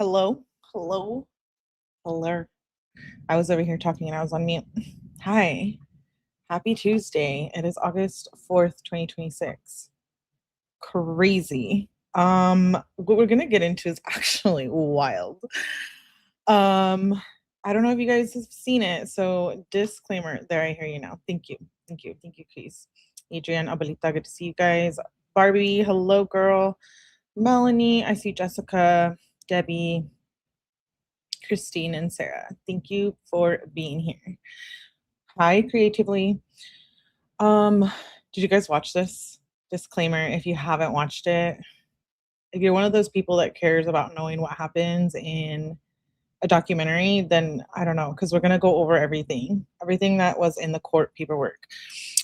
Hello, hello, hello. I was over here talking and I was on mute. Hi, happy Tuesday. It is August 4th, 2026. Crazy. What we're gonna get into is actually wild. Um, I don't know if you guys have seen it. So disclaimer, there I hear you now. Thank you. Thank you, please. Adrian, Abuelita, good to see you guys. Barbie, hello girl. Melanie, I see Jessica, Debbie, Christine, and Sarah. Thank you for being here. Hi, creatively. Um, did you guys watch this? Disclaimer, if you haven't watched it, if you're one of those people that cares about knowing what happens in a documentary, then I don't know, because we're gonna go over everything that was in the court paperwork.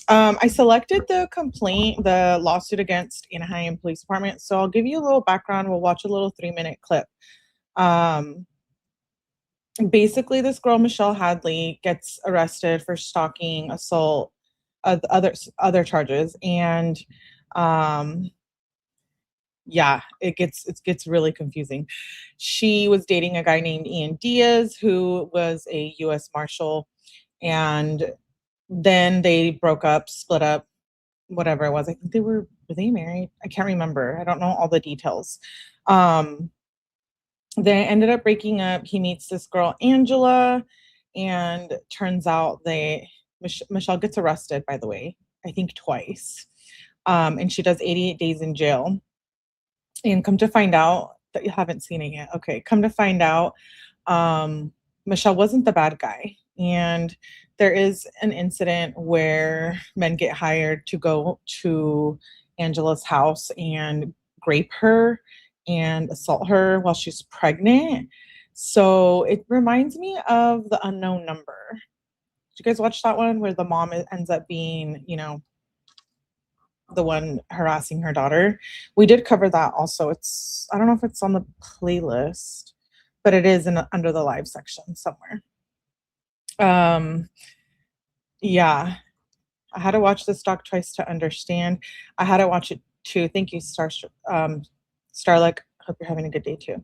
I selected the lawsuit against Anaheim Police Department. So I'll give you a little background. We'll watch a little 3-minute clip. Um, Basically this girl Michelle Hadley gets arrested for stalking, assault, other charges, and um yeah, it gets really confusing. She was dating a guy named Ian Diaz, who was a US Marshal, and then they broke up, split up, whatever it was. I think were they married? I can't remember. I don't know all the details. um they ended up breaking up. He meets this girl, Angela, and turns out Michelle gets arrested, by the way, I think twice. And she does 88 days in jail. And come to find out that you haven't seen it yet. Okay, come to find out, um, Michelle wasn't the bad guy. And there is an incident where men get hired to go to Angela's house and grape her and assault her while she's pregnant. So it reminds me of The Unknown Number. Did you guys watch that one where the mom ends up being, the one harassing her daughter? We did cover that also. I don't know if it's on the playlist, but it is under the live section somewhere. Um, yeah, I had to watch this doc twice to understand. I had to watch it too. Thank you, Starlick. Hope you're having a good day too.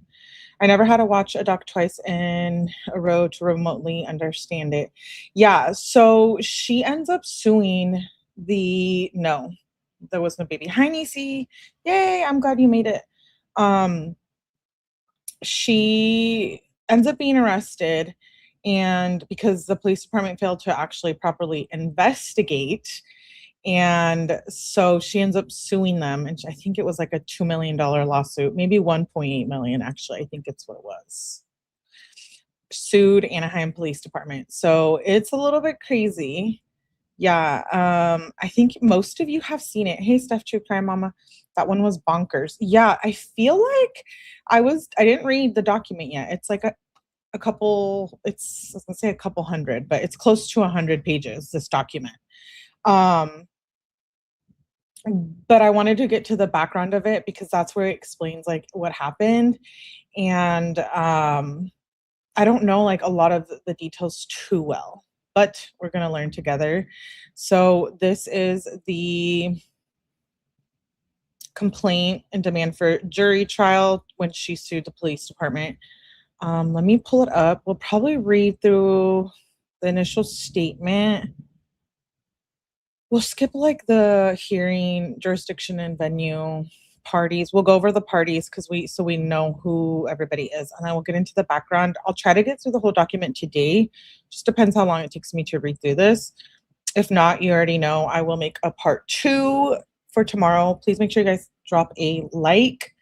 I never had to watch a doc twice in a row to remotely understand it. Yeah, so she ends up suing no, there was no baby. Hi, Nisi. Yay, I'm glad you made it. Um, she ends up being arrested, and because the police department failed to actually properly investigate, and so she ends up suing them, and I think it was like a $2 million lawsuit, maybe 1.8 million actually. I think it's what it was. Sued Anaheim Police Department. So it's a little bit crazy. Yeah, I think most of you have seen it. Hey, Steph True Crime Mama, that one was bonkers. Yeah, I feel like I didn't read the document yet. It's like a couple, I was gonna say a couple hundred, but it's close to 100 pages, this document. Um, but I wanted to get to the background of it because that's where it explains like what happened. And I don't know like a lot of the details too well, but we're going to learn together. So this is the complaint and demand for jury trial when she sued the police department. Let me pull it up. We'll probably read through the initial statement. We'll skip like the hearing, jurisdiction, and venue, parties. We'll go over the parties so we know who everybody is, and then we'll get into the background. I'll try to get through the whole document today. Just depends how long it takes me to read through this. If not, you already know I will make a part 2 for tomorrow. Please make sure you guys drop a like.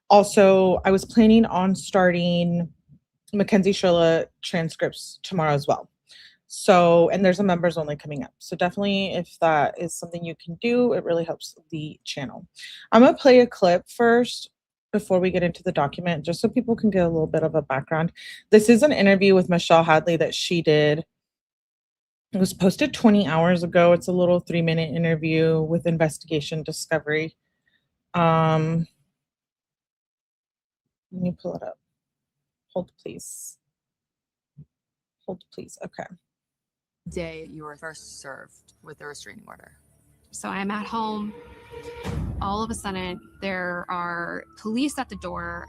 Also, I was planning on starting Mackenzie Sherla transcripts tomorrow as well. So, and there's a members only coming up. So definitely if that is something you can do, it really helps the channel. I'm going to play a clip first before we get into the document, just so people can get a little bit of a background. This is an interview with Michelle Hadley that she did. It was posted 20 hours ago. It's a little 3-minute interview with Investigation Discovery. Let me pull it up. Hold, please. Hold, please. Okay. Day you were first served with a restraining order. So I'm at home. All of a sudden, there are police at the door.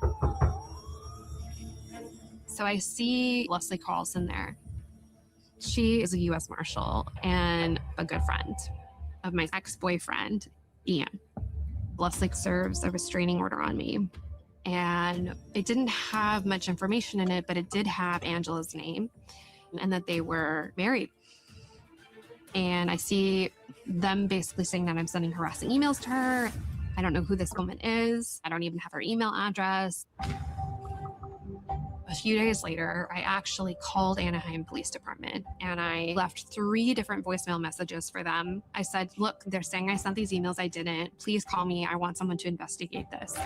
So I see Leslie Carlson there. She is a U.S. Marshal and a good friend of my ex-boyfriend, Ian. Leslie serves a restraining order on me. And it didn't have much information in it, but it did have Angela's name and that they were married. And I see them basically saying that I'm sending harassing emails to her. I don't know who this woman is. I don't even have her email address. A few days later, I actually called Anaheim Police Department and I left 3 different voicemail messages for them. I said, look, they're saying I sent these emails. I didn't. Please call me. I want someone to investigate this.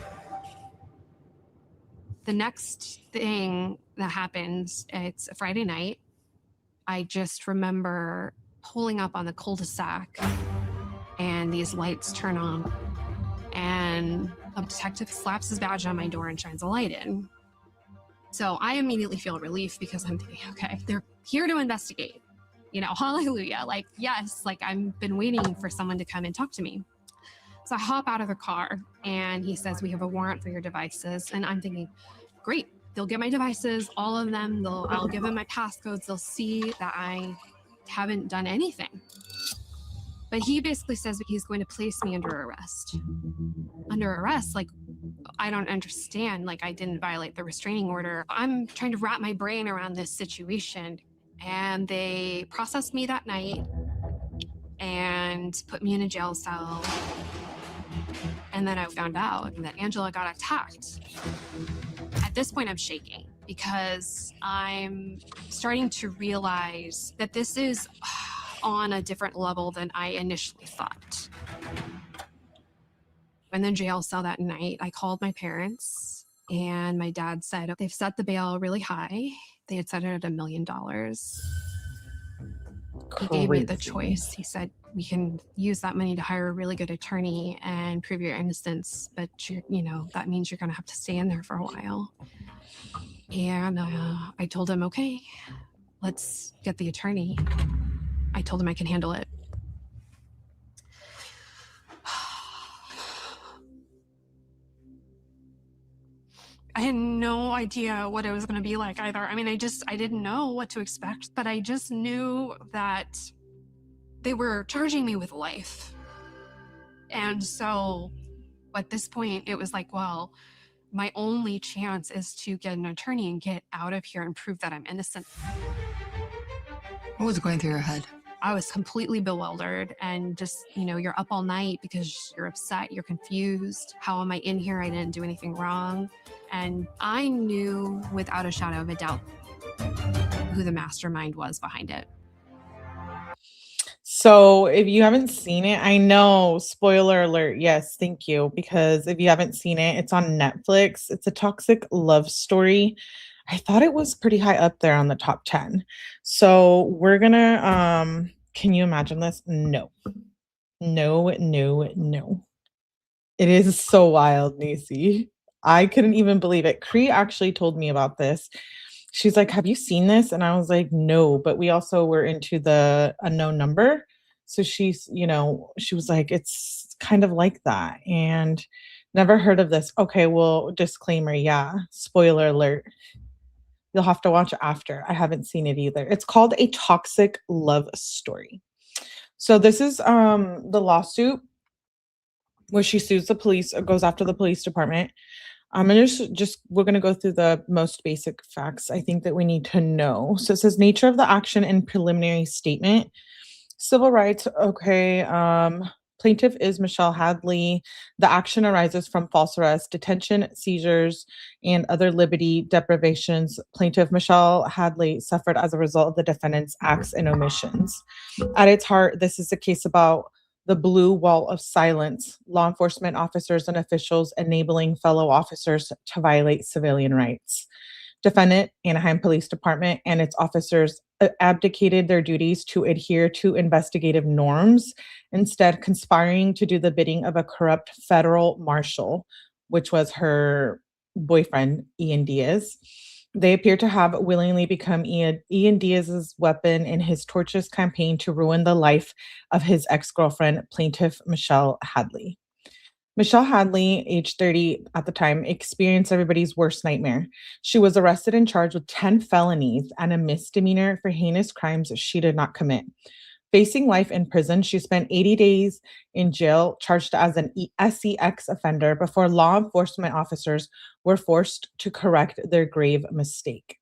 The next thing that happens, it's a Friday night. I just remember pulling up on the cul-de-sac and these lights turn on and a detective slaps his badge on my door and shines a light in. So I immediately feel relief because I'm thinking, okay, they're here to investigate. Hallelujah. Like, yes, like I've been waiting for someone to come and talk to me. So I hop out of the car and he says, we have a warrant for your devices. And I'm thinking, great, they'll get my devices, all of them. I'll give them my passcodes. They'll see that I haven't done anything. But he basically says that he's going to place me under arrest. Under arrest? Like, I don't understand. Like, I didn't violate the restraining order. I'm trying to wrap my brain around this situation. And they processed me that night and put me in a jail cell. And then I found out that Angela got attacked. At this point, I'm shaking because I'm starting to realize that this is on a different level than I initially thought. In the jail cell that night, I called my parents and my dad said, they've set the bail really high. They had set it at $1 million. He gave me the choice. He said, we can use that money to hire a really good attorney and prove your innocence, but that means you're going to have to stay in there for a while. And I told him, okay, let's get the attorney. I told him I can handle it. I had no idea what it was going to be like either. I mean, I didn't know what to expect, but I just knew that they were charging me with life. And so at this point, it was like, well, my only chance is to get an attorney and get out of here and prove that I'm innocent. What was going through your head? I was completely bewildered and just, you're up all night because you're upset, you're confused. How am I in here? I didn't do anything wrong. And I knew without a shadow of a doubt who the mastermind was behind it. So if you haven't seen it, I know, spoiler alert, yes, thank you. Because if you haven't seen it, it's on Netflix. It's a toxic love story. I thought it was pretty high up there on the top 10. So we're gonna, can you imagine this? No. It is so wild, Nacy. I couldn't even believe it. Cree actually told me about this. She's like, have you seen this? And I was like, no, but we also were into the unknown number. So she was like, it's kind of like that. And never heard of this. Okay, well, disclaimer. Yeah. Spoiler alert. You'll have to watch after. I haven't seen it either. It's called A Toxic Love Story. So this is the lawsuit where she sues the police, or goes after the police department. And we're going to go through the most basic facts I think that we need to know. So it says nature of the action and preliminary statement. Civil rights. Okay. Plaintiff is Michelle Hadley. The action arises from false arrest, detention, seizures, and other liberty deprivations plaintiff Michelle Hadley suffered as a result of the defendant's acts and omissions. At its heart, this is a case about the blue wall of silence, law enforcement officers and officials enabling fellow officers to violate civilian rights. Defendant, Anaheim Police Department, and its officers abdicated their duties to adhere to investigative norms, instead conspiring to do the bidding of a corrupt federal marshal, which was her boyfriend, Ian Diaz. They appear to have willingly become Ian Diaz's weapon in his torturous campaign to ruin the life of his ex-girlfriend, plaintiff Michelle Hadley. Michelle Hadley, age 30 at the time, experienced everybody's worst nightmare. She was arrested and charged with 10 felonies and a misdemeanor for heinous crimes she did not commit. Facing life in prison, she spent 80 days in jail, charged as an SEX offender before law enforcement officers were forced to correct their grave mistake.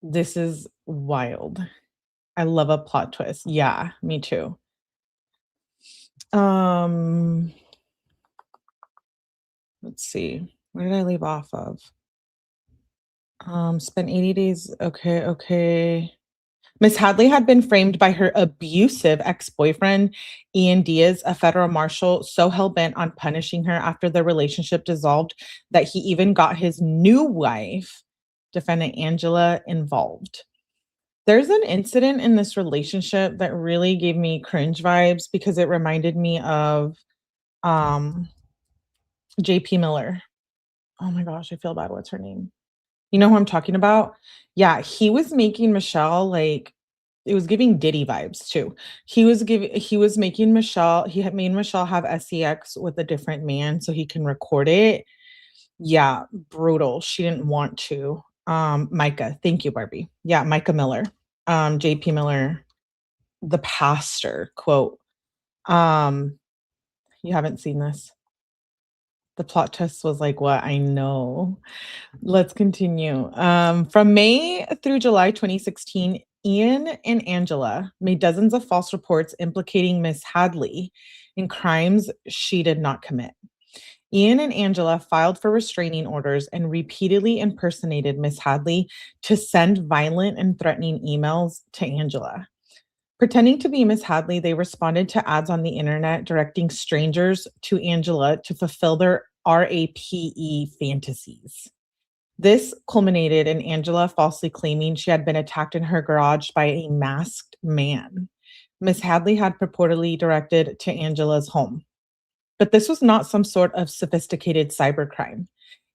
This is wild. I love a plot twist. Yeah, me too. Let's see. Where did I leave off of? Spent 80 days. Okay. Miss Hadley had been framed by her abusive ex-boyfriend, Ian Diaz, a federal marshal, so hell-bent on punishing her after the relationship dissolved that he even got his new wife, defendant Angela, involved. There's an incident in this relationship that really gave me cringe vibes because it reminded me of JP Miller. Oh my gosh, I feel bad. What's her name? You know who I'm talking about? Yeah, he was making Michelle like it was giving Diddy vibes too. He was making Michelle, he had made Michelle have SEX with a different man so he can record it. Yeah, brutal. She didn't want to. Micah, thank you, Barbie. Yeah, Micah Miller. JP Miller, the pastor, quote. You haven't seen this. The plot twist was like, what? I know. Let's continue. From May through July 2016, Ian and Angela made dozens of false reports implicating Miss Hadley in crimes she did not commit. Ian and Angela filed for restraining orders and repeatedly impersonated Miss Hadley to send violent and threatening emails to Angela. Pretending to be Miss Hadley, they responded to ads on the internet directing strangers to Angela to fulfill their RAPE fantasies. This culminated in Angela falsely claiming she had been attacked in her garage by a masked man. Miss Hadley had purportedly directed to Angela's home. But this was not some sort of sophisticated cybercrime.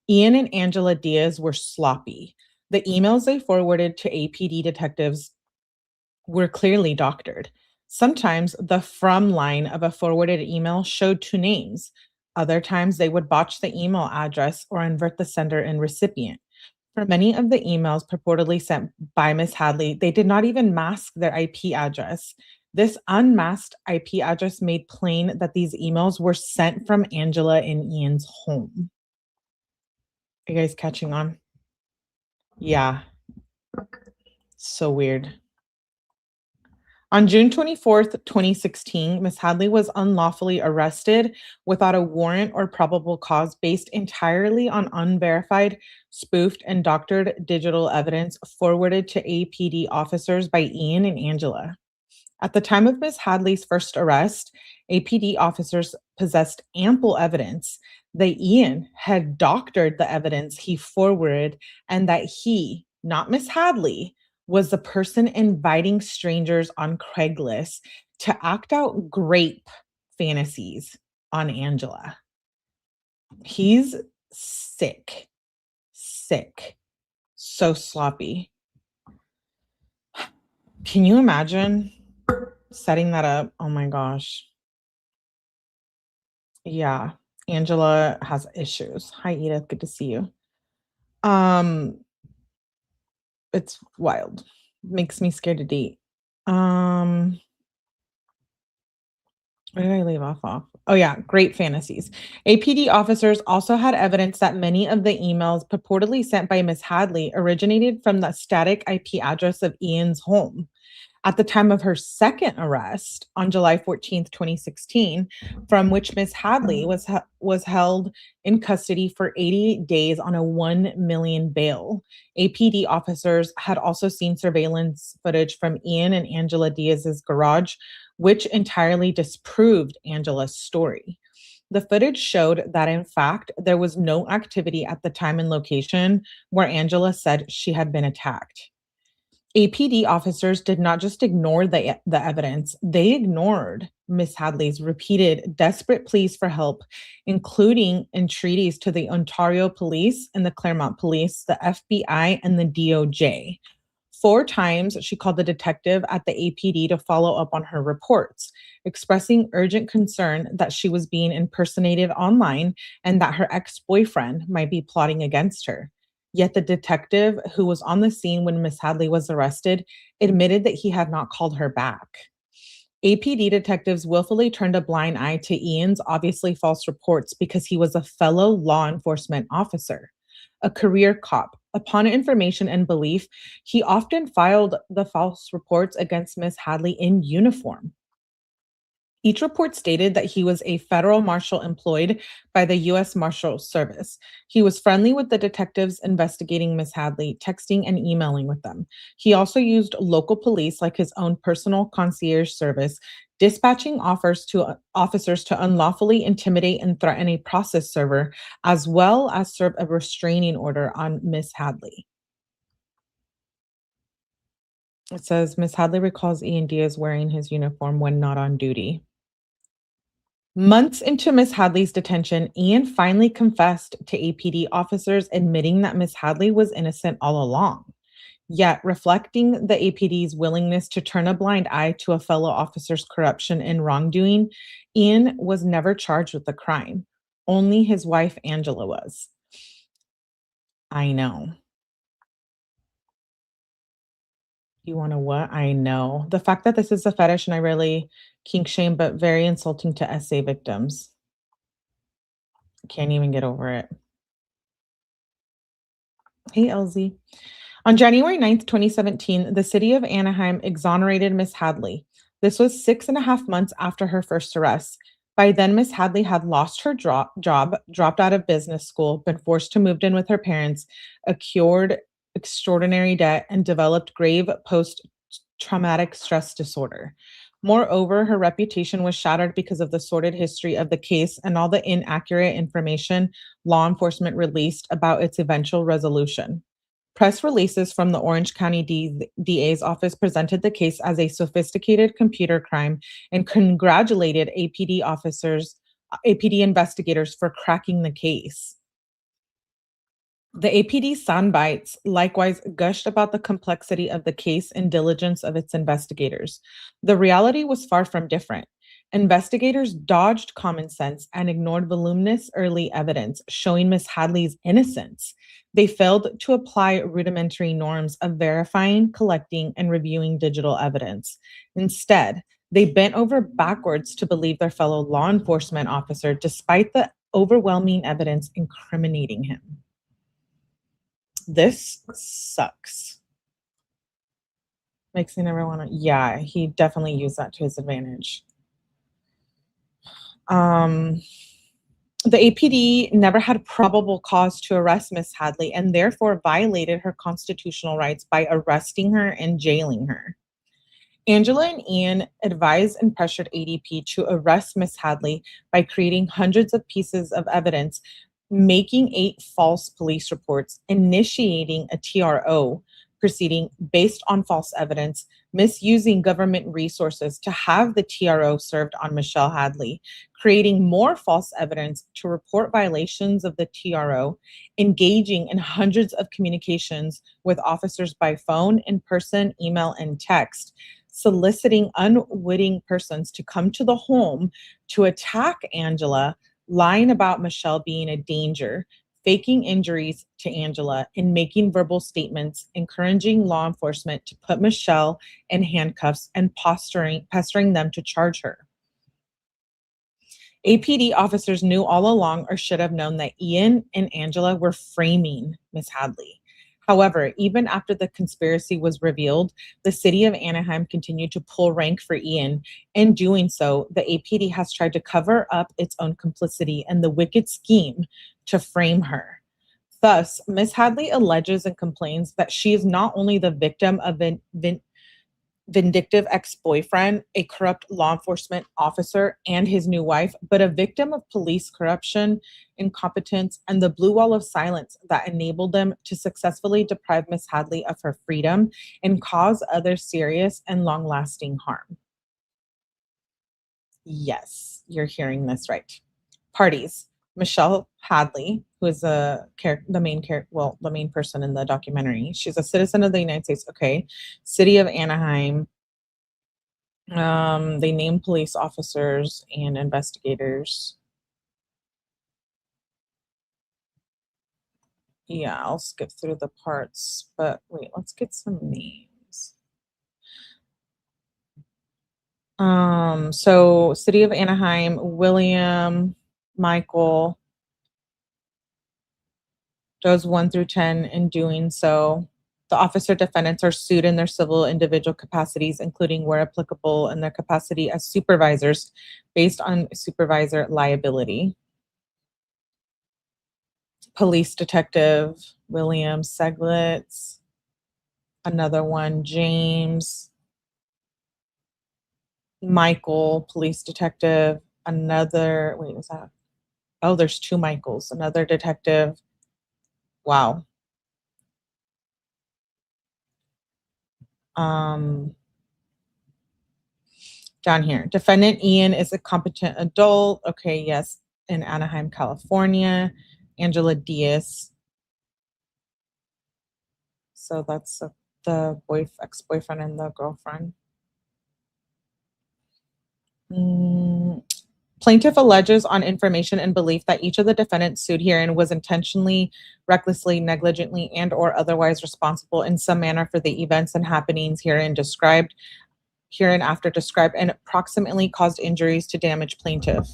Ian and Angela Diaz were sloppy. The emails they forwarded to APD detectives were clearly doctored. Sometimes the from line of a forwarded email showed two names. Other times they would botch the email address or invert the sender and recipient. For many of the emails purportedly sent by Miss Hadley, they did not even mask their IP address. This unmasked IP address made plain that these emails were sent from Angela and Ian's home. Are you guys catching on? Yeah. So weird. On June 24th, 2016, Ms. Hadley was unlawfully arrested without a warrant or probable cause based entirely on unverified, spoofed, and doctored digital evidence forwarded to APD officers by Ian and Angela. At the time of Ms. Hadley's first arrest, APD officers possessed ample evidence that Ian had doctored the evidence he forwarded and that he, not Ms. Hadley, was the person inviting strangers on Craigslist to act out grape fantasies on Angela. He's sick. So sloppy. Can you imagine setting that up? Oh my gosh. Yeah, Angela has issues. Hi, Edith. Good to see you. It's wild. Makes me scared to date. Where did I leave off? Oh yeah, great fantasies. APD officers also had evidence that many of the emails purportedly sent by Miss Hadley originated from the static IP address of Ian's home. At the time of her second arrest on July 14th, 2016, from which Miss Hadley was held in custody for 80 days on a $1 million bail. APD officers had also seen surveillance footage from Ian and Angela Diaz's garage, which entirely disproved Angela's story. The footage showed that, in fact, there was no activity at the time and location where Angela said she had been attacked. APD officers did not just ignore the evidence, they ignored Miss Hadley's repeated desperate pleas for help, including entreaties to the Ontario Police and the Claremont Police, the FBI, and the DOJ. 4 times, she called the detective at the APD to follow up on her reports, expressing urgent concern that she was being impersonated online and that her ex boyfriend might be plotting against her. Yet the detective who was on the scene when Miss Hadley was arrested admitted that he had not called her back. APD detectives willfully turned a blind eye to Ian's obviously false reports because he was a fellow law enforcement officer, a career cop. Upon information and belief, he often filed the false reports against Miss Hadley in uniform. Each report stated that he was a federal marshal employed by the U.S. Marshal Service. He was friendly with the detectives investigating Miss Hadley, texting and emailing with them. He also used local police like his own personal concierge service, dispatching officers to unlawfully intimidate and threaten a process server, as well as serve a restraining order on Miss Hadley. It says Miss Hadley recalls Ian Diaz wearing his uniform when not on duty. Months into Miss Hadley's detention, Ian finally confessed to APD officers, admitting that Miss Hadley was innocent all along. Yet, reflecting the APD's willingness to turn a blind eye to a fellow officer's corruption and wrongdoing, Ian was never charged with the crime. Only his wife, Angela, was. I know. You want to what? I know. The fact that this is a fetish, and I really kink shame, but very insulting to SA victims. Can't even get over it. Hey, LZ. On January 9th, 2017, the city of Anaheim exonerated Miss Hadley. This was 6.5 months after her first arrest. By then, Miss Hadley had lost her job, dropped out of business school, been forced to move in with her parents, accrued extraordinary debt, and developed grave post-traumatic stress disorder. Moreover, her reputation was shattered because of the sordid history of the case and all the inaccurate information law enforcement released about its eventual resolution. Press releases from the Orange County DA's office presented the case as a sophisticated computer crime and congratulated APD investigators for cracking the case. The APD soundbites likewise gushed about the complexity of the case and diligence of its investigators. The reality was far from different. Investigators dodged common sense and ignored voluminous early evidence showing Miss Hadley's innocence. They failed to apply rudimentary norms of verifying, collecting, and reviewing digital evidence. Instead, they bent over backwards to believe their fellow law enforcement officer despite the overwhelming evidence incriminating him. This sucks. Makes me never want to. Yeah, he definitely used that to his advantage. The APD never had probable cause to arrest Miss Hadley and therefore violated her constitutional rights by arresting her and jailing her. Angela and Ian advised and pressured ADP to arrest Miss Hadley by creating hundreds of pieces of evidence, making 8 false police reports, initiating a TRO proceeding based on false evidence, misusing government resources to have the TRO served on Michelle Hadley, creating more false evidence to report violations of the TRO, engaging in hundreds of communications with officers by phone, in person, email, and text, soliciting unwitting persons to come to the home to attack Angela, lying about Michelle being a danger, faking injuries to Angela, and making verbal statements, encouraging law enforcement to put Michelle in handcuffs and pestering them to charge her. APD officers knew all along, or should have known, that Ian and Angela were framing Miss Hadley. However, even after the conspiracy was revealed, the city of Anaheim continued to pull rank for Ian. In doing so, the APD has tried to cover up its own complicity in the wicked scheme to frame her. Thus, Miss Hadley alleges and complains that she is not only the victim of an vindictive ex-boyfriend, a corrupt law enforcement officer, and his new wife, but a victim of police corruption, incompetence, and the blue wall of silence that enabled them to successfully deprive Miss Hadley of her freedom and cause others serious and long-lasting harm. Yes, you're hearing this right. Parties: Michelle Hadley, who is the main person in the documentary. She's a citizen of the United States. Okay. City of Anaheim. They name police officers and investigators. Yeah, I'll skip through the parts, but wait, let's get some names. So City of Anaheim, William, Michael, goes 1 through 10. In doing so, the officer defendants are sued in their civil individual capacities, including where applicable in their capacity as supervisors based on supervisor liability. Police detective, William Seglitz. Another one, James. Michael, police detective. Another, wait, is that? Oh, there's 2 Michaels. Another detective. Wow. Down here, defendant Ian is a competent adult. Okay, yes, in Anaheim, California. Angela Diaz. So that's the ex-boyfriend and the girlfriend. Plaintiff alleges on information and belief that each of the defendants sued herein was intentionally, recklessly, negligently, and or otherwise responsible in some manner for the events and happenings hereinafter described and approximately caused injuries to damage plaintiff.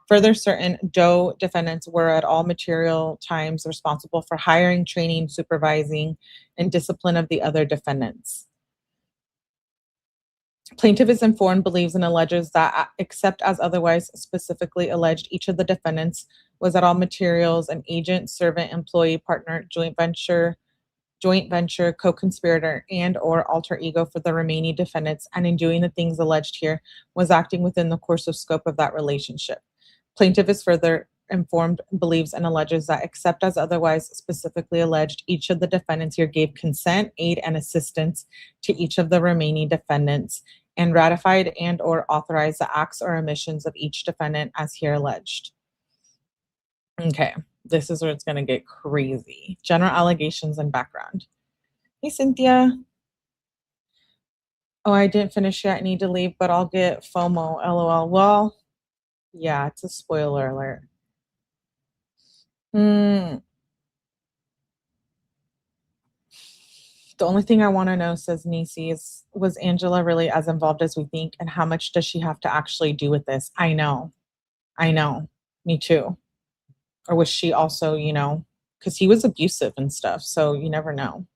Further, certain Doe defendants were at all material times responsible for hiring, training, supervising, and discipline of the other defendants. Plaintiff is informed, believes, and alleges that, except as otherwise specifically alleged, each of the defendants was at all materials an agent, servant, employee, partner, joint venture, co-conspirator, and or alter ego for the remaining defendants, and in doing the things alleged here, was acting within the course of scope of that relationship. Plaintiff is further informed, believes, and alleges that, except as otherwise specifically alleged, each of the defendants here gave consent, aid, and assistance to each of the remaining defendants, and ratified and or authorized the acts or omissions of each defendant as here alleged. Okay, this is where it's going to get crazy. General allegations and background. Hey, Cynthia. Oh, I didn't finish yet. I need to leave, but I'll get FOMO, LOL. Well, yeah, it's a spoiler alert. The only thing I want to know, says Nisi, is was Angela really as involved as we think? And how much does she have to actually do with this? I know. Me too. Or was she also, because he was abusive and stuff. So you never know.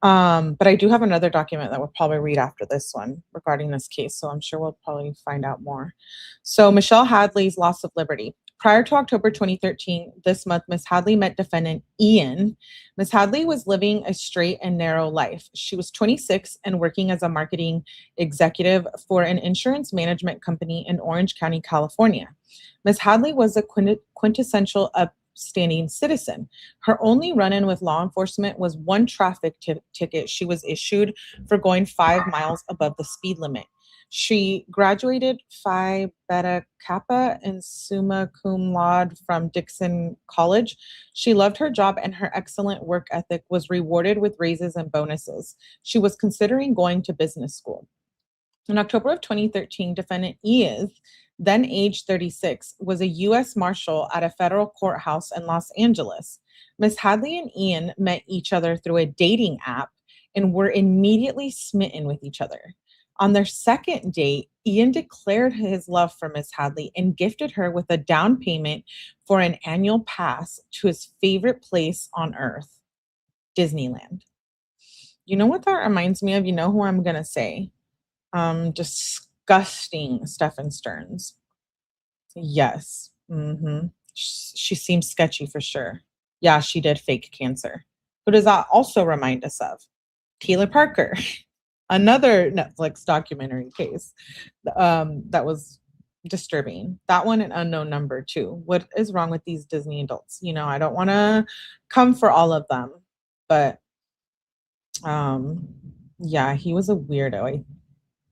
But I do have another document that we'll probably read after this one regarding this case. So I'm sure we'll probably find out more. So Michelle Hadley's loss of liberty. Prior to October 2013, this month, Ms. Hadley met defendant Ian. Ms. Hadley was living a straight and narrow life. She was 26 and working as a marketing executive for an insurance management company in Orange County, California. Ms. Hadley was a quintessential upstanding citizen. Her only run-in with law enforcement was one traffic ticket she was issued for going 5 miles above the speed limit. She graduated Phi Beta Kappa and summa cum laude from Dixon College. She loved her job, and her excellent work ethic was rewarded with raises and bonuses. She was considering going to business school. In October of 2013, defendant Ian, then age 36, was a U.S. Marshal at a federal courthouse in Los Angeles. Ms. Hadley and Ian met each other through a dating app and were immediately smitten with each other. On their second date, Ian declared his love for Ms. Hadley and gifted her with a down payment for an annual pass to his favorite place on earth, Disneyland. You know what that reminds me of? You know who I'm going to say? Disgusting Stephen Stearns. Yes. She seems sketchy for sure. Yeah, she did fake cancer. Who does that also remind us of? Taylor Parker. Another Netflix documentary case that was disturbing. That one, an unknown number too. What is wrong with these Disney adults? I don't want to come for all of them, but yeah, he was a weirdo.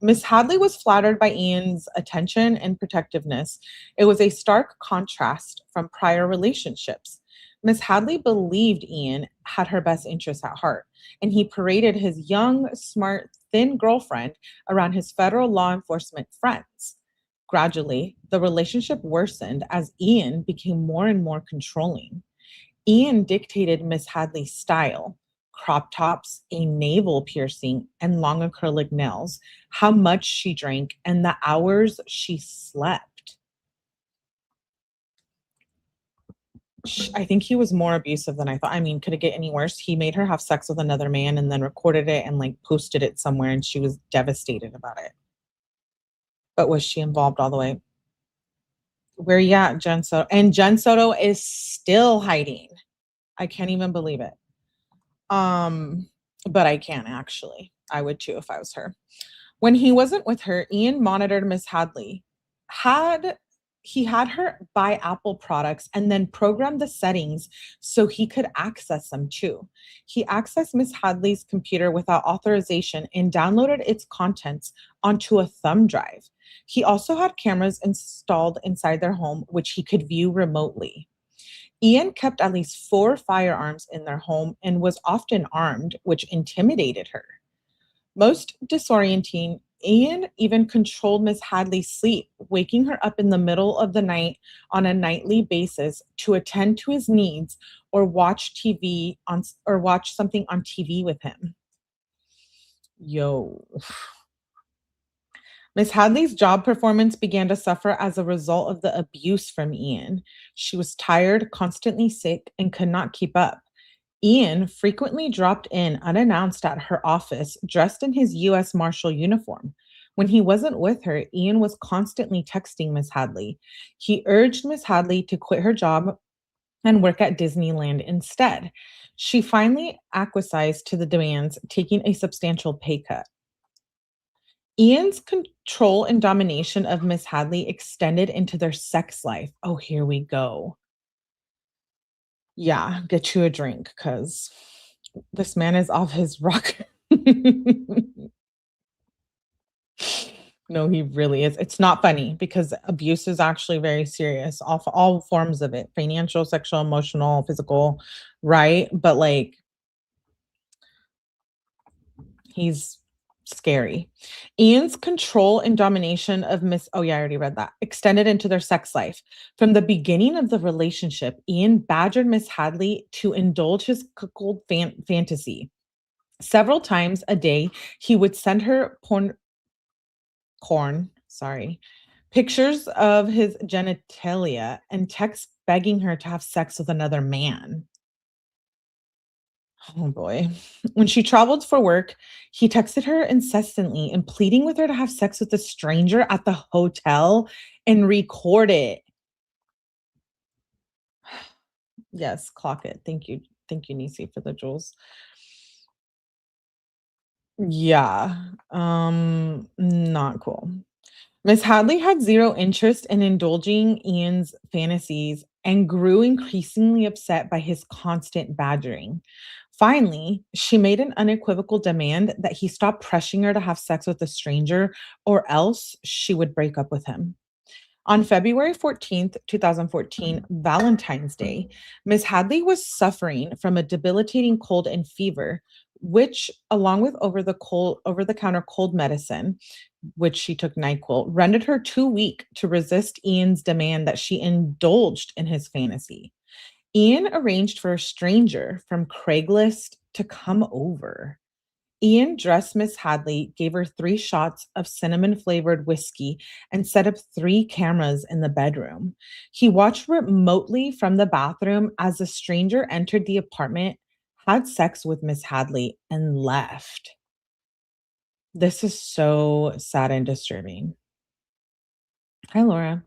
Miss Hadley was flattered by Ian's attention and protectiveness. It was a stark contrast from prior relationships. Miss Hadley believed Ian had her best interests at heart, and he paraded his young, smart, thin girlfriend around his federal law enforcement friends. Gradually, the relationship worsened as Ian became more and more controlling. Ian dictated Miss Hadley's style, crop tops, a navel piercing, and long acrylic nails, how much she drank, and the hours she slept. I think he was more abusive than I thought. I mean, could it get any worse? He made her have sex with another man and then recorded it and like posted it somewhere, and she was devastated about it. But was she involved all the way? Where you at, Jen Soto? And Jen Soto is still hiding. I can't even believe it. But I can actually. I would too if I was her. When he wasn't with her, Ian monitored Miss Hadley. He had her buy Apple products and then programmed the settings so he could access them too. He accessed Miss Hadley's computer without authorization and downloaded its contents onto a thumb drive. He also had cameras installed inside their home, which he could view remotely. Ian kept at least 4 firearms in their home and was often armed, which intimidated her. Most disorienting, Ian even controlled Miss Hadley's sleep, waking her up in the middle of the night on a nightly basis to attend to his needs or watch something on TV with him. Yo. Miss Hadley's job performance began to suffer as a result of the abuse from Ian. She was tired, constantly sick, and could not keep up. Ian frequently dropped in unannounced at her office, dressed in his U.S. Marshal uniform. When he wasn't with her, Ian was constantly texting Miss Hadley. He urged Miss Hadley to quit her job and work at Disneyland instead. She finally acquiesced to the demands, taking a substantial pay cut. Ian's control and domination of Miss Hadley extended into their sex life. Oh, here we go. Yeah, get you a drink because this man is off his rock. No, he really is. It's not funny because abuse is actually very serious, all forms of it, financial, sexual, emotional, physical, right? But like, he's scary. Ian's control and domination of oh yeah, I already read that, extended into their sex life. From the beginning of the relationship, Ian badgered Miss Hadley to indulge his cuckold fantasy. Several times a day, he would send her pictures of his genitalia and texts begging her to have sex with another man. Oh boy. When she traveled for work, he texted her incessantly and pleading with her to have sex with a stranger at the hotel and record it. Yes, clock it. Thank you. Thank you, Nisi, for the jewels. Yeah. Not cool. Miss Hadley had zero interest in indulging Ian's fantasies and grew increasingly upset by his constant badgering. Finally, she made an unequivocal demand that he stop pressuring her to have sex with a stranger or else she would break up with him. On February 14th, 2014, Valentine's Day, Miss Hadley was suffering from a debilitating cold and fever, which, along with over-the-counter cold medicine, which she took NyQuil, rendered her too weak to resist Ian's demand that she indulged in his fantasy. Ian arranged for a stranger from Craigslist to come over. Ian dressed Miss Hadley, gave her 3 shots of cinnamon-flavored whiskey, and set up 3 cameras in the bedroom. He watched remotely from the bathroom as the stranger entered the apartment, had sex with Miss Hadley, and left. This is so sad and disturbing. Hi, Laura.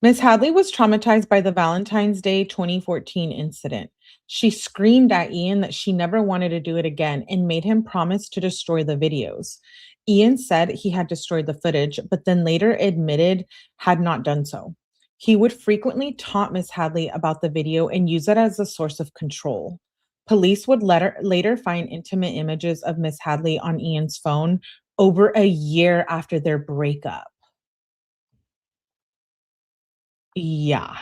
Miss Hadley was traumatized by the Valentine's Day 2014 incident. She screamed at Ian that she never wanted to do it again and made him promise to destroy the videos. Ian said he had destroyed the footage, but then later admitted had not done so. He would frequently taunt Miss Hadley about the video and use it as a source of control. Police would later find intimate images of Miss Hadley on Ian's phone over a year after their breakup. Yeah.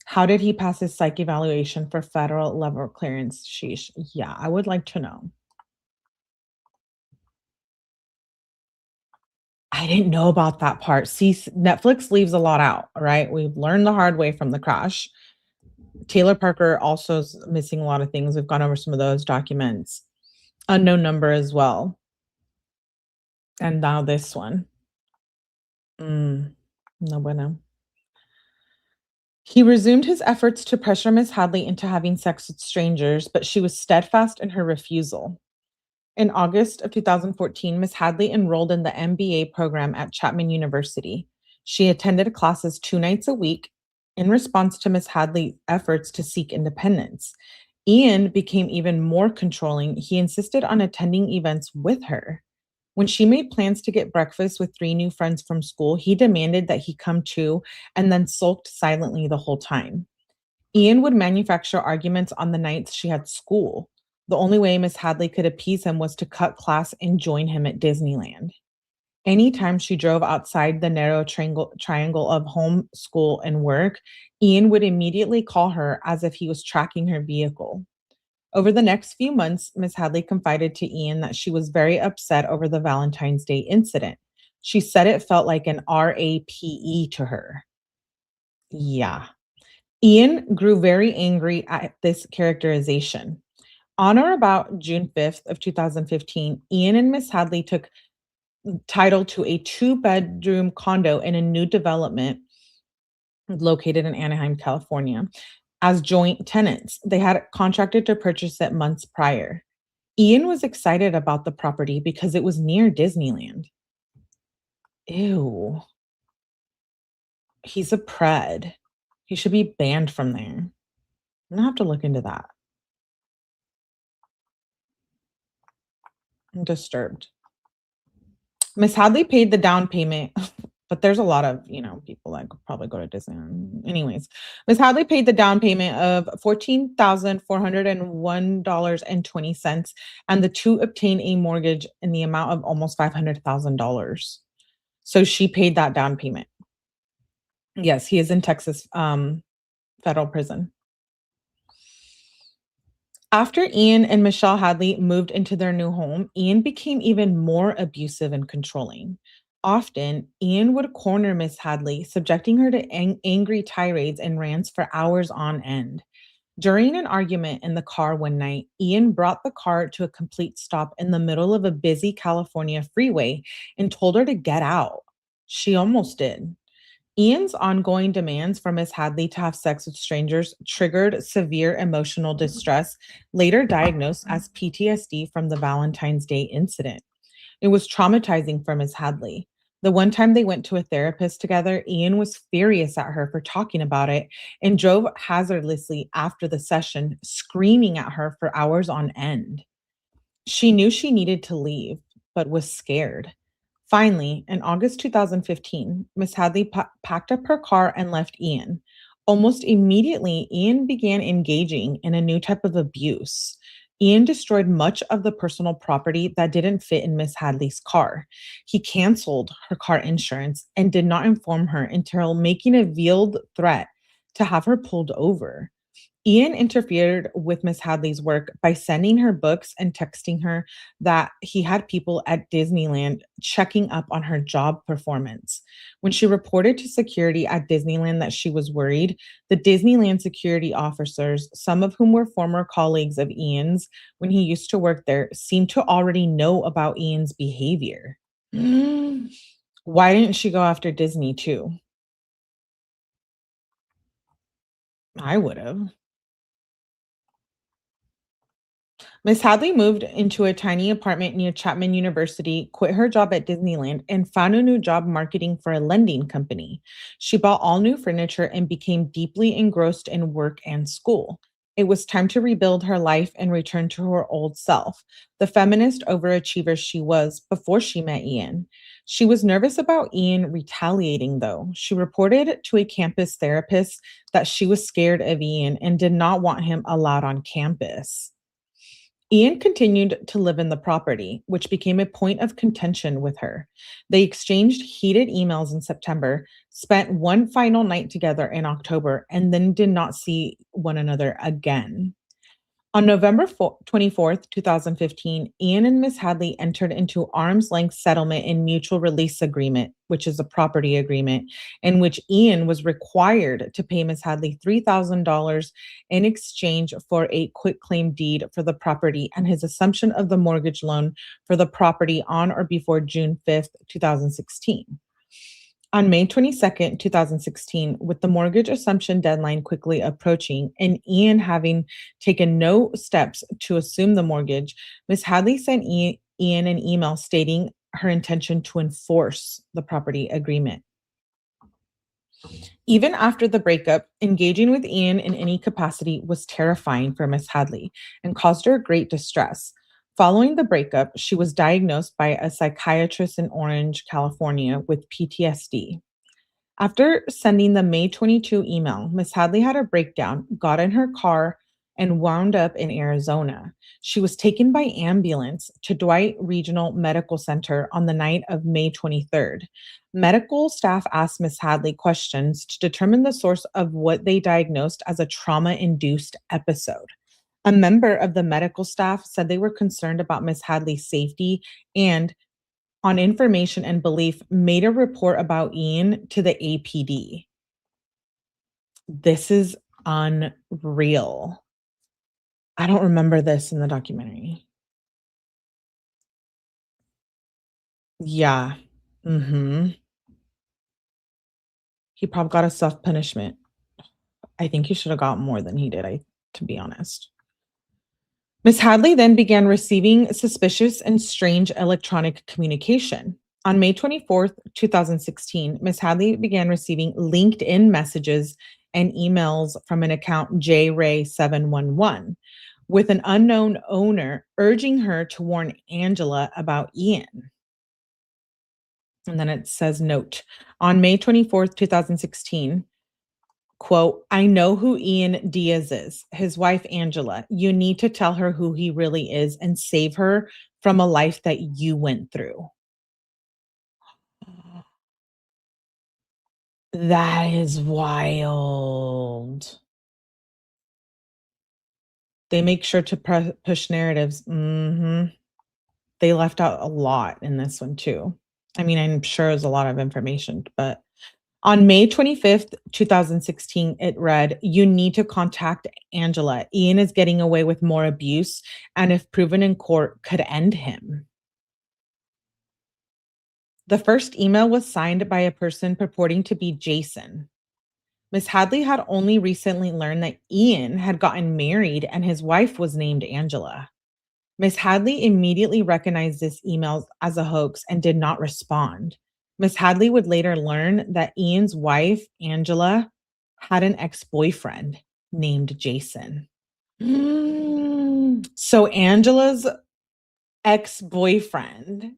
How did he pass his psych evaluation for federal level clearance? Sheesh. Yeah, I would like to know. I didn't know about that part. See, Netflix leaves a lot out, right? We've learned the hard way from the crash. Taylor Parker also is missing a lot of things. We've gone over some of those documents. Unknown number as well. And now this one. No bueno. He resumed his efforts to pressure Miss Hadley into having sex with strangers, but she was steadfast in her refusal. In August of 2014, Miss Hadley enrolled in the MBA program at Chapman University. She attended classes 2 nights a week in response to Miss Hadley's efforts to seek independence. Ian became even more controlling. He insisted on attending events with her. When she made plans to get breakfast with 3 new friends from school, he demanded that he come too and then sulked silently the whole time. Ian would manufacture arguments on the nights she had school. The only way Miss Hadley could appease him was to cut class and join him at Disneyland. Anytime she drove outside the narrow triangle of home, school, and work, Ian would immediately call her as if he was tracking her vehicle. Over the next few months, Miss Hadley confided to Ian that she was very upset over the Valentine's Day incident. She said it felt like an RAPE to her. Yeah. Ian grew very angry at this characterization. On or about June 5th of 2015, Ian and Miss Hadley took title to a 2-bedroom condo in a new development located in Anaheim, California, as joint tenants. They had contracted to purchase it months prior. Ian was excited about the property because it was near Disneyland. Ew. He's a pred. He should be banned from there. I'm gonna have to look into that. I'm disturbed. Miss Hadley paid the down payment, but there's a lot of, people that could probably go to Disneyland. Anyways, Miss Hadley paid the down payment of $14,401.20, and the two obtained a mortgage in the amount of almost $500,000. So she paid that down payment. Yes, he is in Texas federal prison. After Ian and Michelle Hadley moved into their new home, Ian became even more abusive and controlling. Often, Ian would corner Miss Hadley, subjecting her to angry tirades and rants for hours on end. During an argument in the car one night, Ian brought the car to a complete stop in the middle of a busy California freeway and told her to get out. She almost did. Ian's ongoing demands for Miss Hadley to have sex with strangers triggered severe emotional distress, later diagnosed as PTSD from the Valentine's Day incident. It was traumatizing for Miss Hadley. The one time they went to a therapist together, Ian was furious at her for talking about it and drove hazardously after the session, screaming at her for hours on end. She knew she needed to leave, but was scared. Finally, in August 2015, Miss Hadley packed up her car and left Ian. Almost immediately, Ian began engaging in a new type of abuse. Ian destroyed much of the personal property that didn't fit in Miss Hadley's car. He canceled her car insurance and did not inform her until making a veiled threat to have her pulled over. Ian interfered with Miss Hadley's work by sending her books and texting her that he had people at Disneyland checking up on her job performance. When she reported to security at Disneyland that she was worried, the Disneyland security officers, some of whom were former colleagues of Ian's when he used to work there, seemed to already know about Ian's behavior. Why didn't she go after Disney too? I would have. Miss Hadley moved into a tiny apartment near Chapman University, quit her job at Disneyland, and found a new job marketing for a lending company. She bought all new furniture and became deeply engrossed in work and school. It was time to rebuild her life and return to her old self, the feminist overachiever she was before she met Ian. She was nervous about Ian retaliating, though. She reported to a campus therapist that she was scared of Ian and did not want him allowed on campus. Ian continued to live in the property, which became a point of contention with her. They exchanged heated emails in September, spent one final night together in October, and then did not see one another again. On November 24th, 2015, Ian and Miss Hadley entered into arm's length settlement and mutual release agreement, which is a property agreement, in which Ian was required to pay Miss Hadley $3,000 in exchange for a quitclaim deed for the property and his assumption of the mortgage loan for the property on or before June 5th, 2016. On May 22nd, 2016, with the mortgage assumption deadline quickly approaching and Ian having taken no steps to assume the mortgage, Ms. Hadley sent Ian an email stating her intention to enforce the property agreement. Even after the breakup, engaging with Ian in any capacity was terrifying for Ms. Hadley and caused her great distress. Following the breakup, she was diagnosed by a psychiatrist in Orange, California, with PTSD. After sending the May 22 email, Ms. Hadley had a breakdown, got in her car, and wound up in Arizona. She was taken by ambulance to Dwight Regional Medical Center on the night of May 23rd. Medical staff asked Ms. Hadley questions to determine the source of what they diagnosed as a trauma-induced episode. A member of the medical staff said they were concerned about Ms. Hadley's safety and, on information and belief, made a report about Ian to the APD. This is unreal. I don't remember this in the documentary. Yeah. He probably got a self-punishment. I think he should have got more than he did, to be honest. Ms. Hadley then began receiving suspicious and strange electronic communication. On May 24th, 2016, Ms. Hadley began receiving LinkedIn messages and emails from an account JRay711 with an unknown owner urging her to warn Angela about Ian. And then it says, note, on May 24th, 2016, quote, I know who Ian Diaz is, his wife, Angela. You need to tell her who he really is and save her from a life that you went through. That is wild. They make sure to push narratives. They left out a lot in this one too. I mean, I'm sure there's a lot of information, but on May 25th, 2016, it read, you need to contact Angela. Ian is getting away with more abuse, and if proven in court, could end him. The first email was signed by a person purporting to be Jason. Miss Hadley had only recently learned that Ian had gotten married and his wife was named Angela. Miss Hadley immediately recognized this email as a hoax and did not respond. Miss Hadley would later learn that Ian's wife, Angela, had an ex-boyfriend named Jason. So Angela's ex-boyfriend,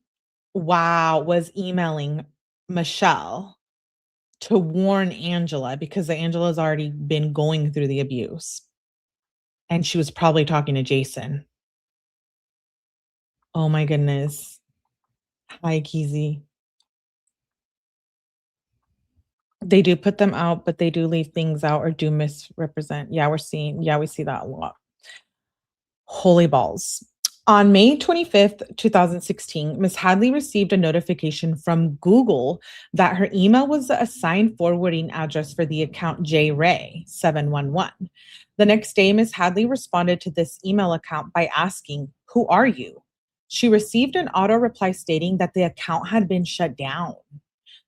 was emailing Michelle to warn Angela because Angela's already been going through the abuse. And she was probably talking to Jason. Oh my goodness. Hi, Keezy. They do put them out, but they do leave things out or do misrepresent. We see that a lot. Holy balls. On May 25th, 2016, Ms. Hadley received a notification from Google that her email was the assigned forwarding address for the account JRay711. The next day, Ms. Hadley responded to this email account by asking, who are you? She received an auto reply stating that the account had been shut down.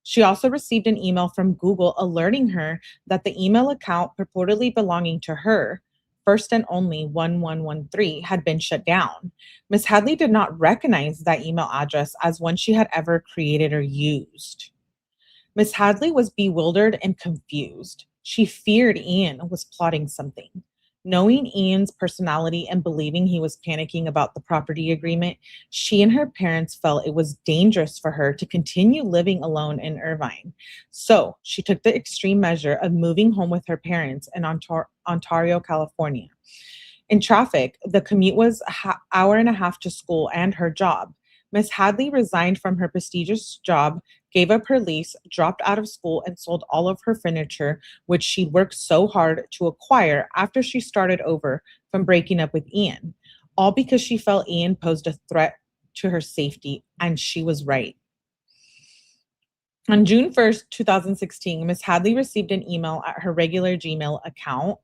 She also received an email from Google alerting her that the email account purportedly belonging to her, First and Only 1113, had been shut down. Ms. Hadley did not recognize that email address as one she had ever created or used. Ms. Hadley was bewildered and confused. She feared Ian was plotting something. Knowing Ian's personality and believing he was panicking about the property agreement, she and her parents felt it was dangerous for her to continue living alone in Irvine. So she took the extreme measure of moving home with her parents in Ontario, California. In traffic, the commute was hour and a half to school and her job. Miss Hadley resigned from her prestigious job, gave up her lease, dropped out of school, and sold all of her furniture, which she worked so hard to acquire after she started over from breaking up with Ian, all because she felt Ian posed a threat to her safety, and she was right. On June 1st, 2016, Miss Hadley received an email at her regular Gmail account,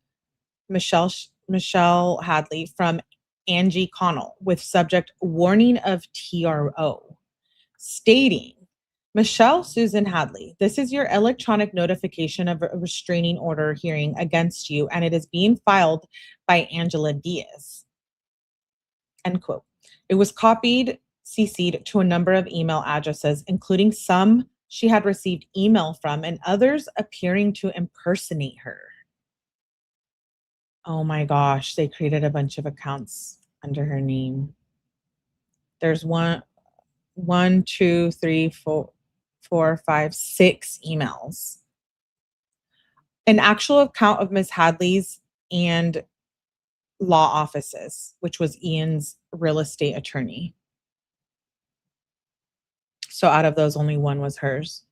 Michelle Hadley, from Angie Connell with subject warning of TRO, stating, Michelle Susan Hadley, this is your electronic notification of a restraining order hearing against you, and it is being filed by Angela Diaz. End quote. It was CC'd to a number of email addresses, including some she had received email from and others appearing to impersonate her. Oh my gosh, they created a bunch of accounts under her name. There's one, two, three, four, five, 6 emails. An actual account of Miss Hadley's and law offices, which was Ian's real estate attorney. So out of those, only one was hers.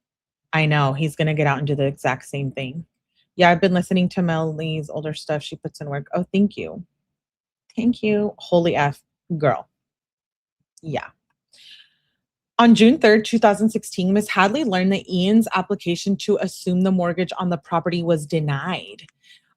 I know, he's going to get out and do the exact same thing. Yeah, I've been listening to Melly's older stuff. She puts in work. Oh, thank you. Thank you. Holy F, girl. Yeah. On June 3rd, 2016, Ms. Hadley learned that Ian's application to assume the mortgage on the property was denied.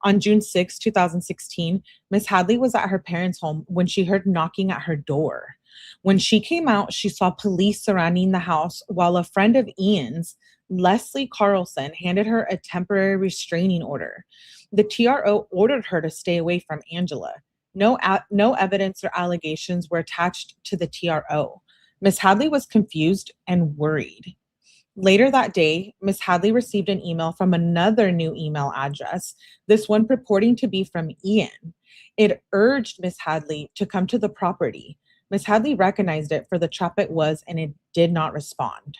On June 6, 2016, Ms. Hadley was at her parents' home when she heard knocking at her door. When she came out, she saw police surrounding the house while a friend of Ian's, Leslie Carlson, handed her a temporary restraining order. The TRO ordered her to stay away from Angela. No evidence or allegations were attached to the TRO. Ms. Hadley was confused and worried. Later that day, Ms. Hadley received an email from another new email address, this one purporting to be from Ian. It urged Ms. Hadley to come to the property. Ms. Hadley recognized it for the trap it was, and it did not respond.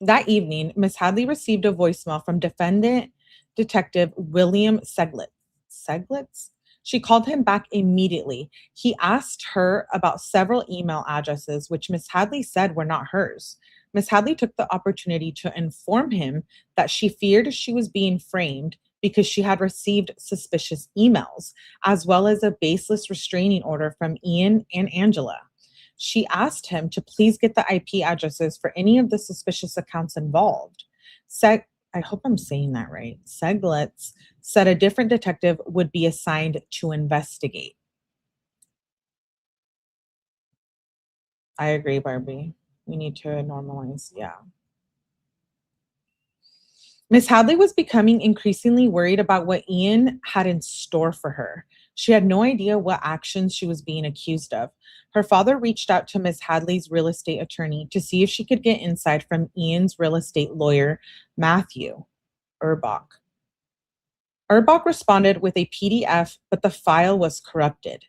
That evening, Ms. Hadley received a voicemail from defendant detective William Seglitz? She called him back immediately. He asked her about several email addresses, which Ms. Hadley said were not hers. Ms. Hadley took the opportunity to inform him that she feared she was being framed because she had received suspicious emails, as well as a baseless restraining order from Ian and Angela. She asked him to please get the IP addresses for any of the suspicious accounts involved. I hope I'm saying that right. Seglitz said a different detective would be assigned to investigate. I agree, Barbie. We need to normalize, yeah. Ms. Hadley was becoming increasingly worried about what Ian had in store for her. She had no idea what actions she was being accused of. Her father reached out to Ms. Hadley's real estate attorney to see if she could get insight from Ian's real estate lawyer, Matthew Urbach. Urbach responded with a PDF, but the file was corrupted.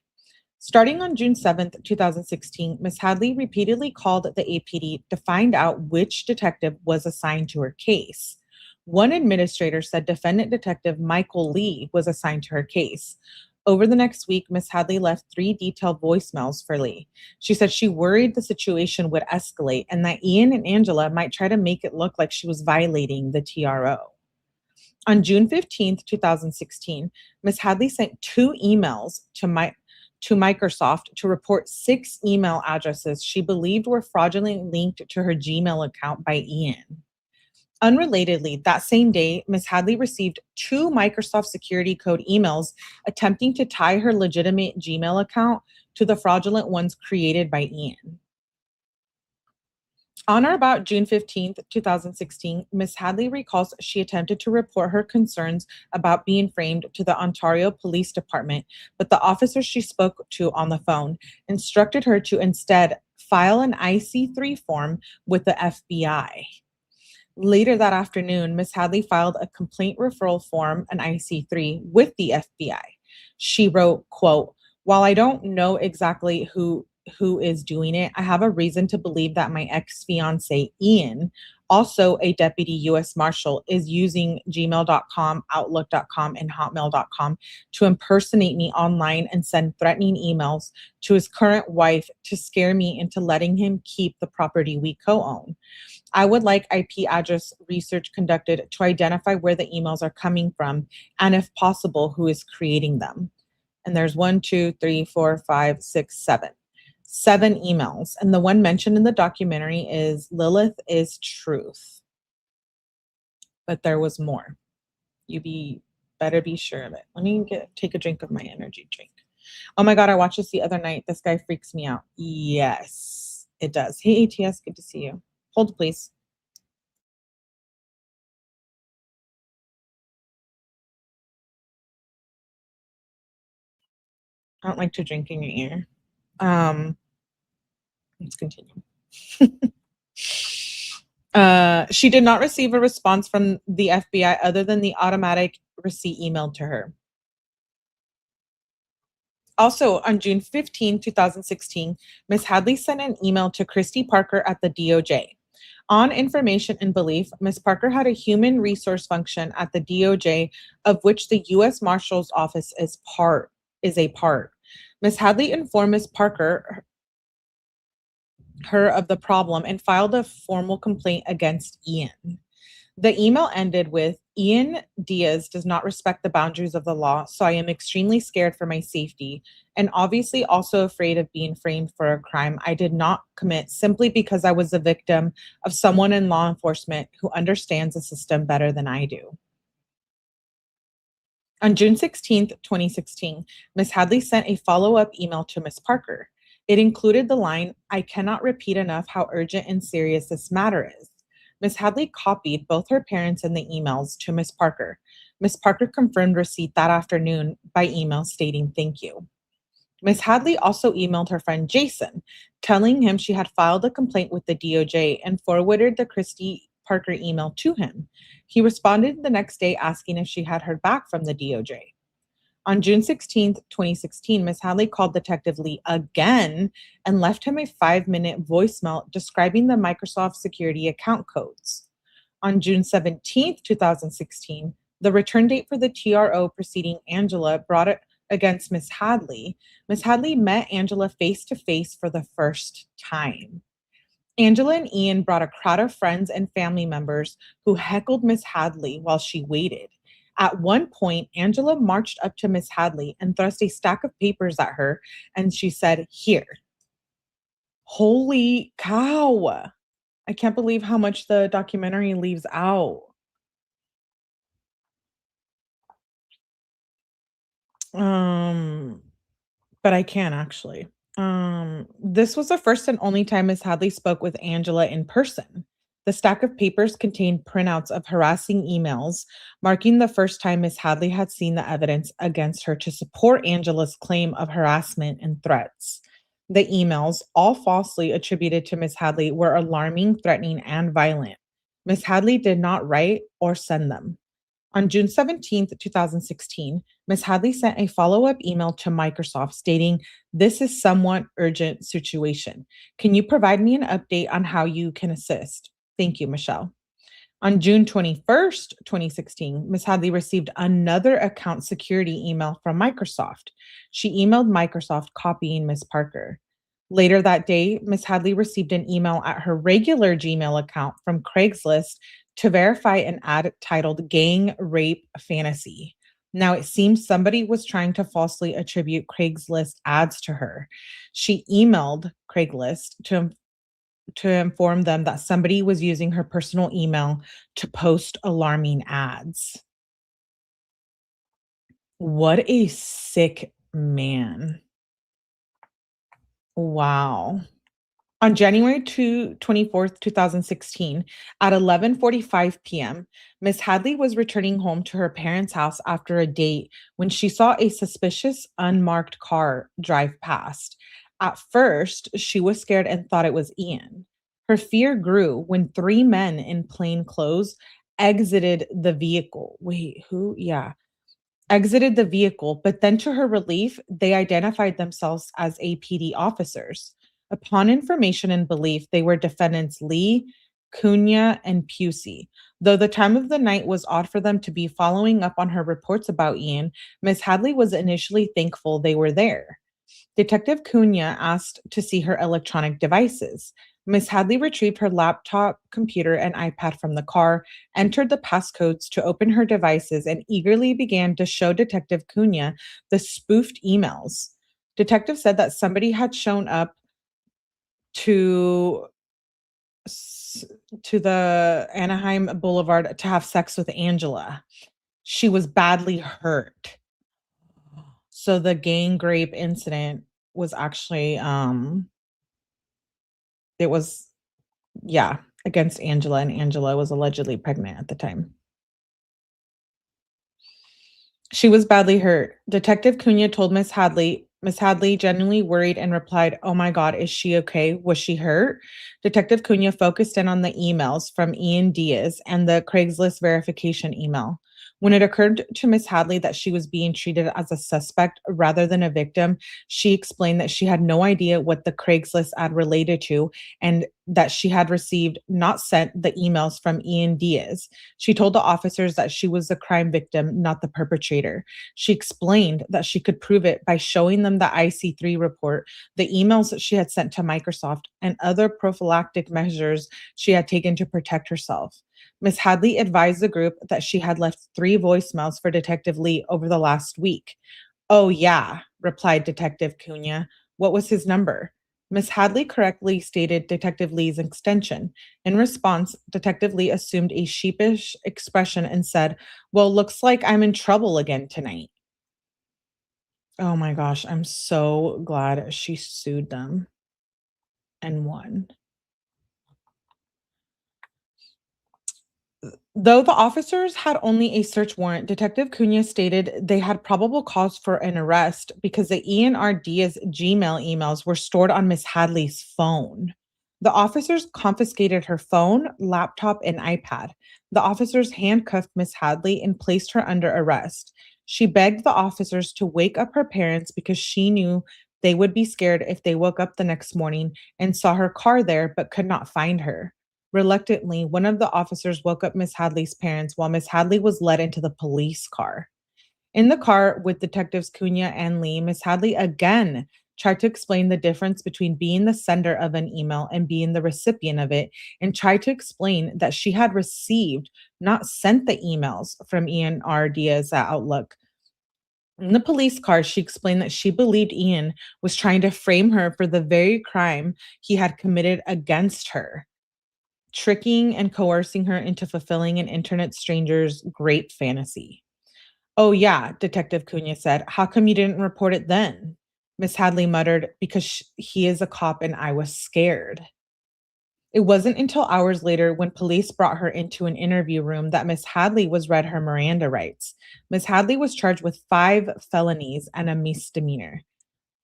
Starting on June 7th, 2016, Ms. Hadley repeatedly called the APD to find out which detective was assigned to her case. One administrator said defendant detective Michael Lee was assigned to her case. Over the next week, Ms. Hadley left 3 detailed voicemails for Lee. She said she worried the situation would escalate and that Ian and Angela might try to make it look like she was violating the TRO. On June 15th, 2016, Ms. Hadley sent 2 emails to Microsoft to report 6 email addresses she believed were fraudulently linked to her Gmail account by Ian. Unrelatedly, that same day, Ms. Hadley received 2 Microsoft security code emails attempting to tie her legitimate Gmail account to the fraudulent ones created by Ian. On or about June 15th, 2016, Ms. Hadley recalls she attempted to report her concerns about being framed to the Ontario Police Department, but the officer she spoke to on the phone instructed her to instead file an IC3 form with the FBI. Later that afternoon, Ms. Hadley filed a complaint referral form, an IC3, with the FBI. She wrote, quote, "While I don't know exactly who who is doing it. I have a reason to believe that my ex fiance, Ian, also a deputy US Marshal, is using gmail.com, outlook.com, and hotmail.com to impersonate me online and send threatening emails to his current wife to scare me into letting him keep the property we co own. I would like IP address research conducted to identify where the emails are coming from and, if possible, who is creating them. And there's one, two, three, four, five, six, seven. 7 emails. And the one mentioned in the documentary is Lilith is truth. But there was more. Better be sure of it. Let me take a drink of my energy drink. Oh my God, I watched this the other night. This guy freaks me out. Yes, it does. Hey, ATS, good to see you. Hold, please. I don't like to drink in your ear. Let's continue. She did not receive a response from the FBI other than the automatic receipt emailed to her. Also, on June 15, 2016, Ms. Hadley sent an email to Christy Parker at the DOJ. On information and belief, Ms. Parker had a human resource function at the DOJ, of which the U.S. Marshal's Office is a part. Ms. Hadley informed Ms. Parker her of the problem and filed a formal complaint against Ian. The email ended with, Ian Diaz does not respect the boundaries of the law, so I am extremely scared for my safety and obviously also afraid of being framed for a crime I did not commit simply because I was a victim of someone in law enforcement who understands the system better than I do. On June 16th, 2016, Ms. Hadley sent a follow-up email to Ms. Parker. It included the line, I cannot repeat enough how urgent and serious this matter is. Ms. Hadley copied both her parents in the emails to Ms. Parker. Ms. Parker confirmed receipt that afternoon by email stating thank you. Ms. Hadley also emailed her friend Jason, telling him she had filed a complaint with the DOJ and forwarded the Christy Parker email to him. He responded the next day asking if she had heard back from the DOJ. On June 16th, 2016, Ms. Hadley called Detective Lee again and left him a 5-minute voicemail describing the Microsoft security account codes. On June 17th, 2016, the return date for the TRO proceeding Angela brought it against Ms. Hadley. Ms. Hadley met Angela face-to-face for the first time. Angela and Ian brought a crowd of friends and family members who heckled Ms. Hadley while she waited. At one point, Angela marched up to Miss Hadley and thrust a stack of papers at her, and she said, here. Holy cow. I can't believe how much the documentary leaves out. But I can actually. This was the first and only time Miss Hadley spoke with Angela in person. The stack of papers contained printouts of harassing emails, marking the first time Miss Hadley had seen the evidence against her to support Angela's claim of harassment and threats. The emails, all falsely attributed to Miss Hadley, were alarming, threatening, and violent. Miss Hadley did not write or send them. On June 17th, 2016, Ms. Hadley sent a follow-up email to Microsoft stating, this is somewhat urgent situation. Can you provide me an update on how you can assist? Thank you, Michelle. On June 21st, 2016, Ms. Hadley received another account security email from Microsoft. She emailed Microsoft copying Ms. Parker. Later that day, Ms. Hadley received an email at her regular Gmail account from Craigslist to verify an ad titled Gang Rape Fantasy. Now, it seems somebody was trying to falsely attribute Craigslist ads to her. She emailed Craigslist to inform them that somebody was using her personal email to post alarming ads. What a sick man. Wow. On January 24th, 2016, at 11:45 p.m., Ms. Hadley was returning home to her parents' house after a date when she saw a suspicious unmarked car drive past. At first, she was scared and thought it was Ian. Her fear grew when 3 men in plain clothes exited the vehicle. Wait, who? Yeah. exited the vehicle, but then to her relief, they identified themselves as APD officers. Upon information and belief, they were defendants Lee, Cunha, and Pusey. Though the time of the night was odd for them to be following up on her reports about Ian, Miss Hadley was initially thankful they were there. Detective Cunha asked to see her electronic devices. Miss Hadley retrieved her laptop, computer, and iPad from the car, entered the passcodes to open her devices, and eagerly began to show Detective Cunha the spoofed emails. Detective said that somebody had shown up to to the Anaheim Boulevard to have sex with Angela. She was badly hurt. So the gang rape incident was actually it was yeah, against Angela, and Angela was allegedly pregnant at the time. She was badly hurt. Detective Cunha told Miss Hadley genuinely worried and replied, "Oh my God, is she okay? Was she hurt?" Detective Cunha focused in on the emails from Ian Diaz and the Craigslist verification email. When it occurred to Miss Hadley that she was being treated as a suspect rather than a victim, she explained that she had no idea what the Craigslist ad related to and that she had received, not sent, the emails from Ian Diaz. She told the officers that she was the crime victim, not the perpetrator. She explained that she could prove it by showing them the IC3 report, the emails that she had sent to Microsoft, and other prophylactic measures she had taken to protect herself. Miss Hadley advised the group that she had left 3 voicemails for Detective Lee over the last week. "Oh, yeah," replied Detective Cunha. "What was his number?" Miss Hadley correctly stated Detective Lee's extension. In response, Detective Lee assumed a sheepish expression and said, "Well, looks like I'm in trouble again tonight." Oh my gosh, I'm so glad she sued them and won. Though the officers had only a search warrant, Detective Cunha stated they had probable cause for an arrest because the ENR Diaz Gmail emails were stored on Miss Hadley's phone. The officers confiscated her phone, laptop, and iPad. The officers handcuffed Miss Hadley and placed her under arrest. She begged the officers to wake up her parents because she knew they would be scared if they woke up the next morning and saw her car there but could not find her. Reluctantly, one of the officers woke up Miss Hadley's parents while Miss Hadley was led into the police car. In the car with Detectives Cunha and Lee, Miss Hadley again tried to explain the difference between being the sender of an email and being the recipient of it, and tried to explain that she had received, not sent, the emails from Ian R. Diaz at Outlook. In the police car, she explained that she believed Ian was trying to frame her for the very crime he had committed against her, tricking and coercing her into fulfilling an internet stranger's great fantasy. "Oh, yeah," Detective Cunha said. "How come you didn't report it then?" Miss Hadley muttered, "Because he is a cop and I was scared." It wasn't until hours later, when police brought her into an interview room, that Miss Hadley was read her Miranda rights. Miss Hadley was charged with 5 felonies and a misdemeanor.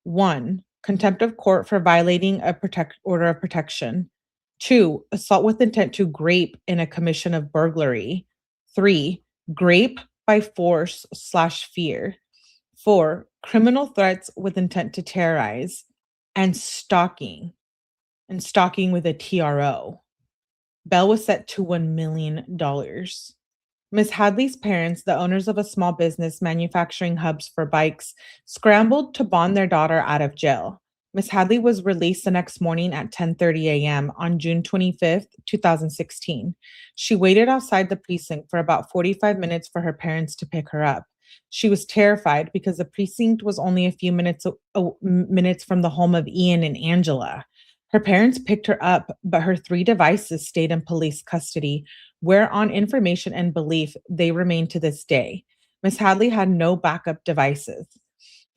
1, contempt of court for violating a order of protection. 2, assault with intent to grape in a commission of burglary. 3, grape by force slash fear. 4, criminal threats with intent to terrorize. And stalking with a TRO. Bail was set to $1 million. Miss Hadley's parents, the owners of a small business manufacturing hubs for bikes, scrambled to bond their daughter out of jail. Miss Hadley was released the next morning at 10:30 a.m. on June 25th, 2016. She waited outside the precinct for about 45 minutes for her parents to pick her up. She was terrified because the precinct was only a few minutes from the home of Ian and Angela. Her parents picked her up, but her 3 devices stayed in police custody, where on information and belief they remain to this day. Miss Hadley had no backup devices.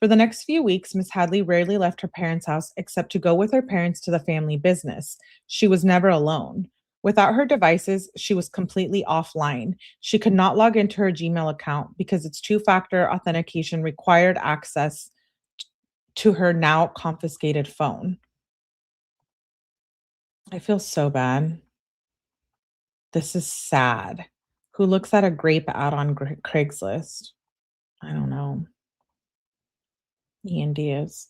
For the next few weeks, Miss Hadley rarely left her parents' house except to go with her parents to the family business. She was never alone. Without her devices, she was completely offline. She could not log into her Gmail account because its 2-factor authentication required access to her now confiscated phone. I feel so bad. This is sad. Who looks at a grape ad on Craigslist? I don't know. Ian Diaz.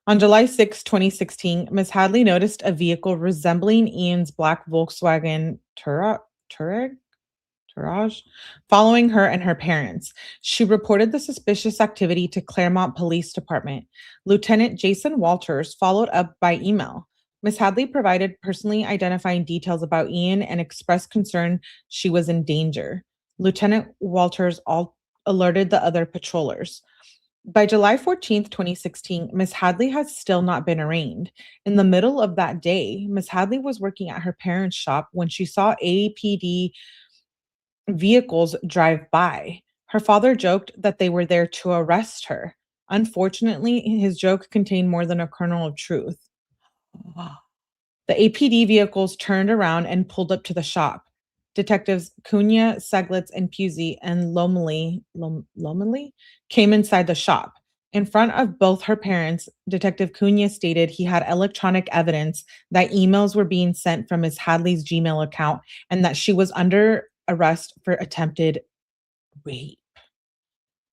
On July 6, 2016, Miss Hadley noticed a vehicle resembling Ian's black Volkswagen Touareg Tourage following her and her parents. She reported the suspicious activity to Claremont Police Department. Lieutenant Jason Walters followed up by email. Miss Hadley provided personally identifying details about Ian and expressed concern she was in danger. Lieutenant Walters alerted the other patrollers. By July 14th, 2016, Miss Hadley had still not been arraigned. In the middle of that day, Miss Hadley was working at her parents' shop when she saw APD vehicles drive by. Her father joked that they were there to arrest her. Unfortunately, his joke contained more than a kernel of truth. The APD vehicles turned around and pulled up to the shop. Detectives Cunha, Seglitz, and Pusey and Lomeli came inside the shop. In front of both her parents, Detective Cunha stated he had electronic evidence that emails were being sent from Ms. Hadley's Gmail account and that she was under arrest for attempted rape.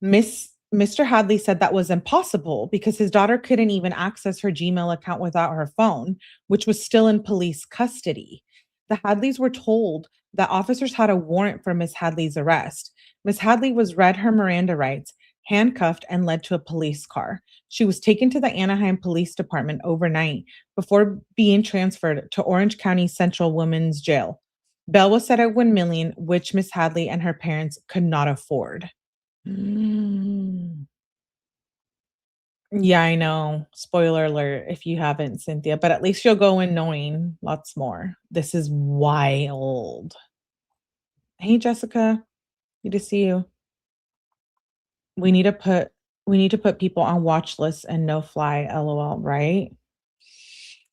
Mr. Hadley said that was impossible because his daughter couldn't even access her Gmail account without her phone, which was still in police custody. The Hadleys were told that officers had a warrant for Miss Hadley's arrest. Miss Hadley was read her Miranda rights, handcuffed, and led to a police car. She was taken to the Anaheim Police Department overnight before being transferred to Orange County Central Women's Jail. Bail was set at $1 million, which Miss Hadley and her parents could not afford. Yeah, I know. Spoiler alert if you haven't, Cynthia, but at least you'll go in knowing lots more. This is wild. Hey, Jessica. Good to see you. We need to put people on watch lists and no fly, LOL, right?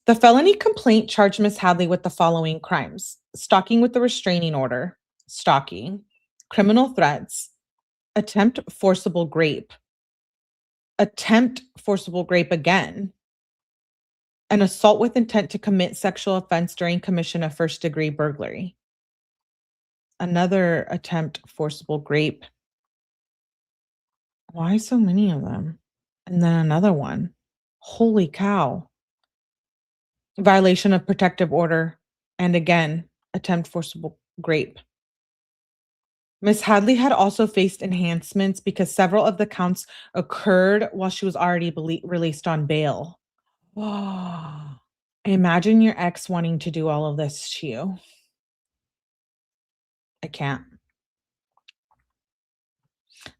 The felony complaint charged Miss Hadley with the following crimes: stalking with a restraining order, stalking, criminal threats, attempt forcible rape again, an assault with intent to commit sexual offense during commission of first-degree burglary, another attempt forcible rape. Why so many of them? And then another one. Holy cow. Violation of protective order, and again, attempt forcible rape. Miss Hadley had also faced enhancements because several of the counts occurred while she was already released on bail. Wow. Imagine your ex wanting to do all of this to you. I can't.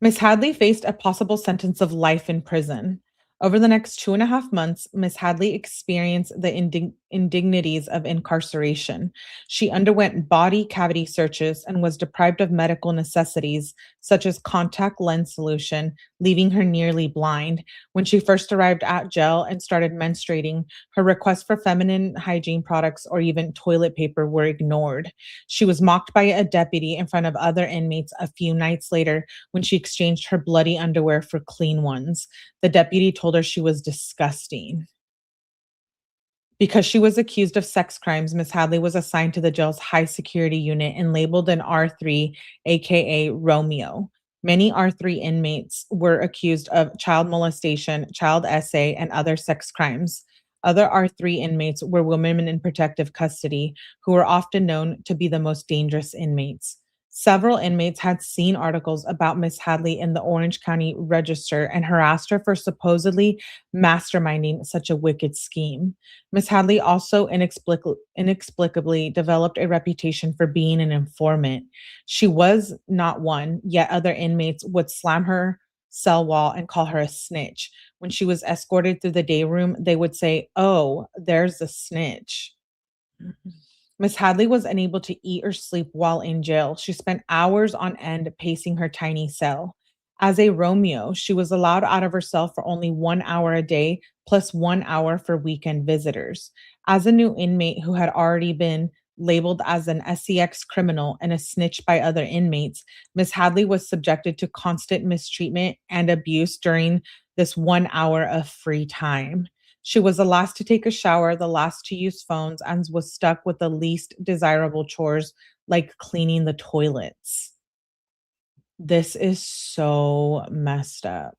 Miss Hadley faced a possible sentence of life in prison. Over the next 2.5 months, Miss Hadley experienced the indignities of incarceration. She underwent body cavity searches and was deprived of medical necessities, such as contact lens solution, leaving her nearly blind. When she first arrived at jail and started menstruating, her requests for feminine hygiene products or even toilet paper were ignored. She was mocked by a deputy in front of other inmates a few nights later when she exchanged her bloody underwear for clean ones. The deputy told her she was disgusting. Because she was accused of sex crimes, Miss Hadley was assigned to the jail's high security unit and labeled an R3, aka Romeo. Many R3 inmates were accused of child molestation, child essay, and other sex crimes. Other R3 inmates were women in protective custody, who were often known to be the most dangerous inmates. Several inmates had seen articles about Miss Hadley in the Orange County Register and harassed her for supposedly masterminding such a wicked scheme. Miss Hadley also inexplicably developed a reputation for being an informant. She was not one, yet other inmates would slam her cell wall and call her a snitch. When she was escorted through the day room, they would say, "Oh, there's a snitch." Miss Hadley was unable to eat or sleep while in jail. She spent hours on end pacing her tiny cell. As a Romeo, she was allowed out of her cell for only 1 hour a day, plus 1 hour for weekend visitors. As a new inmate who had already been labeled as an SEX criminal and a snitch by other inmates, Miss Hadley was subjected to constant mistreatment and abuse during this 1 hour of free time. She was the last to take a shower, the last to use phones, and was stuck with the least desirable chores like cleaning the toilets. This is so messed up,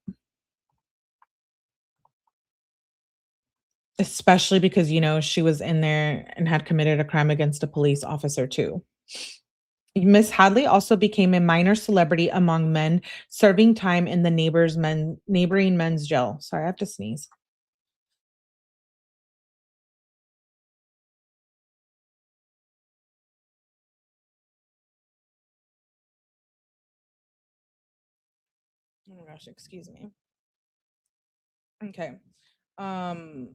especially because, she was in there and had committed a crime against a police officer too. Miss Hadley also became a minor celebrity among men serving time in the neighboring men's jail. Sorry, I have to sneeze. Oh my gosh, excuse me. Okay. Um,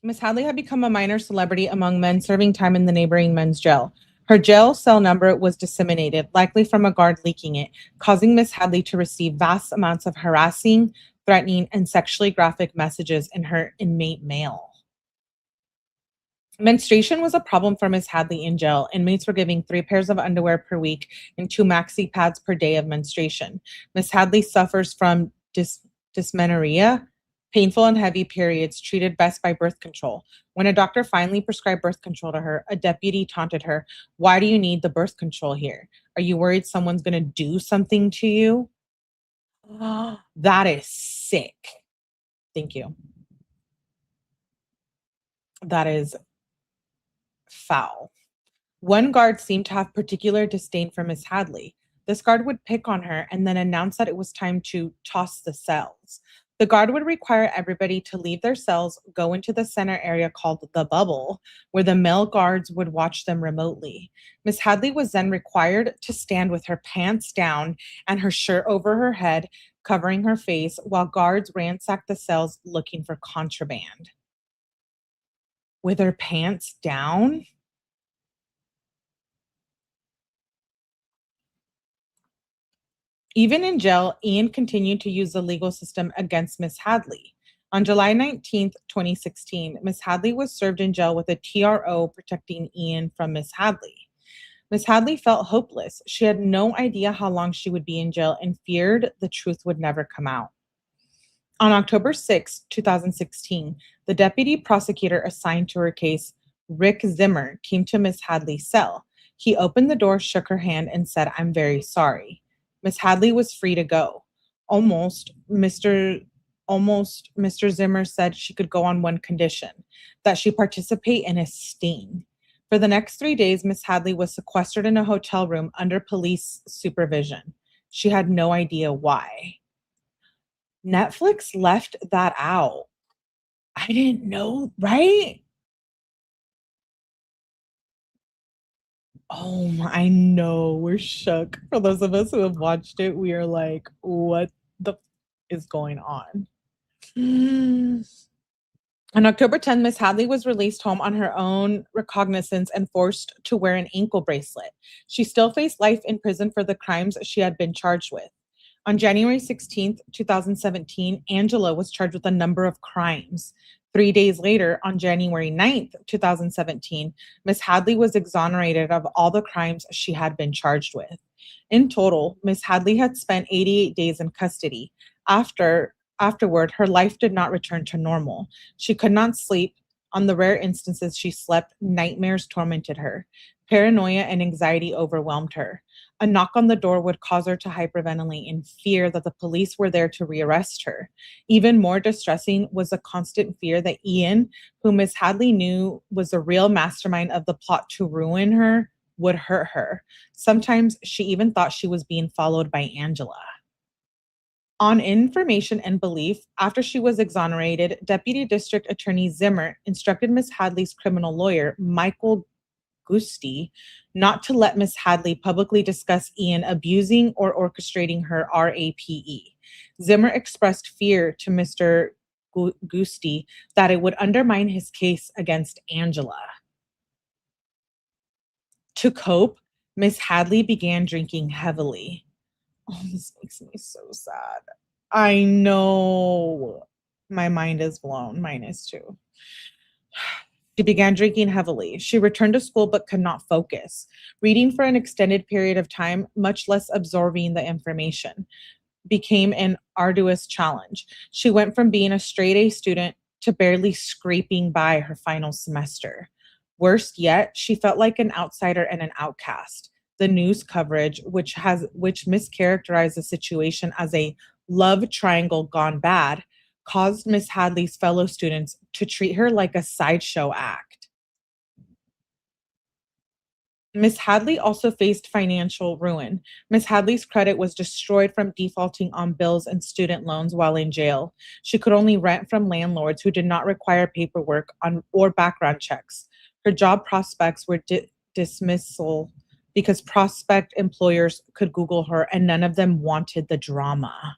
Miss Hadley had become a minor celebrity among men serving time in the neighboring men's jail. Her jail cell number was disseminated, likely from a guard leaking it, causing Miss Hadley to receive vast amounts of harassing, threatening, and sexually graphic messages in her inmate mail. Menstruation was a problem for Miss Hadley in jail. Inmates were giving 3 pairs of underwear per week and 2 maxi pads per day of menstruation. Miss Hadley suffers from dysmenorrhea, painful and heavy periods treated best by birth control. When a doctor finally prescribed birth control to her, a deputy taunted her, "Why do you need the birth control here? Are you worried someone's going to do something to you?" That is sick. Thank you. That is foul. One guard seemed to have particular disdain for Miss Hadley. This guard would pick on her and then announce that it was time to toss the cells. The guard would require everybody to leave their cells, go into the center area called the bubble, where the male guards would watch them remotely. Miss Hadley was then required to stand with her pants down and her shirt over her head, covering her face, while guards ransacked the cells looking for contraband. With her pants down? Even in jail, Ian continued to use the legal system against Miss Hadley. On July 19th, 2016, Miss Hadley was served in jail with a TRO protecting Ian from Miss Hadley. Miss Hadley felt hopeless. She had no idea how long she would be in jail and feared the truth would never come out. On October 6, 2016, the deputy prosecutor assigned to her case, Rick Zimmer, came to Miss Hadley's cell. He opened the door, shook her hand, and said, "I'm very sorry." Miss Hadley was free to go. Almost, Mr. Almost, Mr. Zimmer said she could go on one condition, that she participate in a sting. For the next 3 days, Miss Hadley was sequestered in a hotel room under police supervision. She had no idea why. Netflix left that out. I didn't know, right? I know. We're shook. For those of us who have watched it, we are like, what the is going on? On October 10th, Miss Hadley was released home on her own recognizance and forced to wear an ankle bracelet. She still faced life in prison for the crimes she had been charged with. On January 16th, 2017, Angela was charged with a number of crimes. 3 days later, on January 9th, 2017, Miss Hadley was exonerated of all the crimes she had been charged with. In total, Miss Hadley had spent 88 days in custody. Afterward, her life did not return to normal. She could not sleep. On the rare instances she slept, nightmares tormented her. Paranoia and anxiety overwhelmed her. A knock on the door would cause her to hyperventilate in fear that the police were there to rearrest her. Even more distressing was the constant fear that Ian, who Miss Hadley knew was the real mastermind of the plot to ruin her, would hurt her. Sometimes she even thought she was being followed by Angela. On information and belief, after she was exonerated, Deputy District Attorney Zimmer instructed Miss Hadley's criminal lawyer, Michael Gusti, not to let Miss Hadley publicly discuss Ian abusing or orchestrating her RAPE. Zimmer expressed fear to Mr. Gusti that it would undermine his case against Angela. To cope, Miss Hadley began drinking heavily. Oh, this makes me so sad. I know. My mind is blown. Mine is too. She began drinking heavily. She returned to school but could not focus. Reading for an extended period of time, much less absorbing the information, became an arduous challenge. She went from being a straight A student to barely scraping by her final semester. Worst yet, she felt like an outsider and an outcast. the news coverage, which mischaracterized the situation as a love triangle gone bad, caused Miss Hadley's fellow students to treat her like a sideshow act. Miss Hadley also faced financial ruin. Miss Hadley's credit was destroyed from defaulting on bills and student loans while in jail. She could only rent from landlords who did not require paperwork or background checks. Her job prospects were dismissal because prospect employers could Google her and none of them wanted the drama.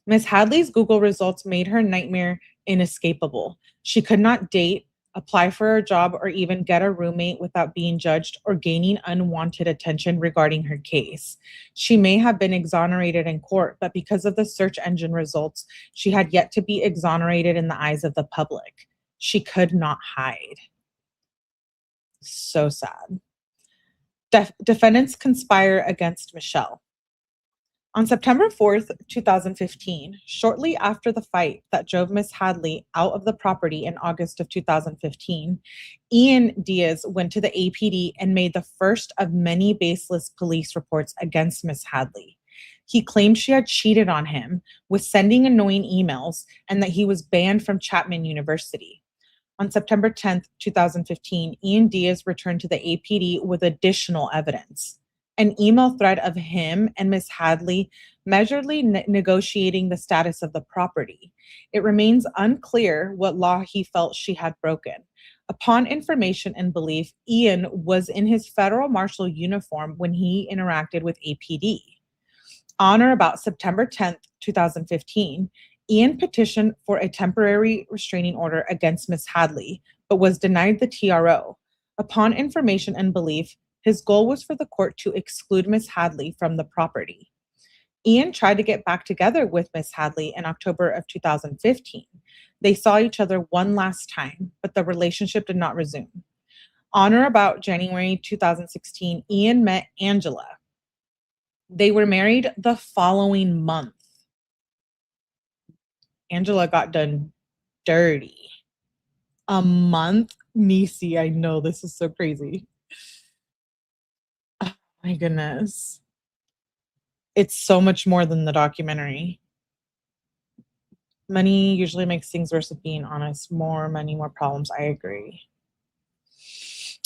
Miss Hadley's Google results made her nightmare inescapable. She could not date, apply for a job, or even get a roommate without being judged or gaining unwanted attention regarding her case. She may have been exonerated in court, but because of the search engine results, she had yet to be exonerated in the eyes of the public. She could not hide. So sad. Defendants conspire against Michelle. On September 4th, 2015, shortly after the fight that drove Miss Hadley out of the property in August of 2015, Ian Diaz went to the APD and made the first of many baseless police reports against Miss Hadley. He claimed she had cheated on him with sending annoying emails and that he was banned from Chapman University. On September 10th, 2015, Ian Diaz returned to the APD with additional evidence. An email thread of him and Miss Hadley measurably negotiating the status of the property. It remains unclear what law he felt she had broken. Upon information and belief, Ian was in his federal marshal uniform when he interacted with APD. On or about September 10th, 2015, Ian petitioned for a temporary restraining order against Miss Hadley, but was denied the TRO. Upon information and belief, his goal was for the court to exclude Miss Hadley from the property. Ian tried to get back together with Miss Hadley in October of 2015. They saw each other one last time, but the relationship did not resume. On or about January 2016, Ian met Angela. They were married the following month. Angela got done dirty. A month? Nisi, I know this is so crazy. Oh my goodness. It's so much more than the documentary. Money usually makes things worse, if being honest. More money, more problems. I agree.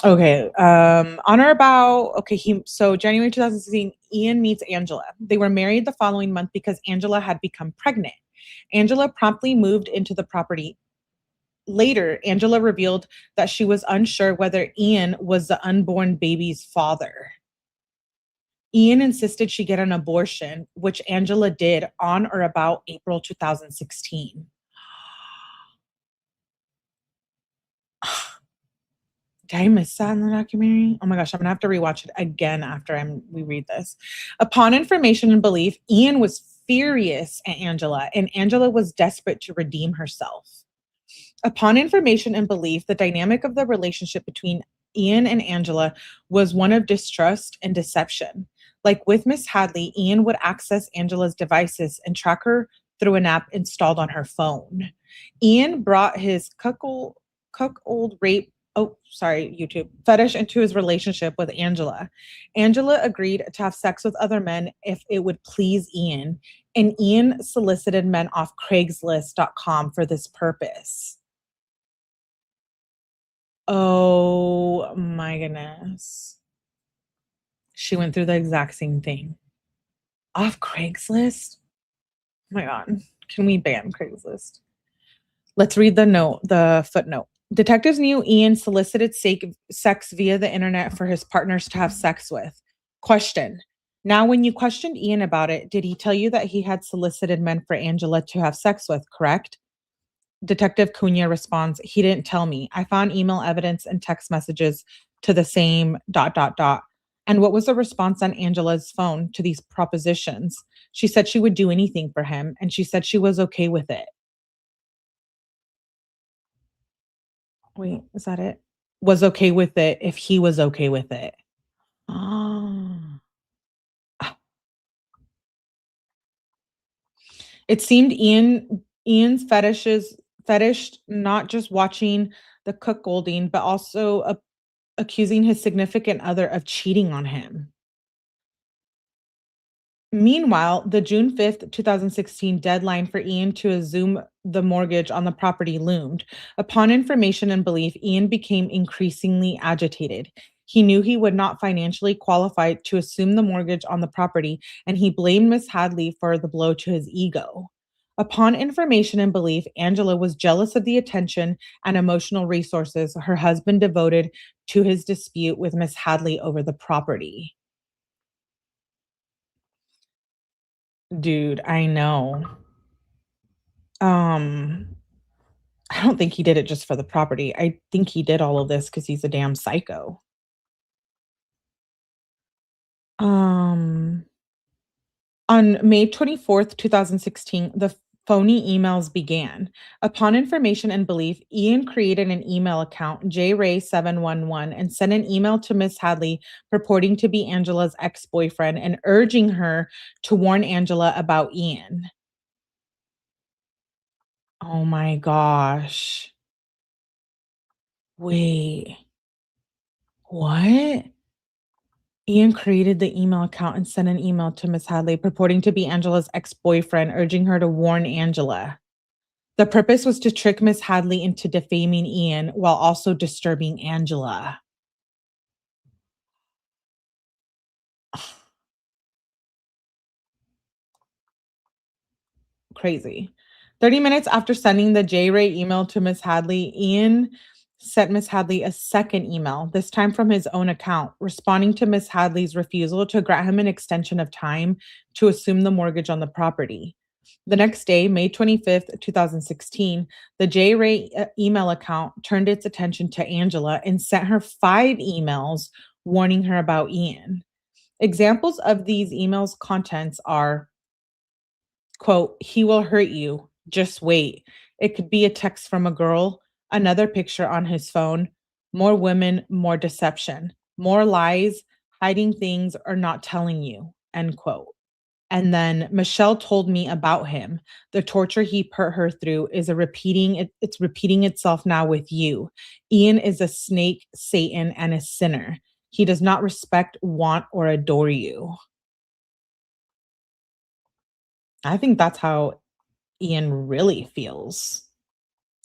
Okay. On or about, so January 2016, Ian meets Angela. They were married the following month because Angela had become pregnant. Angela promptly moved into the property. Later, Angela revealed that she was unsure whether Ian was the unborn baby's father. Ian insisted she get an abortion, which Angela did on or about April 2016. Did I miss that in the documentary? Oh my gosh, I'm gonna have to rewatch it again after we read this. Upon information and belief, Ian was furious at Angela, and Angela was desperate to redeem herself. Upon information and belief, the dynamic of the relationship between Ian and Angela was one of distrust and deception. Like with Miss Hadley, Ian would access Angela's devices and track her through an app installed on her phone. Ian brought his YouTube fetish into his relationship with Angela. Angela agreed to have sex with other men if it would please Ian, and Ian solicited men off Craigslist.com for this purpose. Oh my goodness. She went through the exact same thing. Off Craigslist? Oh my God. Can we ban Craigslist? Let's read the footnote. Detectives knew Ian solicited sex via the internet for his partners to have sex with. Question. Now, when you questioned Ian about it, did he tell you that he had solicited men for Angela to have sex with, correct? Detective Cunha responds, he didn't tell me. I found email evidence and text messages to the same ... And what was the response on Angela's phone to these propositions? She said she would do anything for him, and she said she was okay with it. Wait, is that it? Was okay with it if he was okay with it. Oh. It seemed Ian's fetish not just watching the cuckolding, but also accusing his significant other of cheating on him. Meanwhile, the June 5th, 2016 deadline for Ian to assume the mortgage on the property loomed. Upon information and belief, Ian became increasingly agitated. He knew he would not financially qualify to assume the mortgage on the property, and he blamed Miss Hadley for the blow to his ego. Upon information and belief, Angela was jealous of the attention and emotional resources her husband devoted to his dispute with Miss Hadley over the property. Dude, I know. Um, I don't think he did it just for the property. I think he did all of this because he's a damn psycho. Um, on May 24th, 2016, the phony emails began. Upon information and belief, Ian created an email account, jray711, and sent an email to Miss Hadley purporting to be Angela's ex-boyfriend and urging her to warn Angela about Ian. Oh my gosh. Wait, what? Ian created the email account and sent an email to Miss Hadley purporting to be Angela's ex-boyfriend, urging her to warn Angela. The purpose was to trick Miss Hadley into defaming Ian while also disturbing Angela. Crazy. 30 minutes after sending the J Ray email to Miss Hadley, Ian sent Miss Hadley a second email, this time from his own account, responding to Miss Hadley's refusal to grant him an extension of time to assume the mortgage on the property. The next day, May 25th, 2016, the J Ray email account turned its attention to Angela and sent her 5 emails warning her about Ian. Examples of these emails' contents are, quote, "He will hurt you. Just wait." It could be a text from a girl, another picture on his phone, more women, more deception, more lies, hiding things or not telling you, end quote. And then Michelle told me about him. The torture he put her through is it's repeating itself now with you. Ian is a snake, Satan, and a sinner. He does not respect, want, or adore you. I think that's how Ian really feels.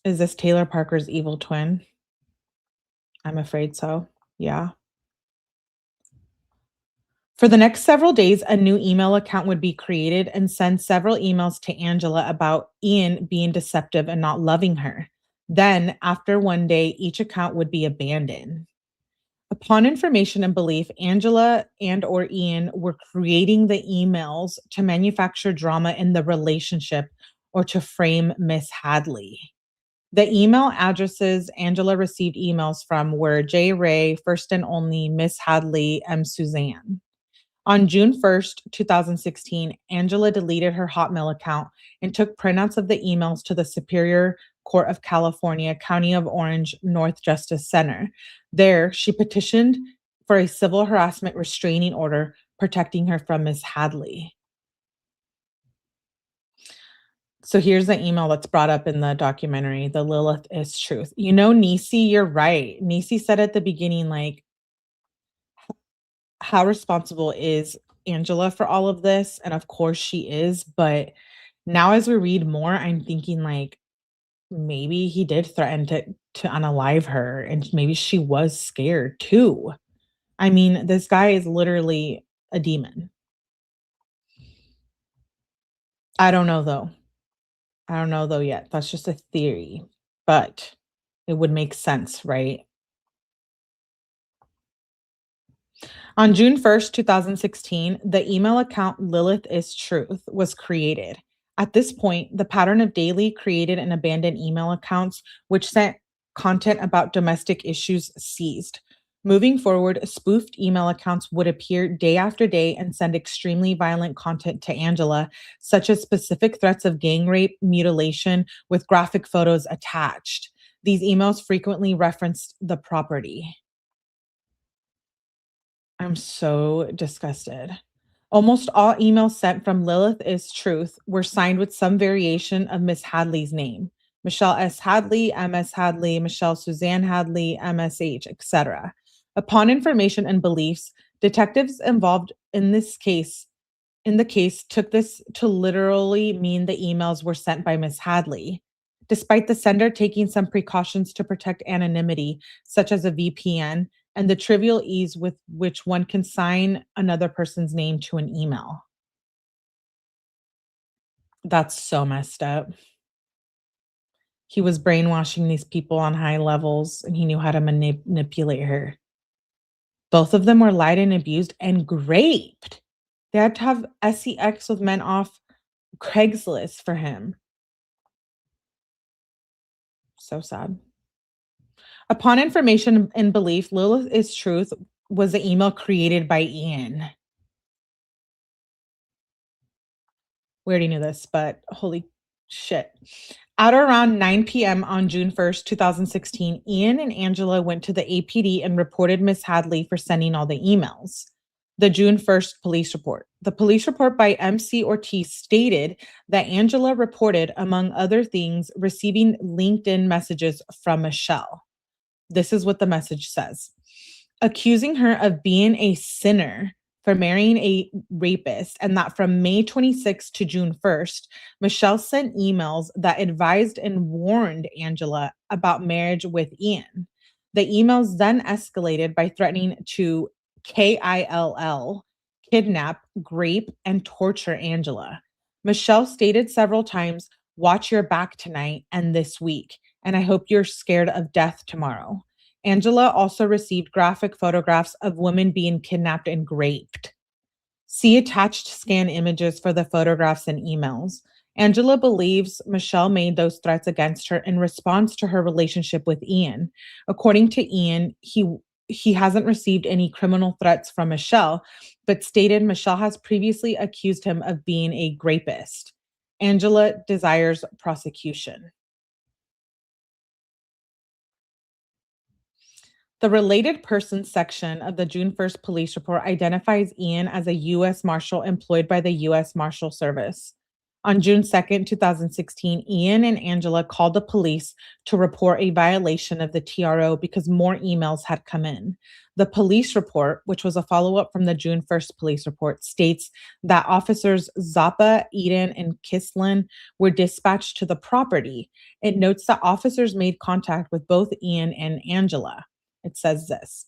Is this Taylor Parker's evil twin? I'm afraid so. Yeah. For the next several days, a new email account would be created and send several emails to Angela about Ian being deceptive and not loving her. Then, after one day, each account would be abandoned. Upon information and belief, Angela and or Ian were creating the emails to manufacture drama in the relationship or to frame Miss Hadley. The email addresses Angela received emails from were J. Ray, first and only Miss Hadley, M. Suzanne. On June 1st, 2016, Angela deleted her Hotmail account and took printouts of the emails to the Superior Court of California, County of Orange, North Justice Center. There, she petitioned for a civil harassment restraining order protecting her from Miss Hadley. So here's the email that's brought up in the documentary, The Lilith is Truth. You know, Nisi, you're right. Nisi said at the beginning, like, how responsible is Angela for all of this? And of course she is. But now as we read more, I'm thinking like maybe he did threaten to unalive her and maybe she was scared too. I mean, this guy is literally a demon. I don't know though. I don't know though yet. That's just a theory, but it would make sense, right? On June 1st, 2016, the email account Lilith is Truth was created. At this point, the pattern of daily created and abandoned email accounts, which sent content about domestic issues, ceased. Moving forward, spoofed email accounts would appear day after day and send extremely violent content to Angela, such as specific threats of gang rape, mutilation, with graphic photos attached. These emails frequently referenced the property. I'm so disgusted. Almost all emails sent from Lilith is Truth were signed with some variation of Miss Hadley's name. Michelle S. Hadley, MS Hadley, Michelle Suzanne Hadley, MSH, etc. Upon information and beliefs, detectives involved in the case took this to literally mean the emails were sent by Miss Hadley. Despite the sender taking some precautions to protect anonymity, such as a VPN, and the trivial ease with which one can sign another person's name to an email. That's so messed up. He was brainwashing these people on high levels and he knew how to manipulate her. Both of them were lied and abused and raped. They had to have sex with men off Craigslist for him. So sad. Upon information and belief, Lilith is Truth was the email created by Ian. We already knew this, but holy shit. At around 9 p.m. on June 1st, 2016, Ian and Angela went to the APD and reported Miss Hadley for sending all the emails. The June 1st police report. The police report by MC Ortiz stated that Angela reported, among other things, receiving LinkedIn messages from Michelle. This is what the message says. Accusing her of being a sinner for marrying a rapist, and that from May 26th to June 1st, Michelle sent emails that advised and warned Angela about marriage with Ian. The emails then escalated by threatening to KILL, kidnap, grape, and torture Angela. Michelle stated several times, "Watch your back tonight and this week, and I hope you're scared of death tomorrow." Angela also received graphic photographs of women being kidnapped and raped. See attached scan images for the photographs and emails. Angela believes Michelle made those threats against her in response to her relationship with Ian. According to Ian, he hasn't received any criminal threats from Michelle, but stated Michelle has previously accused him of being a rapist. Angela desires prosecution. The related persons section of the June 1st police report identifies Ian as a U.S. Marshal employed by the U.S. Marshal Service. On June 2nd, 2016, Ian and Angela called the police to report a violation of the TRO because more emails had come in. The police report, which was a follow-up from the June 1st police report, states that officers Zappa, Eden, and Kislin were dispatched to the property. It notes that officers made contact with both Ian and Angela. It says this.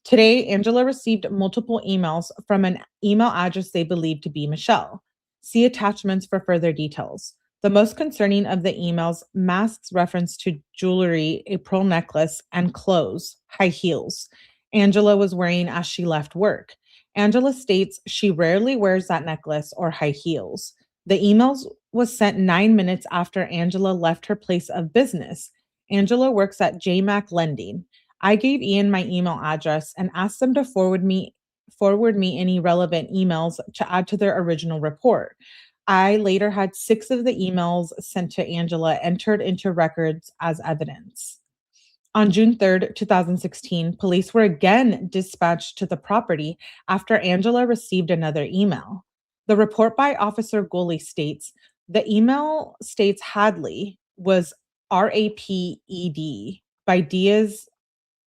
Today, Angela received multiple emails from an email address they believe to be Michelle. See attachments for further details. The most concerning of the emails masks reference to jewelry, a pearl necklace, and clothes, high heels, Angela was wearing as she left work. Angela states she rarely wears that necklace or high heels. The emails was sent 9 minutes after Angela left her place of business. Angela works at JMac Lending. I gave Ian my email address and asked them to forward me any relevant emails to add to their original report. I later had 6 of the emails sent to Angela entered into records as evidence. On June 3rd, 2016, police were again dispatched to the property after Angela received another email. The report by Officer Goley states, the email states Hadley was raped by Diaz's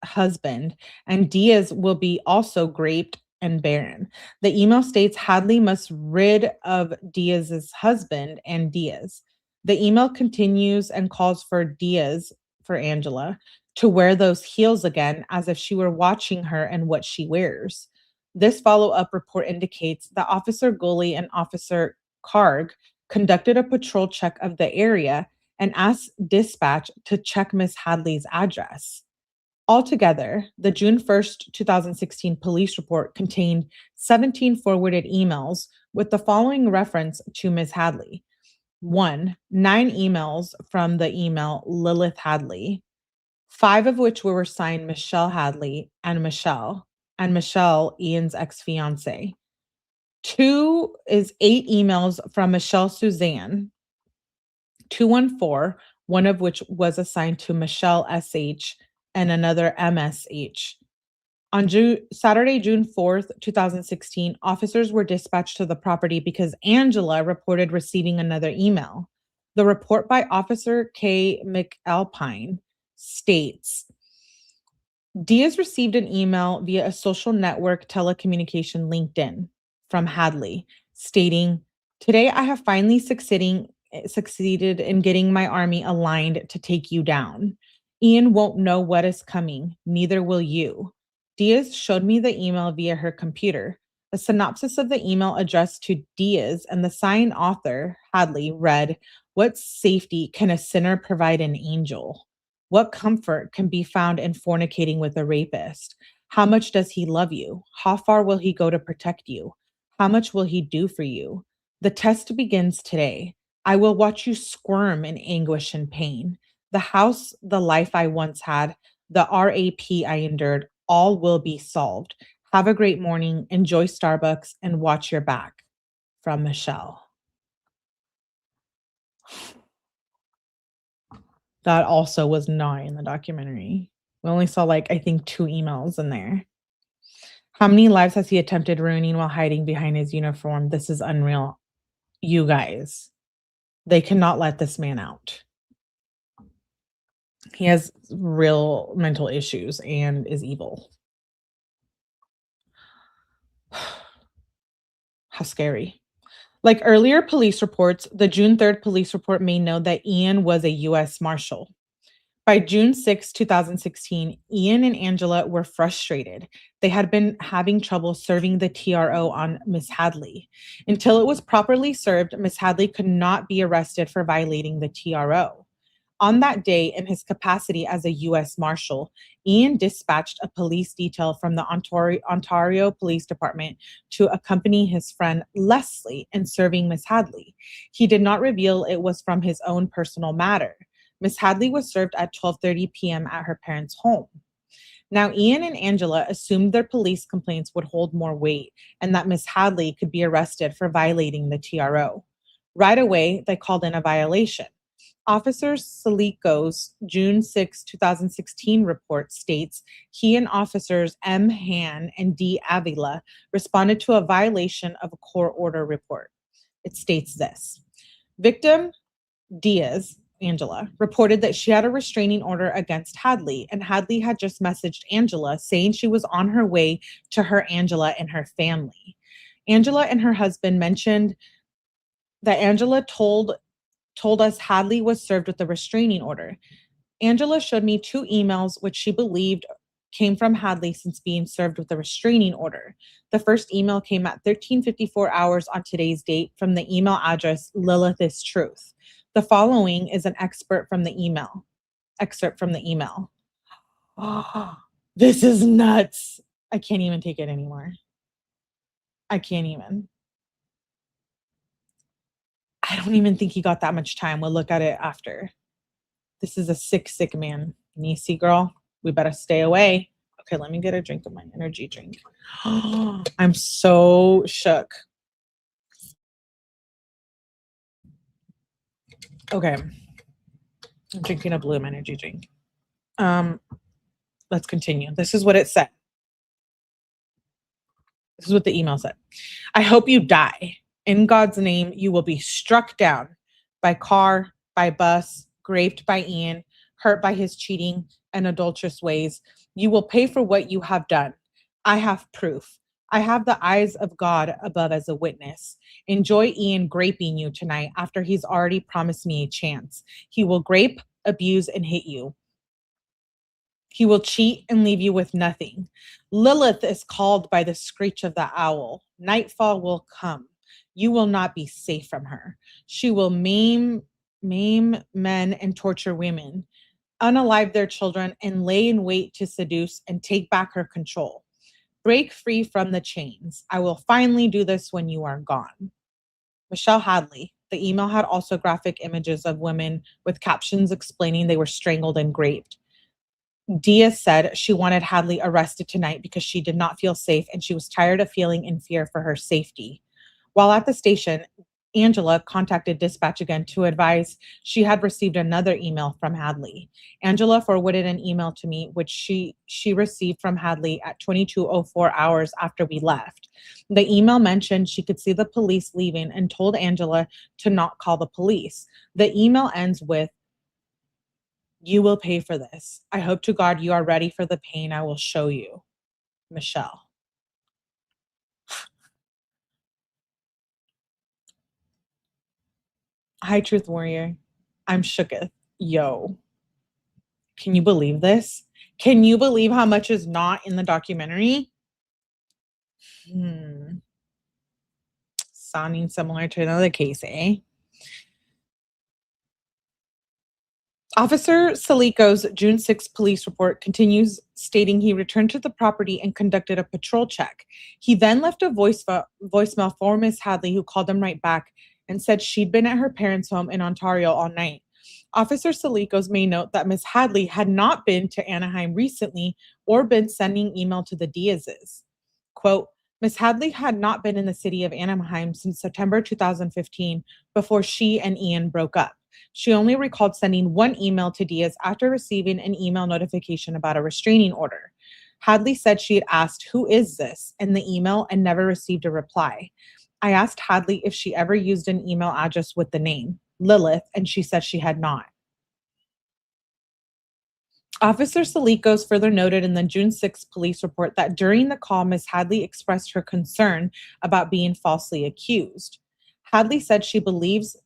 husband, and Diaz will be also raped and barren. The email states Hadley must rid of Diaz's husband and Diaz. The email continues and calls for Diaz, for Angela, to wear those heels again as if she were watching her and what she wears. This follow-up report indicates that Officer Goley and Officer Karg conducted a patrol check of the area and asked dispatch to check Miss Hadley's address. Altogether, the June 1st, 2016 police report contained 17 forwarded emails with the following reference to Ms. Hadley. 1, 9 emails from the email Lilith Hadley, 5 of which were signed Michelle Hadley and Michelle, Ian's ex-fiance. 2 is 8 emails from Michelle Suzanne, 214, one of which was assigned to Michelle SH, and another MSH. On Saturday, June 4th, 2016, officers were dispatched to the property because Angela reported receiving another email. The report by Officer K. McAlpine states, Diaz received an email via a social network telecommunication LinkedIn from Hadley stating, "Today I have finally succeeded in getting my army aligned to take you down. Ian won't know what is coming, neither will you." Diaz showed me the email via her computer. A synopsis of the email addressed to Diaz and the signed author, Hadley, read, "What safety can a sinner provide an angel? What comfort can be found in fornicating with a rapist? How much does he love you? How far will he go to protect you? How much will he do for you? The test begins today. I will watch you squirm in anguish and pain. The house, the life I once had, the RAP I endured, all will be solved. Have a great morning. Enjoy Starbucks and watch your back." From Michelle. That also was not in the documentary. We only saw, like, I think 2 emails in there. How many lives has he attempted ruining while hiding behind his uniform? This is unreal. You guys, they cannot let this man out. He has real mental issues and is evil. How scary. Like earlier police reports, the June 3rd police report made note that Ian was a US Marshal. By June 6, 2016, Ian and Angela were frustrated. They had been having trouble serving the TRO on Miss Hadley. Until it was properly served, Miss Hadley could not be arrested for violating the TRO. On that day, in his capacity as a U.S. Marshal, Ian dispatched a police detail from the Ontario Police Department to accompany his friend Leslie in serving Miss Hadley. He did not reveal it was from his own personal matter. Miss Hadley was served at 12:30 p.m. at her parents' home. Now, Ian and Angela assumed their police complaints would hold more weight and that Miss Hadley could be arrested for violating the TRO. Right away, they called in a violation. Officer Salico's June 6, 2016 report states he and officers M. Han and D. Avila responded to a violation of a court order report. It states this: Victim Diaz, Angela, reported that she had a restraining order against Hadley, and Hadley had just messaged Angela saying she was on her way to her Angela and her family. Angela and her husband mentioned that Angela told us Hadley was served with a restraining order. Angela showed me 2 emails which she believed came from Hadley since being served with a restraining order. The first email came at 13:54 hours on today's date from the email address Lilith is Truth. The following is an excerpt from the email. Oh, this is nuts. I can't even take it anymore. I can't even. I don't even think he got that much time. We'll look at it after. This is a sick, sick man. Niecy girl, we better stay away. Okay, let me get a drink of my energy drink. I'm so shook. Okay. I'm drinking a Bloom energy drink. Let's continue. This is what it said. This is what the email said. I hope you die. In God's name, you will be struck down by car, by bus, raped by Ian, hurt by his cheating and adulterous ways. You will pay for what you have done. I have proof. I have the eyes of God above as a witness. Enjoy Ian graping you tonight after he's already promised me a chance. He will grape, abuse, and hit you. He will cheat and leave you with nothing. Lilith is called by the screech of the owl. Nightfall will come. You will not be safe from her. She will maim men and torture women, unalive their children, and lay in wait to seduce and take back her control. Break free from the chains. I will finally do this when you are gone. Michelle Hadley. The email had also graphic images of women with captions explaining they were strangled and raped. Diaz said she wanted Hadley arrested tonight because she did not feel safe and she was tired of feeling in fear for her safety. While at the station, Angela contacted dispatch again to advise she had received another email from Hadley. Angela forwarded an email to me, which she received from Hadley at 22:04 hours after we left. The email mentioned she could see the police leaving and told Angela to not call the police. The email ends with, You will pay for this. I hope to God you are ready for the pain I will show you. Michelle. Hi, Truth Warrior. I'm shooketh. Yo. Can you believe this? Can you believe how much is not in the documentary? Sounding similar to another case, eh? Officer Salico's June 6th police report continues stating he returned to the property and conducted a patrol check. He then left a voicemail for Miss Hadley, who called him right back and said she'd been at her parents' home in Ontario all night. Officer Salico's may note that Miss Hadley had not been to Anaheim recently or been sending email to the Diaz's. Quote, Miss Hadley had not been in the city of Anaheim since September 2015 before she and Ian broke up. She only recalled sending one email to Diaz after receiving an email notification about a restraining order. Hadley said she had asked, "Who is this?" in the email and never received a reply. I asked Hadley if she ever used an email address with the name Lilith, and she said she had not. Officer Salikos further noted in the June 6th police report that during the call, Ms. Hadley expressed her concern about being falsely accused. Hadley said she believes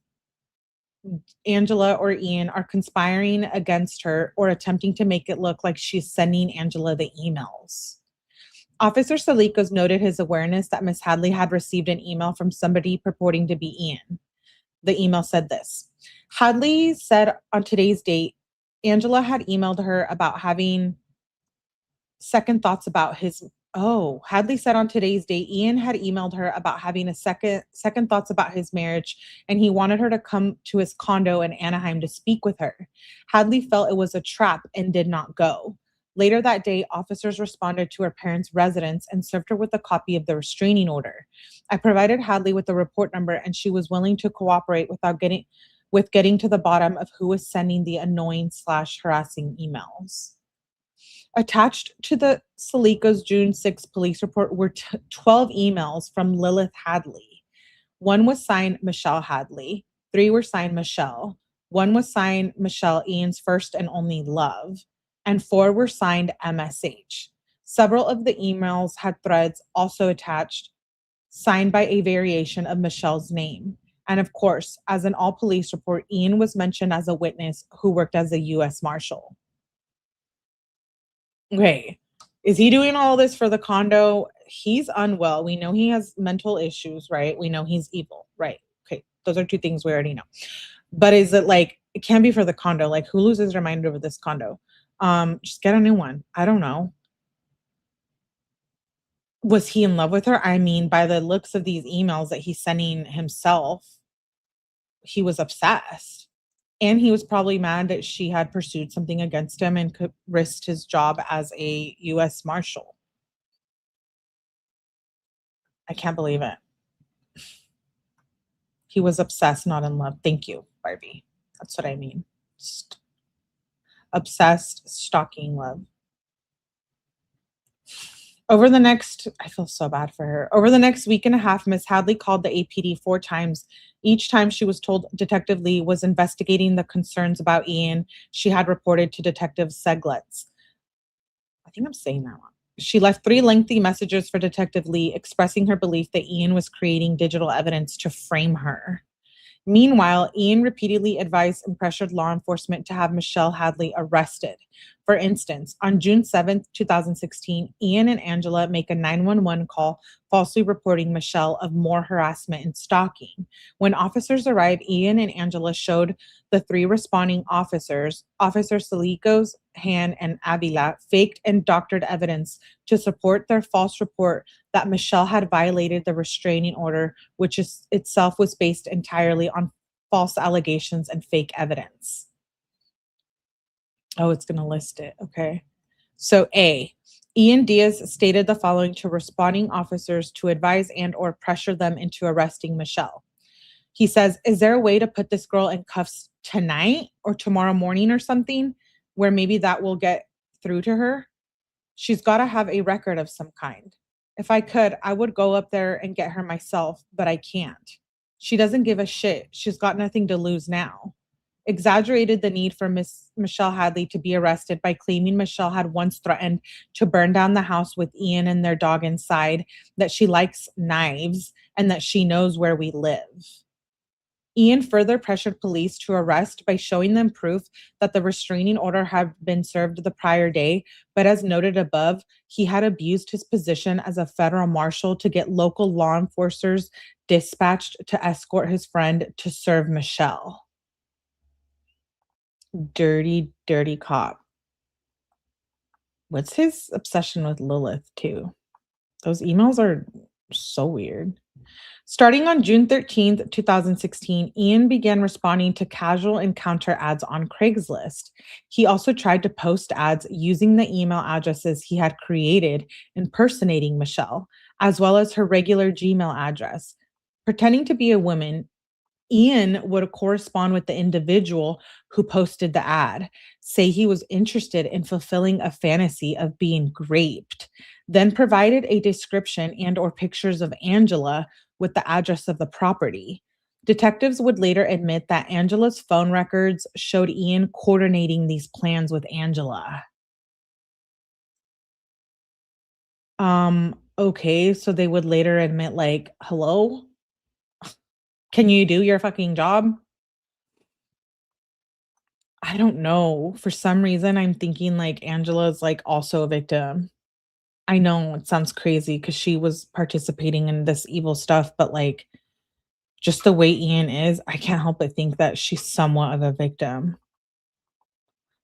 Angela or Ian are conspiring against her or attempting to make it look like she's sending Angela the emails. Officer Salikos noted his awareness that Ms. Hadley had received an email from somebody purporting to be Ian. The email said this. Hadley said on today's date, Angela had emailed her about having second thoughts about his. Oh, Hadley said on today's date, Ian had emailed her about having a second thoughts about his marriage, and he wanted her to come to his condo in Anaheim to speak with her. Hadley felt it was a trap and did not go. Later that day, officers responded to her parents' residence and served her with a copy of the restraining order. I provided Hadley with the report number, and she was willing to cooperate with getting to the bottom of who was sending the annoying/harassing emails. Attached to the Salico's June 6th police report were 12 emails from Lilith Hadley. One was signed Michelle Hadley. 3 were signed Michelle. 1 was signed Michelle, Ian's first and only love. And 4 were signed MSH. Several of the emails had threads also attached, signed by a variation of Michelle's name. And of course, as in all police report, Ian was mentioned as a witness who worked as a U.S. Marshal. Okay, is he doing all this for the condo? He's unwell. We know he has mental issues, right? We know he's evil, right? Okay, those are 2 things we already know. But is it like, it can't be for the condo. Like, who loses their mind over this condo? Just get a new one. I don't know. Was he in love with her? I mean, by the looks of these emails that he's sending himself, he was obsessed. And he was probably mad that she had pursued something against him and could risk his job as a U.S. Marshal. I can't believe it. He was obsessed, not in love. Thank you, Barbie. That's what I mean. Obsessed, stalking love. I feel so bad for her. Over the next week and a half, Miss Hadley called the APD 4 times. Each time she was told Detective Lee was investigating the concerns about Ian she had reported to Detective Seglitz. I think I'm saying that wrong. She left 3 lengthy messages for Detective Lee expressing her belief that Ian was creating digital evidence to frame her. Meanwhile, Ian repeatedly advised and pressured law enforcement to have Michelle Hadley arrested. For instance, on June 7th, 2016, Ian and Angela make a 911 call falsely reporting Michelle of more harassment and stalking. When officers arrived, Ian and Angela showed the 3 responding officers, Officer Salikos, Han, and Avila, faked and doctored evidence to support their false report that Michelle had violated the restraining order, which itself was based entirely on false allegations and fake evidence. Oh, it's going to list it. Okay. So A, Ian Diaz stated the following to responding officers to advise and or pressure them into arresting Michelle. He says, is there a way to put this girl in cuffs tonight or tomorrow morning or something where maybe that will get through to her? She's got to have a record of some kind. If I could, I would go up there and get her myself, but I can't. She doesn't give a shit. She's got nothing to lose now. exaggerated the need for Miss Michelle Hadley to be arrested by claiming Michelle had once threatened to burn down the house with Ian and their dog inside, that she likes knives, and that she knows where we live. Ian further pressured police to arrest by showing them proof that the restraining order had been served the prior day, but as noted above, he had abused his position as a federal marshal to get local law enforcers dispatched to escort his friend to serve Michelle. Dirty, dirty cop. What's his obsession with Lilith, too? Those emails are so weird. Starting on June 13th, 2016, Ian began responding to casual encounter ads on Craigslist. He also tried to post ads using the email addresses he had created impersonating Michelle, as well as her regular Gmail address. Pretending to be a woman, Ian would correspond with the individual who posted the ad, say he was interested in fulfilling a fantasy of being raped, then provided a description and or pictures of Angela with the address of the property. Detectives would later admit that Angela's phone records showed Ian coordinating these plans with Angela. Okay, so they would later admit, like, hello? Can you do your fucking job? I don't know. For some reason, I'm thinking like Angela's like also a victim. I know it sounds crazy because she was participating in this evil stuff, but like just the way Ian is, I can't help but think that she's somewhat of a victim.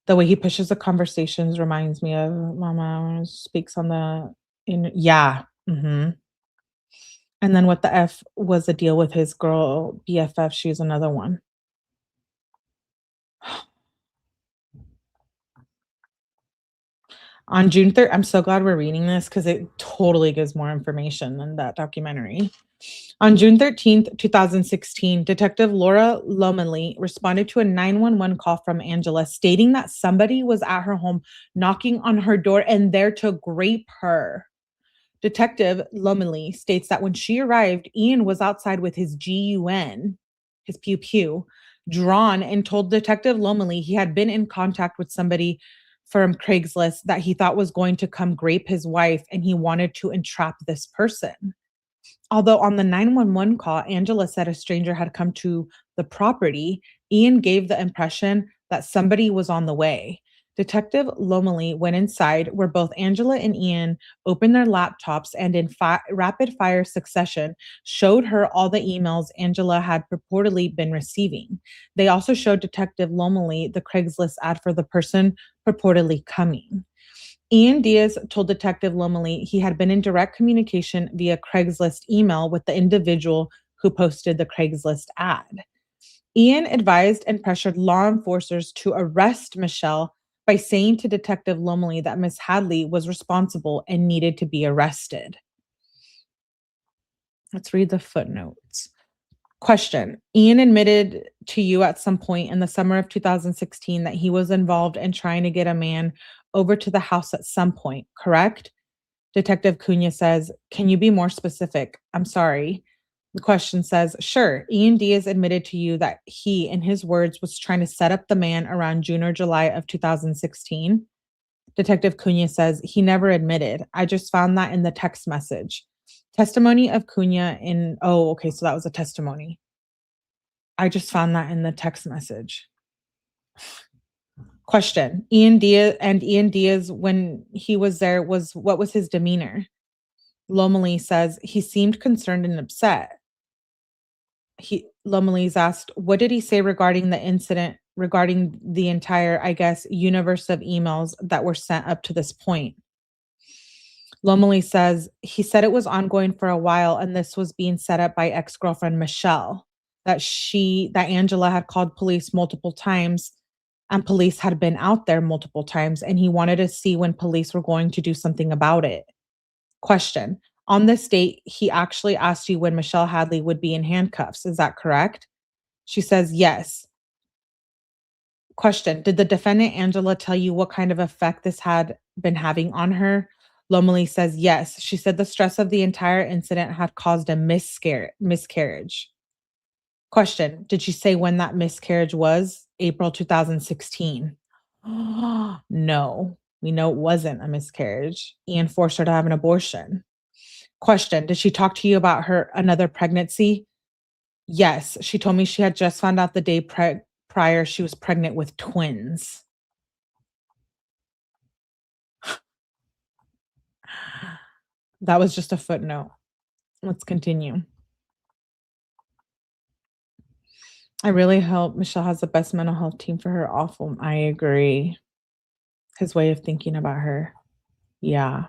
The way he pushes the conversations reminds me of Mama speaks on the in yeah. And then what the F was the deal with his girl BFF? She's another one. On June 3rd, I'm so glad we're reading this because it totally gives more information than that documentary. On June 13th, 2016, Detective Laura Lomeley responded to a 911 call from Angela stating that somebody was at her home knocking on her door and there to grape her. Detective Lomeley states that when she arrived, Ian was outside with his gun, his pew pew, drawn, and told Detective Lomeley he had been in contact with somebody from Craigslist that he thought was going to come grape his wife and he wanted to entrap this person. Although on the 911 call, Angela said a stranger had come to the property, Ian gave the impression that somebody was on the way. Detective Lomeley went inside where both Angela and Ian opened their laptops and in rapid fire succession showed her all the emails Angela had purportedly been receiving. They also showed Detective Lomeley the Craigslist ad for the person purportedly coming. Ian Diaz told Detective Lomeley he had been in direct communication via Craigslist email with the individual who posted the Craigslist ad. Ian advised and pressured law enforcers to arrest Michelle by saying to Detective Lomeley that Miss Hadley was responsible and needed to be arrested. Let's read the footnotes. Question. Ian admitted to you at some point in the summer of 2016 that he was involved in trying to get a man over to the house at some point, correct? Detective Cunha says, can you be more specific? I'm sorry. The question says, sure. Ian Diaz admitted to you that he, in his words, was trying to set up the man around June or July of 2016. Detective Cunha says, he never admitted. I just found that in the text message. Testimony of Cunha in, oh, okay, so that was a testimony. I just found that in the text message. Question. Ian Diaz, when he was there, what was his demeanor? Lomeley says he seemed concerned and upset. Lomeley's asked, what did he say regarding the incident, regarding the entire, I guess, universe of emails that were sent up to this point? Lomeley says he said it was ongoing for a while and this was being set up by ex-girlfriend Michelle, that Angela had called police multiple times and police had been out there multiple times and he wanted to see when police were going to do something about it. Question. On this date, he actually asked you when Michelle Hadley would be in handcuffs. Is that correct? She says yes. Question. Did the defendant Angela tell you what kind of effect this had been having on her? Lomeley says yes. She said the stress of the entire incident had caused a miscarriage. Question. Did she say when that miscarriage was? April 2016. No, we know it wasn't a miscarriage. Ian forced her to have an abortion. Question: did she talk to you about her another pregnancy? Yes, she told me she had just found out the day prior she was pregnant with twins. That was just a footnote. Let's continue. I really hope Michelle has the best mental health team for her awful. I agree. His way of thinking about her. Yeah.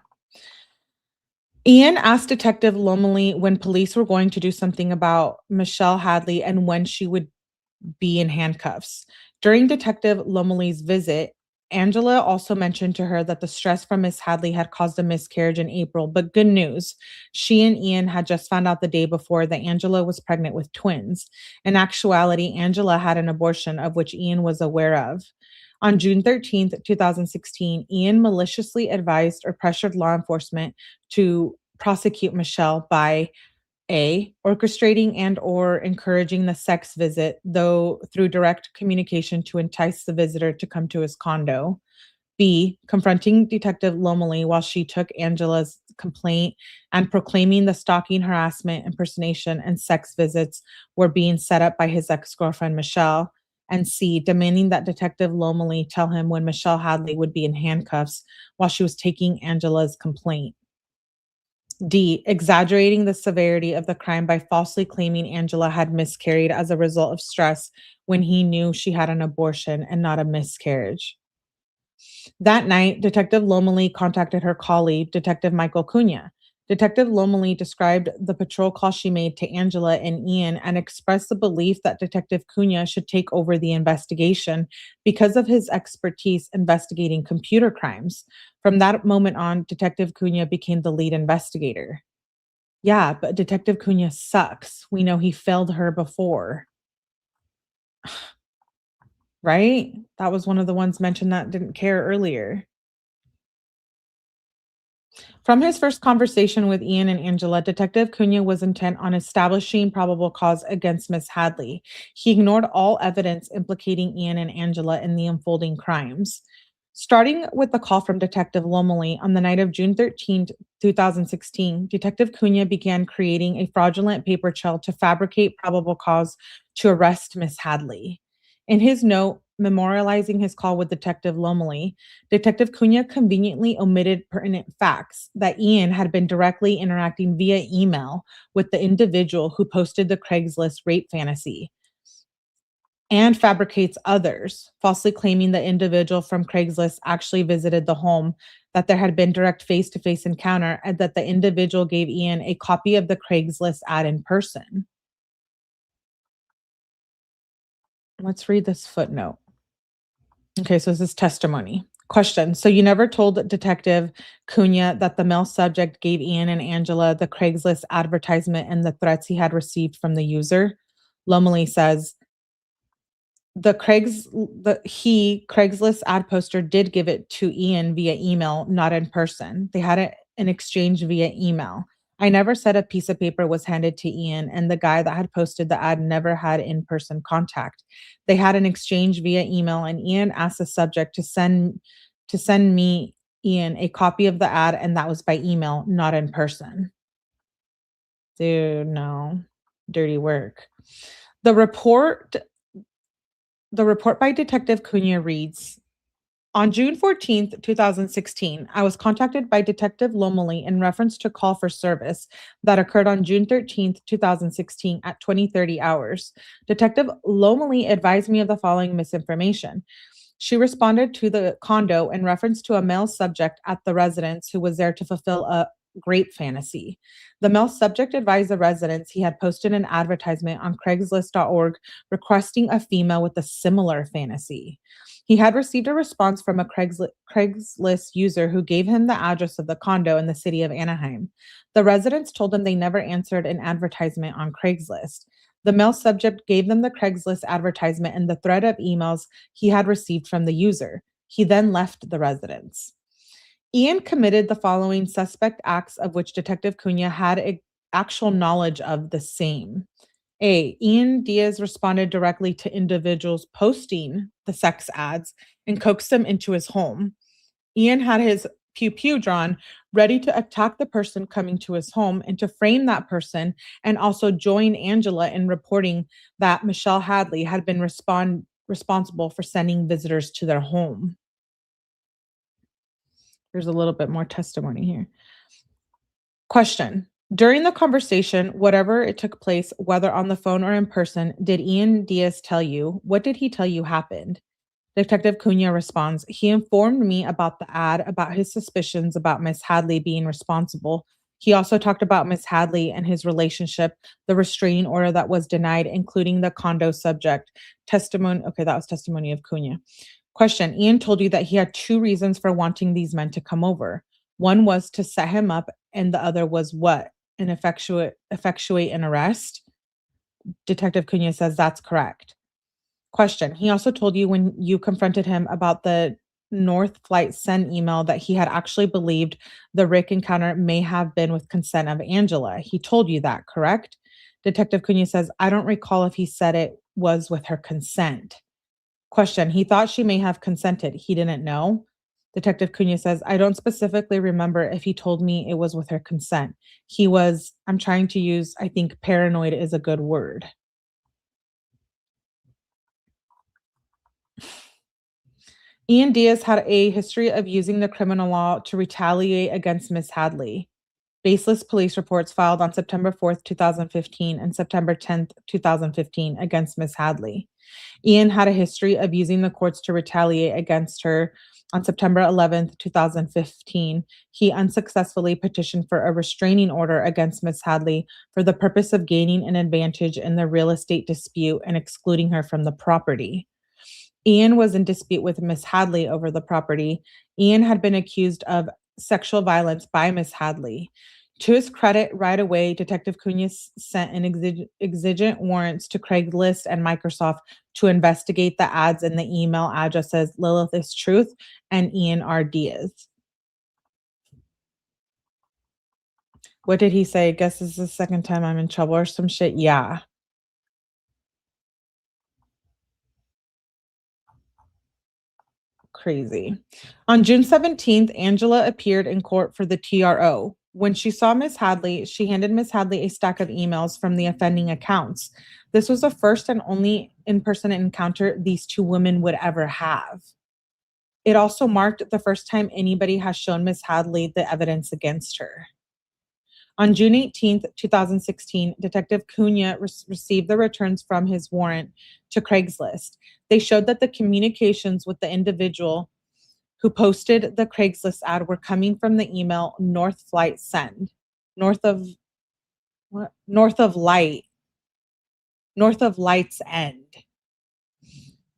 Ian asked Detective Lomely when police were going to do something about Michelle Hadley and when she would be in handcuffs. During Detective Lomely's visit, Angela also mentioned to her that the stress from Miss Hadley had caused a miscarriage in April, but good news. She and Ian had just found out the day before that Angela was pregnant with twins. In actuality, Angela had an abortion of which Ian was aware of. On June 13th, 2016, Ian maliciously advised or pressured law enforcement to prosecute Michelle by A, orchestrating and or encouraging the sex visit, though through direct communication to entice the visitor to come to his condo. B, confronting Detective Lomely while she took Angela's complaint and proclaiming the stalking, harassment, impersonation, and sex visits were being set up by his ex-girlfriend, Michelle. And C, demanding that Detective Lomely tell him when Michelle Hadley would be in handcuffs while she was taking Angela's complaint. D, exaggerating the severity of the crime by falsely claiming Angela had miscarried as a result of stress when he knew she had an abortion and not a miscarriage. That night, Detective Lomely contacted her colleague, Detective Michael Cunha. Detective Lomely described the patrol call she made to Angela and Ian and expressed the belief that Detective Cunha should take over the investigation because of his expertise investigating computer crimes. From that moment on, Detective Cunha became the lead investigator. Yeah, but Detective Cunha sucks. We know he failed her before. Right? That was one of the ones mentioned that didn't care earlier. From his first conversation with Ian and Angela, Detective Cunha was intent on establishing probable cause against Miss Hadley. He ignored all evidence implicating Ian and Angela in the unfolding crimes. Starting with the call from Detective Lomely on the night of June 13th, 2016, Detective Cunha began creating a fraudulent paper trail to fabricate probable cause to arrest Miss Hadley. In his note memorializing his call with Detective Lomely, Detective Cunha conveniently omitted pertinent facts that Ian had been directly interacting via email with the individual who posted the Craigslist rape fantasy and fabricates others, falsely claiming the individual from Craigslist actually visited the home, that there had been direct face-to-face encounter, and that the individual gave Ian a copy of the Craigslist ad in person. Let's read this footnote. Okay, so this is testimony. Question: so you never told Detective Cunha that the male subject gave Ian and Angela the Craigslist advertisement and the threats he had received from the user? Lomely says, Craigslist ad poster did give it to Ian via email, not in person. They had an exchange via email. I never said a piece of paper was handed to Ian, and the guy that had posted the ad never had in-person contact. They had an exchange via email, and Ian asked the subject to send me, Ian, a copy of the ad, and that was by email, not in person. Dude, no. Dirty work. The report by Detective Cunha reads, on June 14th, 2016, I was contacted by Detective Lomely in reference to call for service that occurred on June 13th, 2016 at 20:30 hours. Detective Lomely advised me of the following misinformation. She responded to the condo in reference to a male subject at the residence who was there to fulfill a great fantasy. The male subject advised the residents he had posted an advertisement on Craigslist.org requesting a female with a similar fantasy. He had received a response from a Craigslist user who gave him the address of the condo in the city of Anaheim. The residents told him they never answered an advertisement on Craigslist. The male subject gave them the Craigslist advertisement and the thread of emails he had received from the user. He then left the residence. Ian committed the following suspect acts of which Detective Cunha had actual knowledge of the same. A. Ian Diaz responded directly to individuals posting the sex ads and coaxed them into his home. Ian had his pew pew drawn, ready to attack the person coming to his home and to frame that person, and also join Angela in reporting that Michelle Hadley had been responsible for sending visitors to their home. There's a little bit more testimony here. Question. During the conversation, whatever it took place, whether on the phone or in person, did Ian Diaz tell you? What did he tell you happened? Detective Cunha responds, he informed me about the ad, about his suspicions about Miss Hadley being responsible. He also talked about Miss Hadley and his relationship, the restraining order that was denied, including the condo subject. Testimony. Okay, that was testimony of Cunha. Question. Ian told you that he had two reasons for wanting these men to come over. One was to set him up, and the other was what? And effectuate an arrest? Detective Cunha says that's correct. Question. He also told you when you confronted him about the North Flight Send email that he had actually believed the Rick encounter may have been with consent of Angela. He told you that, correct? Detective Cunha says, I don't recall if he said it was with her consent. Question. He thought she may have consented. He didn't know. Detective Cunha says, I don't specifically remember if he told me it was with her consent. He was, I'm trying to use, I think paranoid is a good word. Ian Diaz had a history of using the criminal law to retaliate against Miss Hadley. Baseless police reports filed on September 4th, 2015 and September 10th, 2015 against Miss Hadley. Ian had a history of using the courts to retaliate against her. On September 11th, 2015, he unsuccessfully petitioned for a restraining order against Miss Hadley for the purpose of gaining an advantage in the real estate dispute and excluding her from the property. Ian was in dispute with Miss Hadley over the property. Ian had been accused of sexual violence by Miss Hadley. To his credit, right away, Detective Cunha sent an exigent warrants to Craigslist and Microsoft to investigate the ads and the email addresses Lilith is Truth and Ian R. Diaz. What did he say? Guess this is the second time I'm in trouble or some shit? Yeah. Crazy. On June 17th, Angela appeared in court for the TRO. When she saw Miss Hadley, she handed Miss Hadley a stack of emails from the offending accounts. This was the first and only in-person encounter these two women would ever have. It also marked the first time anybody has shown Miss Hadley the evidence against her. On June 18th, 2016, Detective Cunha received the returns from his warrant to Craigslist. They showed that the communications with the individual who posted the Craigslist ad were coming from the email North Flight Send. North of Light's End.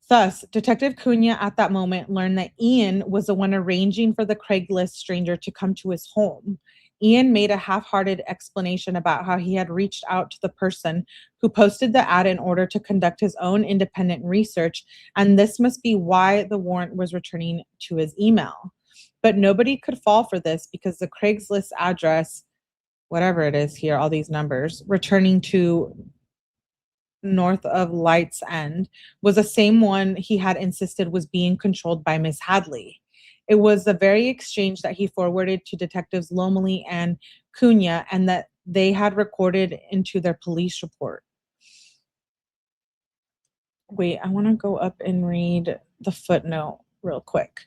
Thus, Detective Cunha at that moment learned that Ian was the one arranging for the Craigslist stranger to come to his home. Ian made a half-hearted explanation about how he had reached out to the person who posted the ad in order to conduct his own independent research, and this must be why the warrant was returning to his email. But nobody could fall for this because the Craigslist address, whatever it is here, all these numbers, returning to North of Light's End, was the same one he had insisted was being controlled by Miss Hadley. It was the very exchange that he forwarded to Detectives Lomeli and Cunha and that they had recorded into their police report. Wait, I want to go up and read the footnote real quick.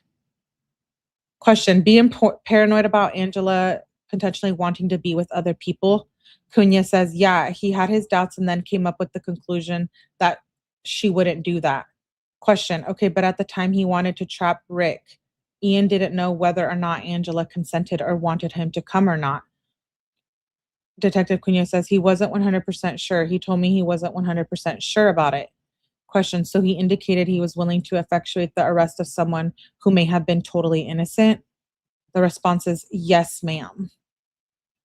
Question, being paranoid about Angela potentially wanting to be with other people? Cunha says, yeah, he had his doubts and then came up with the conclusion that she wouldn't do that. Question, okay, but at the time he wanted to trap Rick, Ian didn't know whether or not Angela consented or wanted him to come or not. Detective Cunha says he wasn't 100% sure. He told me he wasn't 100% sure about it. Question, so he indicated he was willing to effectuate the arrest of someone who may have been totally innocent? The response is, yes, ma'am.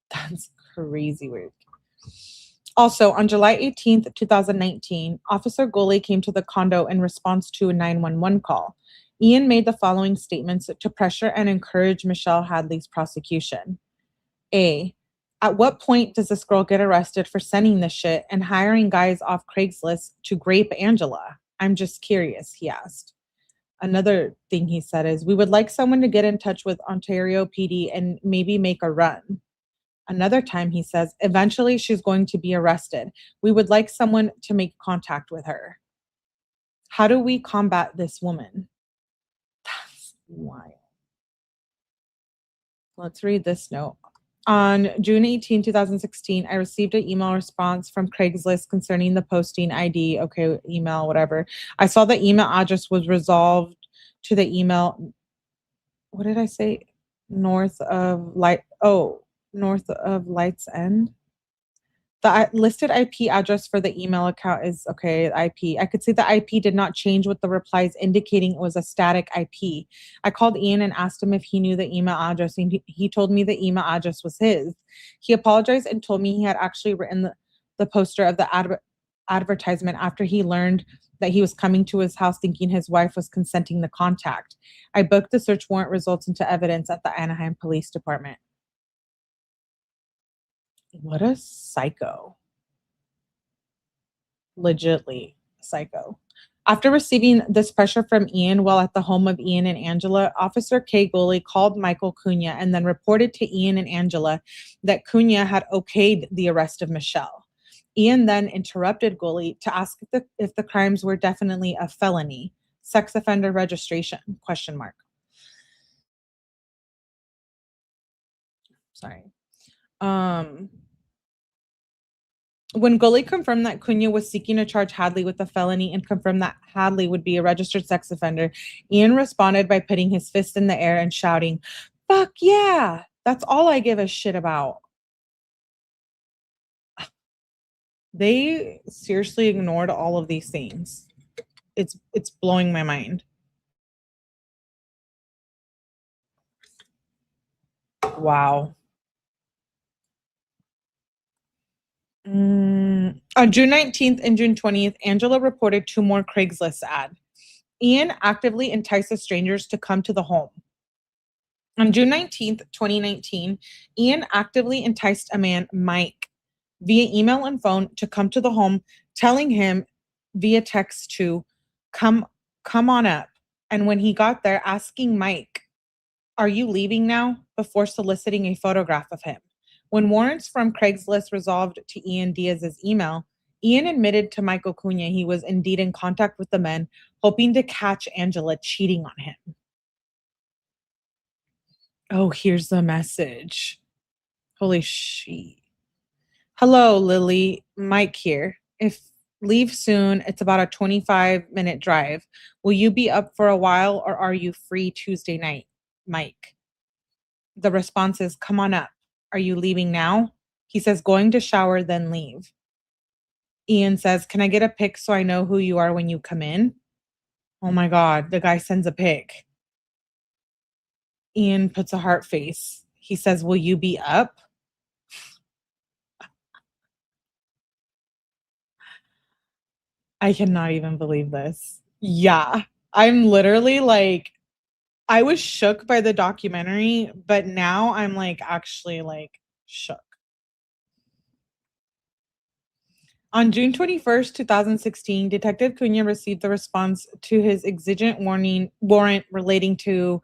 That's crazy weird. Also, on July 18th, 2019, Officer Goley came to the condo in response to a 911 call. Ian made the following statements to pressure and encourage Michelle Hadley's prosecution. A, At what point does this girl get arrested for sending this shit and hiring guys off Craigslist to grape Angela? I'm just curious, he asked. Another thing he said is, we would like someone to get in touch with Ontario PD and maybe make a run. Another time he says, eventually she's going to be arrested. We would like someone to make contact with her. How do we combat this woman? That's wild. Let's read this note. On June 18, 2016, I received an email response from Craigslist concerning the posting ID. Okay, email, whatever. I saw the email address was resolved to the email. What did I say? North of Lights End. The listed IP address for the email account is okay, IP. I could see the IP did not change with the replies indicating it was a static IP. I called Ian and asked him if he knew the email address, and he told me the email address was his. He apologized and told me he had actually written the poster of the advertisement after he learned that he was coming to his house thinking his wife was consenting to contact. I booked the search warrant results into evidence at the Anaheim Police Department. What a psycho. Legitly psycho. After receiving this pressure from Ian while at the home of Ian and Angela, Officer Kay Goley called Michael Cunha and then reported to Ian and Angela that Cunha had okayed the arrest of Michelle. Ian then interrupted Goley to ask if the crimes were definitely a felony. Sex offender registration, ? Sorry. When Goley confirmed that Cunha was seeking to charge Hadley with a felony and confirmed that Hadley would be a registered sex offender, Ian responded by putting his fist in the air and shouting, "Fuck yeah! That's all I give a shit about." They seriously ignored all of these things. It's blowing my mind. Wow. On June 19th and June 20th, Angela reported 2 more Craigslist ads. Ian actively entices strangers to come to the home. On June 19th, 2019, Ian actively enticed a man, Mike, via email and phone to come to the home, telling him via text to come on up. And when he got there, asking Mike, "Are you leaving now?" before soliciting a photograph of him. When warrants from Craigslist resolved to Ian Diaz's email, Ian admitted to Michael Cunha he was indeed in contact with the men, hoping to catch Angela cheating on him. Oh, here's the message. Holy shit. Hello, Lily. Mike here. If leave soon, it's about a 25-minute drive. Will you be up for a while or are you free Tuesday night? Mike. The response is, "Come on up. Are you leaving now?" He says, "Going to shower, then leave." Ian says, "Can I get a pic so I know who you are when you come in?" Oh my God, the guy sends a pic. Ian puts a heart face. He says, "Will you be up?" I cannot even believe this. Yeah, I'm literally like, I was shook by the documentary, but now I'm like actually like shook. On June 21st, 2016, Detective Cunha received the response to his exigent warrant relating to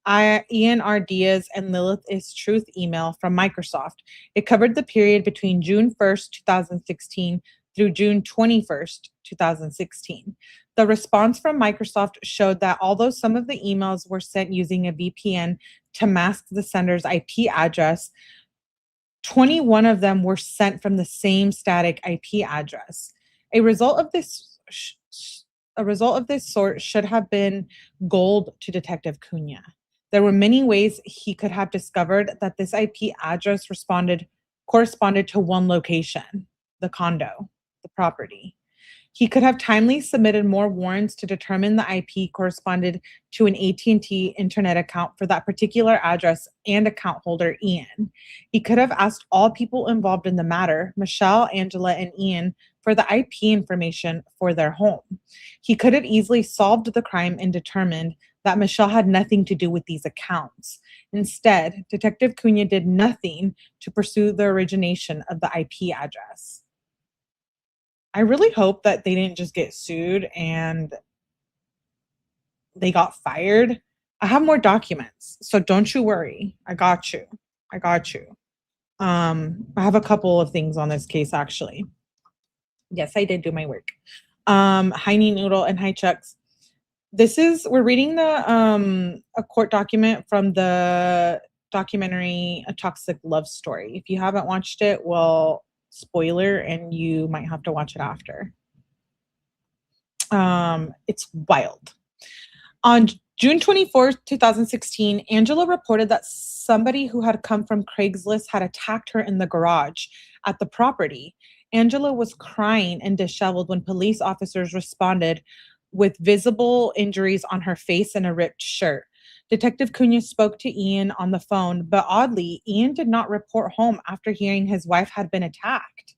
Ian R. Diaz and Lilith is Truth email from Microsoft. It covered the period between June 1st, 2016 through June 21st, 2016. The response from Microsoft showed that although some of the emails were sent using a VPN to mask the sender's IP address, 21 of them were sent from the same static IP address. A result of this sort should have been gold to Detective Cunha. There were many ways he could have discovered that this IP address corresponded to one location, the condo, the property. He could have timely submitted more warrants to determine the IP corresponded to an AT&T internet account for that particular address and account holder, Ian. He could have asked all people involved in the matter, Michelle, Angela, and Ian, for the IP information for their home. He could have easily solved the crime and determined that Michelle had nothing to do with these accounts. Instead, Detective Cunha did nothing to pursue the origination of the IP address. I really hope that they didn't just get sued and they got fired. I have more documents, so don't you worry. I got you. I got you. I have a couple of things on this case actually. Yes, I did do my work. Hi Noodle and hi Chucks. We're reading a court document from the documentary A Toxic Love Story. If you haven't watched it, well, spoiler, and you might have to watch it after. It's wild. On June 24th, 2016, Angela reported that somebody who had come from Craigslist had attacked her in the garage at the property. Angela was crying and disheveled when police officers responded with visible injuries on her face and a ripped shirt. Detective Cunha spoke to Ian on the phone, but oddly, Ian did not report home after hearing his wife had been attacked.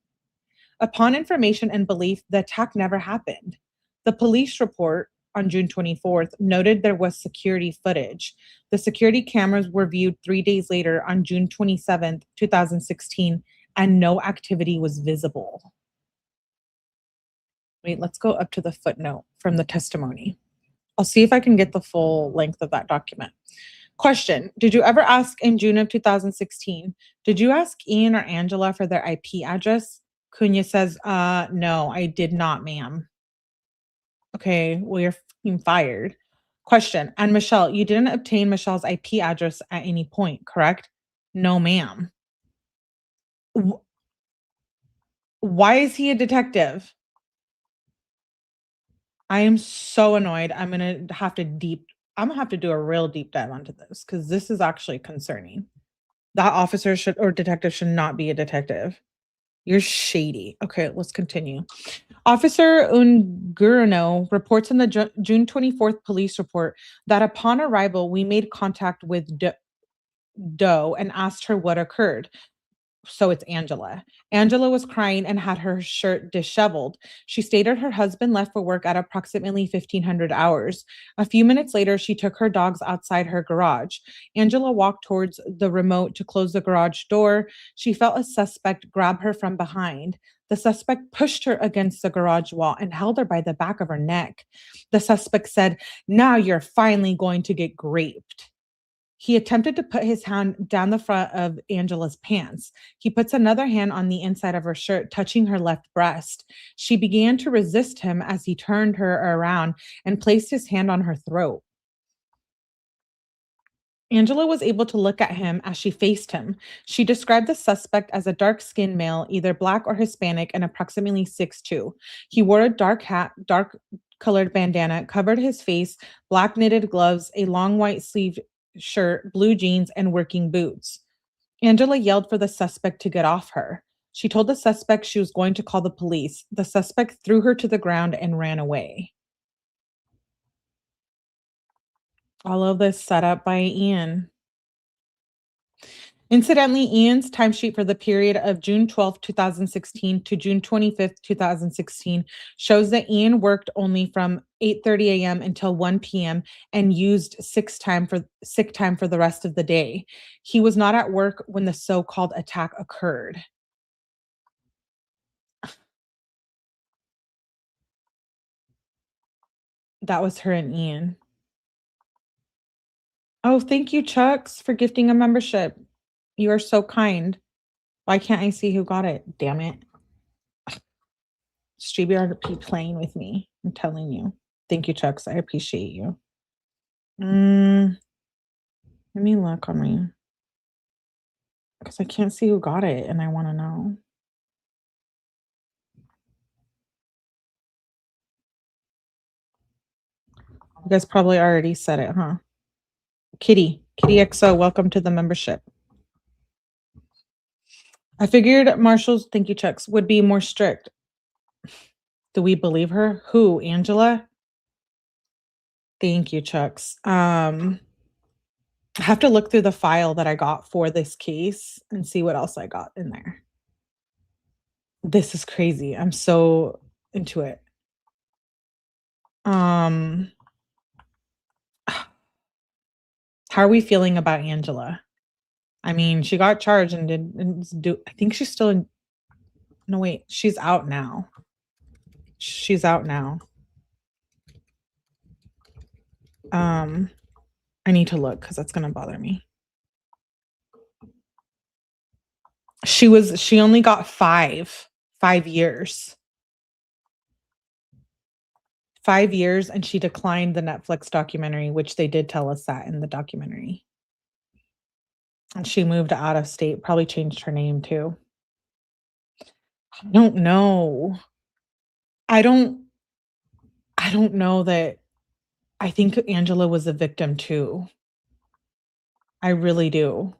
Upon information and belief, the attack never happened. The police report on June 24th noted there was security footage. The security cameras were viewed 3 days later on June 27th, 2016, and no activity was visible. Wait, let's go up to the footnote from the testimony. I'll see if I can get the full length of that document. Question: did you ever ask in June of 2016, did you ask Ian or Angela for their IP address? Cunha says, no, I did not, ma'am. Okay, well, you're fucking fired. Question: and Michelle, you didn't obtain Michelle's IP address at any point, correct? No, ma'am. Why is he a detective? I am so annoyed. I'm gonna have to do a real deep dive onto this because this is actually concerning. That officer should or detective should not be a detective. You're shady. Okay, let's continue. Officer Ungurano reports in the June 24th police report that upon arrival, we made contact with Doe and asked her what occurred. So it's Angela. Angela was crying and had her shirt disheveled. She stated her husband left for work at approximately 1500 hours. A few minutes later, she took her dogs outside her garage. Angela walked towards the remote to close the garage door. She felt a suspect grab her from behind. The suspect pushed her against the garage wall and held her by the back of her neck. The suspect said, "Now you're finally going to get raped." He attempted to put his hand down the front of Angela's pants. He puts another hand on the inside of her shirt, touching her left breast. She began to resist him as he turned her around and placed his hand on her throat. Angela was able to look at him as she faced him. She described the suspect as a dark-skinned male, either black or Hispanic, and approximately 6'2". He wore a dark hat, dark colored bandana, covered his face, black knitted gloves, a long white sleeved shirt, blue jeans, and working boots. Angela yelled for the suspect to get off her. She told the suspect she was going to call the police. The suspect threw her to the ground and ran away. All of this set up by Ian. Incidentally, Ian's timesheet for the period of June 12th, 2016 to June 25th, 2016 shows that Ian worked only from 8:30 a.m. until 1 p.m. and used sick time for the rest of the day. He was not at work when the so-called attack occurred. That was her and Ian. Oh, thank you, Chucks, for gifting a membership. You are so kind. Why can't I see who got it? Damn it. StreamYard playing with me. I'm telling you. Thank you, Chucks. I appreciate you. Let me look on me. Because I can't see who got it and I want to know. You guys probably already said it, huh? Kitty XO, welcome to the membership. I figured Marshall's, thank you, Chucks, would be more strict. Do we believe her? Who? Angela? Thank you, Chucks. I have to look through the file that I got for this case and see what else I got in there. This is crazy. I'm so into it. How are we feeling about Angela? I mean, she got charged and I think she's still in. No, wait, she's out now. She's out now. I need to look because that's gonna bother me. She only got 5 years. 5 years, and she declined the Netflix documentary, which they did tell us that in the documentary. And she moved out of state, probably changed her name too. I don't know. I don't know that. I think Angela was a victim too. I really do.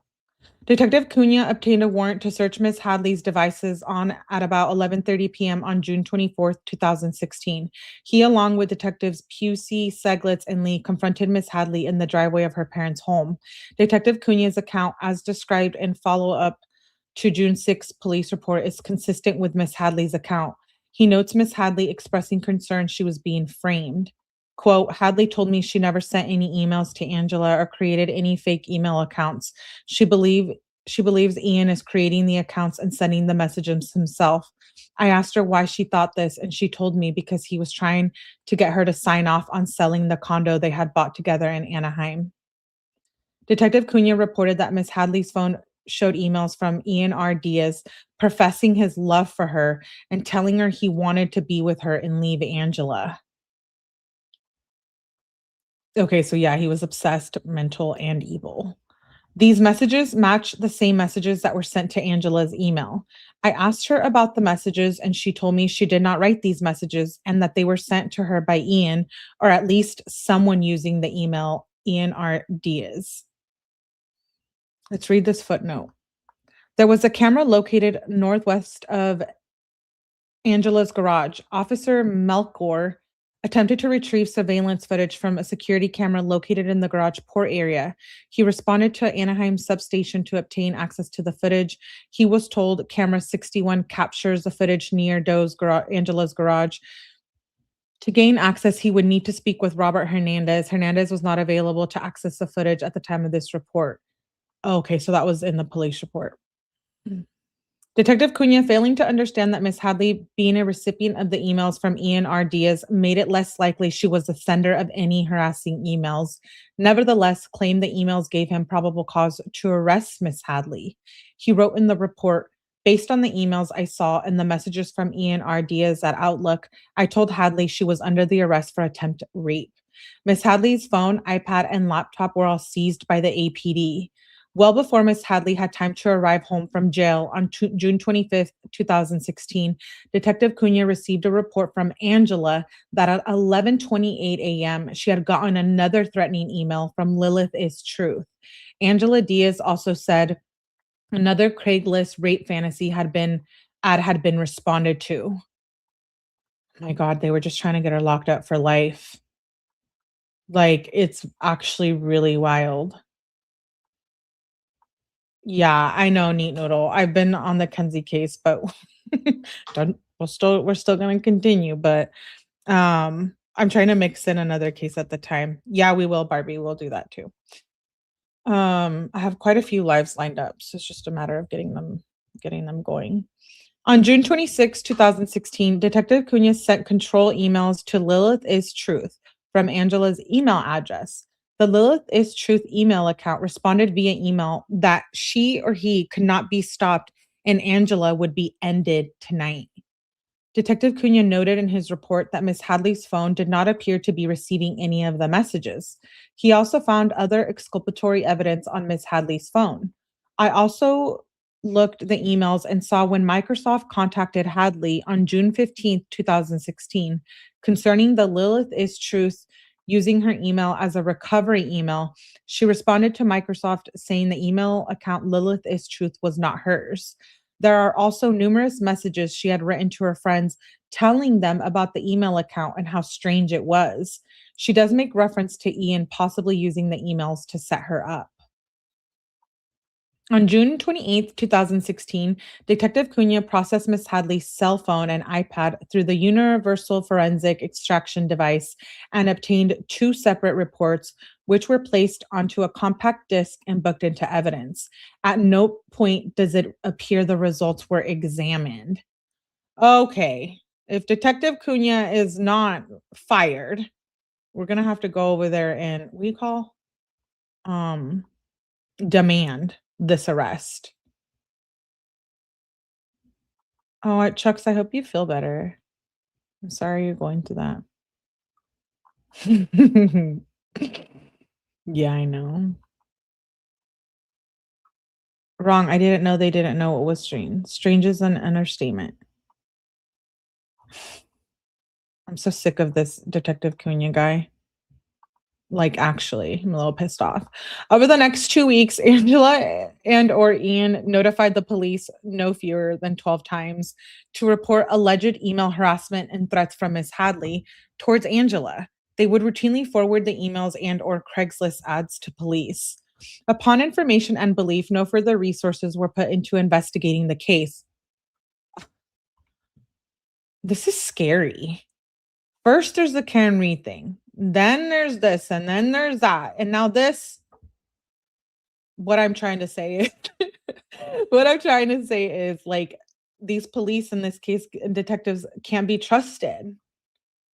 Detective Cunha obtained a warrant to search Miss Hadley's devices at about 11:30 p.m. on June 24th, 2016. He, along with detectives Pusey, Seglitz, and Lee, confronted Miss Hadley in the driveway of her parents' home. Detective Cunha's account, as described in follow-up to June 6th police report, is consistent with Miss Hadley's account. He notes Miss Hadley expressing concern she was being framed. Quote, Hadley told me she never sent any emails to Angela or created any fake email accounts. She believes Ian is creating the accounts and sending the messages himself. I asked her why she thought this, and she told me because he was trying to get her to sign off on selling the condo they had bought together in Anaheim. Detective Cunha reported that Miss Hadley's phone showed emails from Ian R. Diaz professing his love for her and telling her he wanted to be with her and leave Angela. Okay, so yeah, he was obsessed, mental, and evil. These messages match the same messages that were sent to Angela's email. I asked her about the messages, and she told me she did not write these messages and that they were sent to her by Ian, or at least someone using the email Ian R. Diaz. Let's read this footnote. There was a camera located northwest of Angela's garage. Officer Melkor attempted to retrieve surveillance footage from a security camera located in the garage port area. He responded to Anaheim substation to obtain access to the footage. He was told camera 61 captures the footage near Angela's garage. To gain access, he would need to speak with Robert Hernandez. Hernandez was not available to access the footage at the time of this report. Okay, so that was in the police report. Detective Cunha, failing to understand that Miss Hadley being a recipient of the emails from Ian R. Diaz made it less likely she was the sender of any harassing emails, nevertheless claimed the emails gave him probable cause to arrest Miss Hadley. He wrote in the report, based on the emails I saw and the messages from Ian R. Diaz at Outlook, I told Hadley she was under the arrest for attempt rape. Miss Hadley's phone, iPad, and laptop were all seized by the APD. Well before Miss Hadley had time to arrive home from jail on June 25th, 2016, Detective Cunha received a report from Angela that at 11:28 a.m., she had gotten another threatening email from Lilith is Truth. Angela Diaz also said another Craigslist rape fantasy had been responded to. My God, they were just trying to get her locked up for life. Like, it's actually really wild. Yeah, I know, Neat Noodle. I've been on the Kenzie case, but we're still gonna continue. But I'm trying to mix in another case at the time. Yeah, we will, Barbie. We'll do that too. I have quite a few lives lined up, so it's just a matter of getting them going. On June 26, 2016, Detective Cunha sent control emails to Lilith is Truth from Angela's email address. The Lilith is Truth email account responded via email that she or he could not be stopped and Angela would be ended tonight. Detective Cunha noted in his report that Miss Hadley's phone did not appear to be receiving any of the messages. He also found other exculpatory evidence on Miss Hadley's phone. I also looked the emails and saw when Microsoft contacted Hadley on June 15th, 2016, concerning the Lilith is Truth using her email as a recovery email, she responded to Microsoft saying the email account Lilith is Truth was not hers. There are also numerous messages she had written to her friends telling them about the email account and how strange it was. She does make reference to Ian possibly using the emails to set her up. On June 28th, 2016, Detective Cunha processed Miss Hadley's cell phone and iPad through the Universal Forensic Extraction device and obtained two separate reports, which were placed onto a compact disc and booked into evidence. At no point does it appear the results were examined. Okay, if Detective Cunha is not fired, we're gonna have to go over there and we call um demand this arrest. Oh, Chucks, I hope you feel better. I'm sorry you're going through that. Yeah, I know. Wrong. I didn't know they didn't know it was strange. Strange is an understatement. I'm so sick of this Detective Cunha guy. Like, actually, I'm a little pissed off. Over the next 2 weeks, Angela and or Ian notified the police no fewer than 12 times to report alleged email harassment and threats from Miss Hadley towards Angela. They would routinely forward the emails and or Craigslist ads to police. Upon information and belief, no further resources were put into investigating the case. This is scary. First, there's the Karen Reed thing. Then there's this, and then there's that. And now this, what I'm trying to say is, what I'm trying to say is like these police in this case, detectives can't be trusted.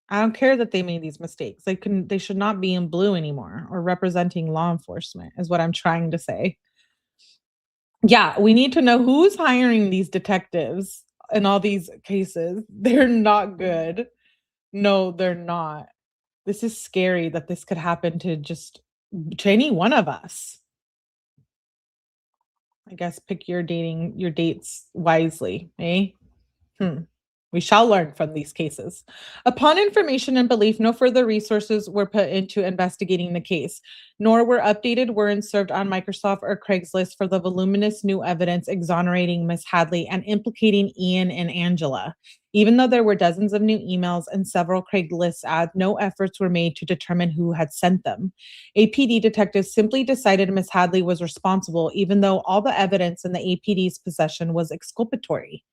I don't care that they made these mistakes. They should not be in blue anymore or representing law enforcement, is what I'm trying to say. Yeah, we need to know who's hiring these detectives in all these cases. They're not good. No, they're not. This is scary that this could happen to any one of us. I guess pick your dates wisely, eh? We shall learn from these cases. Upon information and belief, no further resources were put into investigating the case, nor were updated warrants served on Microsoft or Craigslist for the voluminous new evidence exonerating Miss Hadley and implicating Ian and Angela. Even though there were dozens of new emails and several Craigslist ads, no efforts were made to determine who had sent them. APD detectives simply decided Miss Hadley was responsible, even though all the evidence in the APD's possession was exculpatory.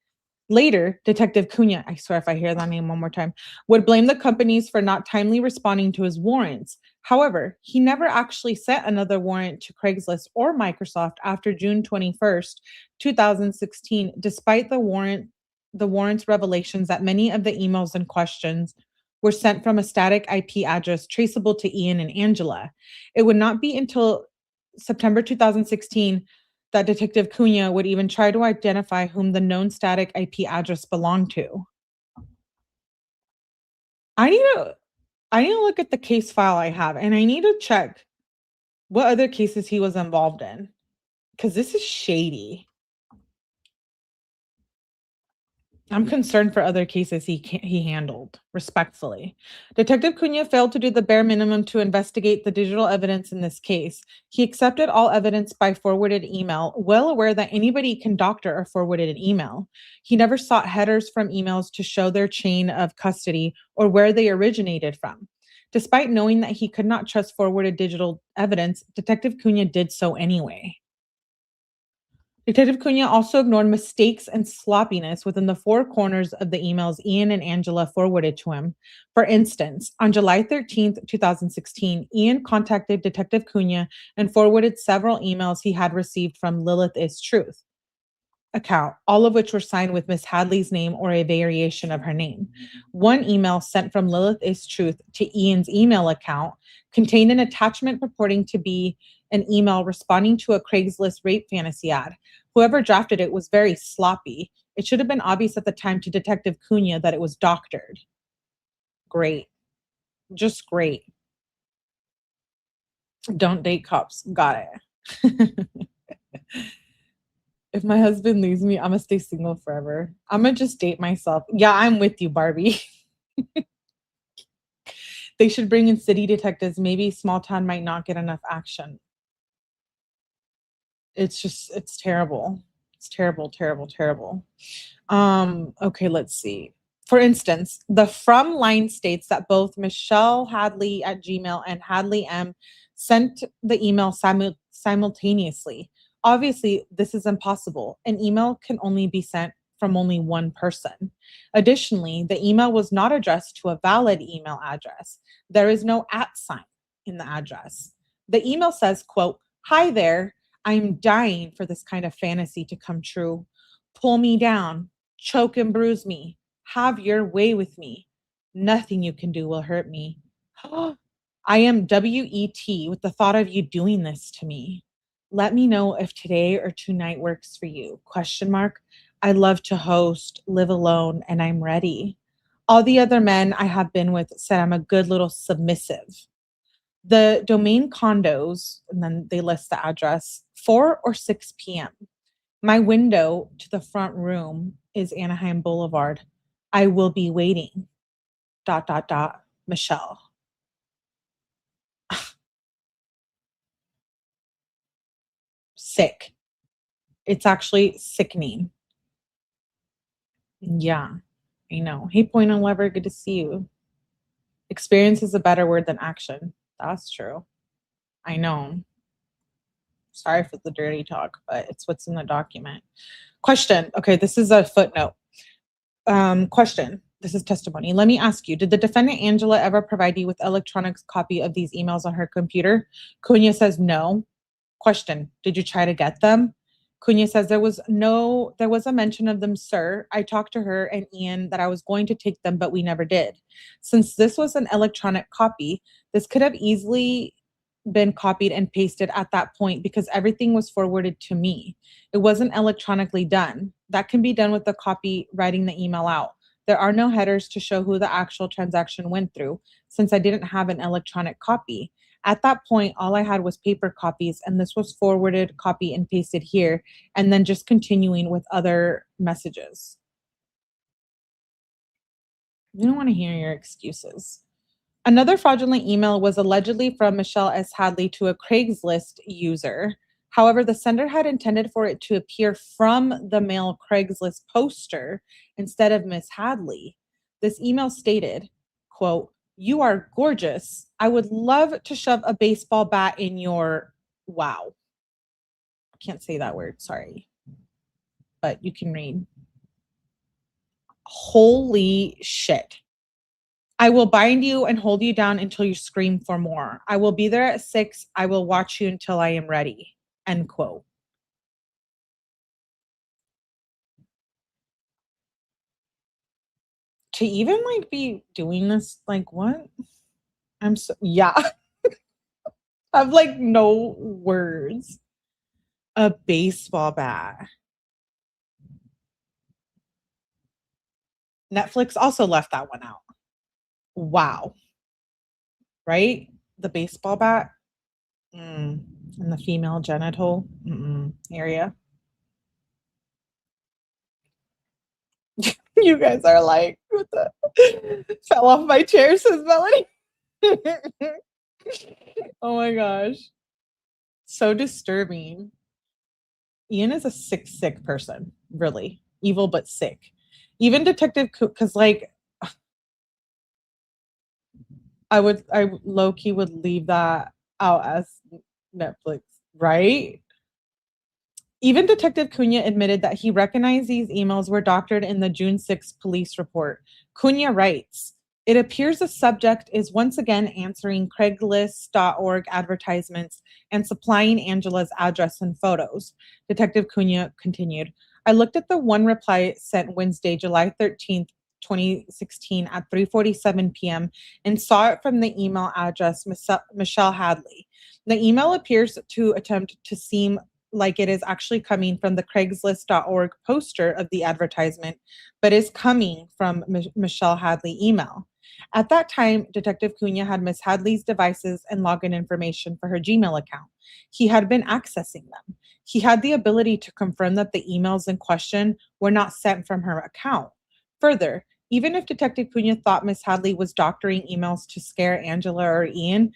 Later, Detective Cunha, I swear if I hear that name one more time, would blame the companies for not timely responding to his warrants. However, he never actually sent another warrant to Craigslist or Microsoft after June 21st, 2016, despite the warrant's revelations that many of the emails in questions were sent from a static IP address traceable to Ian and Angela. It would not be until September 2016 that Detective Cunha would even try to identify whom the known static IP address belonged to. I need to look at the case file I have, and I need to check what other cases he was involved in, because this is shady. I'm concerned for other cases he handled, respectfully. Detective Cunha failed to do the bare minimum to investigate the digital evidence in this case. He accepted all evidence by forwarded email, well aware that anybody can doctor a forwarded email. He never sought headers from emails to show their chain of custody or where they originated from. Despite knowing that he could not trust forwarded digital evidence, Detective Cunha did so anyway. Detective Cunha also ignored mistakes and sloppiness within the four corners of the emails Ian and Angela forwarded to him. For instance, on July 13th, 2016, Ian contacted Detective Cunha and forwarded several emails he had received from Lilith is Truth account, all of which were signed with Miss Hadley's name or a variation of her name. One email sent from Lilith is Truth to Ian's email account contained an attachment purporting to be an email responding to a Craigslist rape fantasy ad. Whoever drafted it was very sloppy. It should have been obvious at the time to Detective Cunha that it was doctored. Great. Just great. Don't date cops. Got it. If my husband leaves me, I'm gonna stay single forever. I'm gonna just date myself. Yeah, I'm with you, Barbie. They should bring in city detectives. Maybe small town might not get enough action. It's terrible. It's terrible, terrible, terrible. Okay, let's see. For instance, the from line states that both Michelle Hadley at Gmail and Hadley M sent the email simultaneously. Obviously, this is impossible. An email can only be sent from only one person. Additionally, the email was not addressed to a valid email address. There is no @ sign in the address. The email says, quote, "Hi there. I'm dying for this kind of fantasy to come true. Pull me down, choke and bruise me, have your way with me. Nothing you can do will hurt me. I am WET with the thought of you doing this to me. Let me know if today or tonight works for you. Question mark. I love to host, live alone, and I'm ready. All the other men I have been with said I'm a good little submissive. The domain condos, and then they list the address, 4 or 6 p.m. My window to the front room is Anaheim Boulevard. I will be waiting. ... Michelle." Sick. It's actually sickening. Yeah, I know. Hey, Point on Lever, good to see you. Experience is a better word than action. That's true. I know. Sorry for the dirty talk, but it's what's in the document. Question. Okay, this is a footnote. Question. This is testimony. Let me ask you, did the defendant Angela ever provide you with electronic copy of these emails on her computer? Cunha says no. Question. Did you try to get them? Cunha says there was a mention of them, sir. I talked to her and Ian that I was going to take them, but we never did. Since this was an electronic copy, this could have easily been copied and pasted at that point because everything was forwarded to me. It wasn't electronically done. That can be done with the copy writing the email out. There are no headers to show who the actual transaction went through since I didn't have an electronic copy. At that point, all I had was paper copies, and this was forwarded, copy, and pasted here, and then just continuing with other messages. We don't want to hear your excuses. Another fraudulent email was allegedly from Michelle S. Hadley to a Craigslist user. However, the sender had intended for it to appear from the male Craigslist poster instead of Miss Hadley. This email stated, quote, "You are gorgeous. I would love to shove a baseball bat in your..." Wow. I can't say that word, sorry. But you can read. Holy shit. "I will bind you and hold you down until you scream for more. I will be there at 6. I will watch you until I am ready." End quote. To even like be doing this, like what? I'm so, yeah. I have like no words. A baseball bat. Netflix also left that one out. Wow. Right? The baseball bat. In the female genital area. You guys are like, what the fell off my chair, says Melanie. Oh my gosh. So disturbing. Ian is a sick person. Really. Evil but sick. Even Detective because like I low-key would leave that out as Netflix, right? Even Detective Cunha admitted that he recognized these emails were doctored in the June 6th police report. Cunha writes, "It appears the subject is once again answering Craigslist.org advertisements and supplying Angela's address and photos." Detective Cunha continued, "I looked at the one reply sent Wednesday, July 13th, 2016 at 3:47 p.m. and saw it from the email address Michelle Hadley. The email appears to attempt to seem like it is actually coming from the Craigslist.org poster of the advertisement, but is coming from Michelle Hadley email. At that time, Detective Cunha had Miss Hadley's devices and login information for her Gmail account. He had been accessing them. He had the ability to confirm that the emails in question were not sent from her account. Further, even if Detective Cunha thought Miss Hadley was doctoring emails to scare Angela or Ian,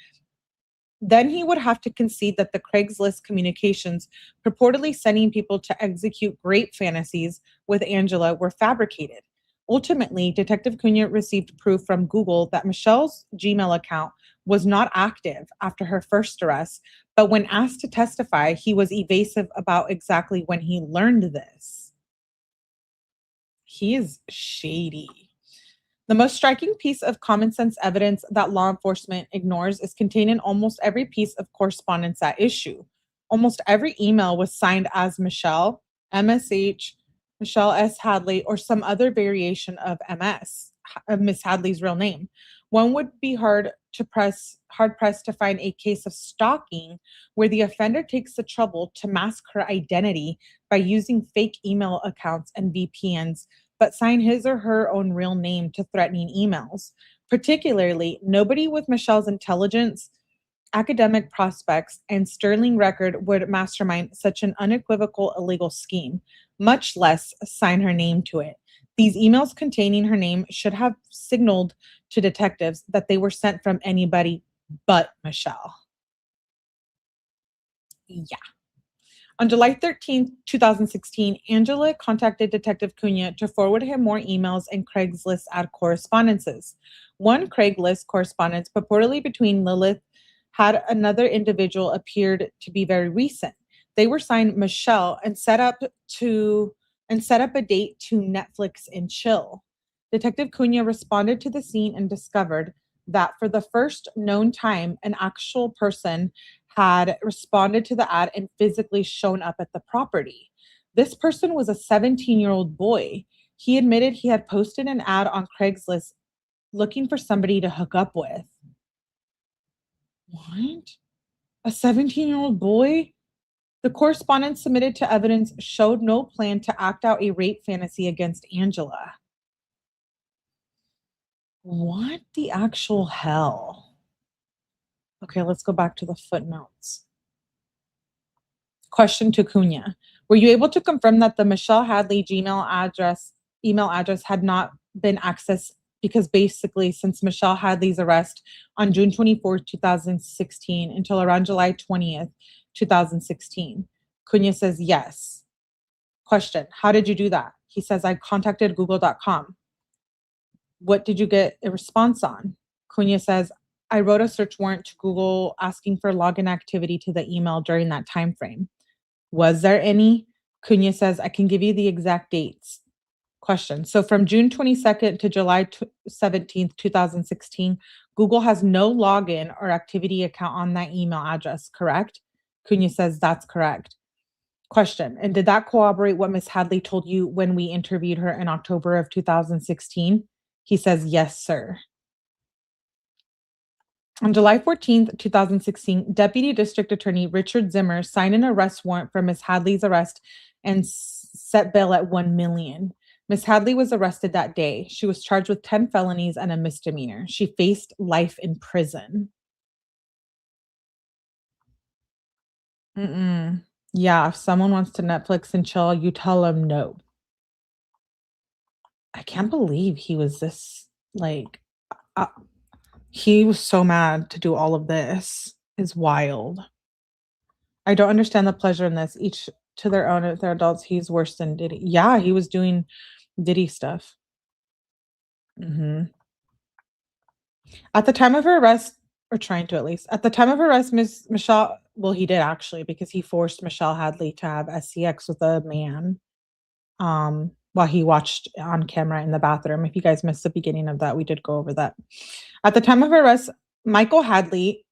then he would have to concede that the Craigslist communications purportedly sending people to execute great fantasies with Angela were fabricated. Ultimately, Detective Cunha received proof from Google that Michelle's Gmail account was not active after her first arrest, but when asked to testify, he was evasive about exactly when he learned this. He is shady. The most striking piece of common sense evidence that law enforcement ignores is contained in almost every piece of correspondence at issue. Almost every email was signed as Michelle, MSH, Michelle S. Hadley, or some other variation of MS, of Miss Hadley's real name. One would be hard pressed to find a case of stalking where the offender takes the trouble to mask her identity by using fake email accounts and VPNs, but sign his or her own real name to threatening emails. Particularly, nobody with Michelle's intelligence, academic prospects, and sterling record would mastermind such an unequivocal illegal scheme, much less sign her name to it. These emails containing her name should have signaled to detectives that they were sent from anybody but Michelle. Yeah. On July 13th, 2016, Angela contacted Detective Cunha to forward him more emails and Craigslist ad correspondences. One Craigslist correspondence purportedly between Lilith had another individual appeared to be very recent. They were signed Michelle and set up a date to Netflix and chill. Detective Cunha responded to the scene and discovered that for the first known time, an actual person had responded to the ad and physically shown up at the property. This person was a 17-year-old boy. He admitted he had posted an ad on Craigslist looking for somebody to hook up with. What? A 17-year-old boy? The correspondence submitted to evidence showed no plan to act out a rape fantasy against Angela. What the actual hell? Okay, let's go back to the footnotes. Question to Cunha. Were you able to confirm that the Michelle Hadley email address had not been accessed? Because basically, since Michelle Hadley's arrest on June 24th, 2016, until around July 20th, 2016. Cunha says yes. Question. How did you do that? He says, I contacted google.com. What did you get a response on? Cunha says, I wrote a search warrant to Google asking for login activity to the email during that time frame. Was there any? Cunha says, I can give you the exact dates. Question. So from June 22nd to July 17th, 2016, Google has no login or activity account on that email address, correct? Cunha says that's correct. Question. And did that corroborate what Ms. Hadley told you when we interviewed her in October of 2016? He says, yes, sir. On July 14th, 2016, Deputy District Attorney Richard Zimmer signed an arrest warrant for Ms. Hadley's arrest and set bail at $1 million. Ms. Hadley was arrested that day. She was charged with 10 felonies and a misdemeanor. She faced life in prison. Yeah, if someone wants to Netflix and chill, you tell them no. I can't believe he was this, he was so mad to do all of this. Is wild. I don't understand the pleasure in this. Each to their own. If they're adults, he's worse than Diddy. Yeah, he was doing Diddy stuff. At the time of her arrest, or trying to at least, at the time of her arrest, Miss Michelle, well, he did actually, because he forced Michelle Hadley to have SCX with a man while he watched on camera in the bathroom. If you guys missed the beginning of that, we did go over that. At the time of her arrest, Michael Hadley,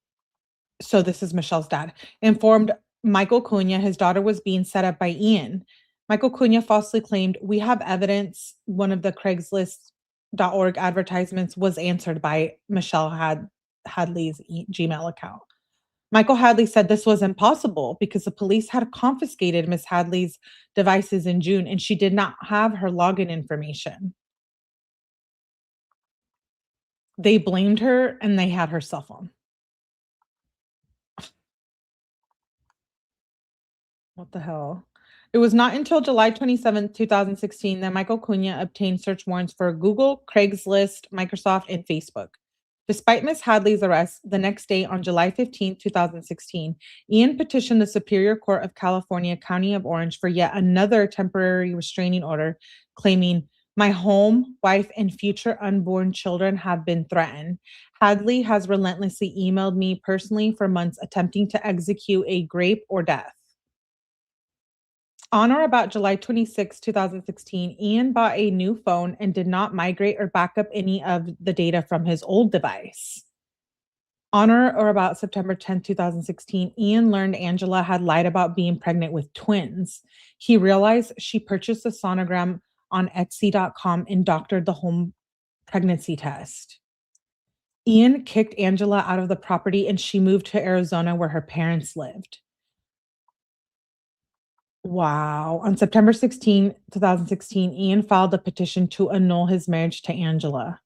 so this is Michelle's dad, informed Michael Cunha his daughter was being set up by Ian. Michael Cunha falsely claimed, we have evidence one of the Craigslist.org advertisements was answered by Michelle Hadley's Gmail account. Michael Hadley said this was impossible because the police had confiscated Miss Hadley's devices in June and she did not have her login information. They blamed her and they had her cell phone. What the hell? It was not until July 27th, 2016 that Michael Cunha obtained search warrants for Google, Craigslist, Microsoft, and Facebook. Despite Ms. Hadley's arrest, the next day on July 15th, 2016, Ian petitioned the Superior Court of California, County of Orange for yet another temporary restraining order, claiming, My home, wife, and future unborn children have been threatened. Hadley has relentlessly emailed me personally for months attempting to execute a rape or death. On or about July 26, 2016, Ian bought a new phone and did not migrate or back up any of the data from his old device. On or about September 10, 2016, Ian learned Angela had lied about being pregnant with twins. He realized she purchased a sonogram on Etsy.com and doctored the home pregnancy test. Ian kicked Angela out of the property and she moved to Arizona where her parents lived. Wow. On September 16, 2016, Ian filed a petition to annul his marriage to Angela.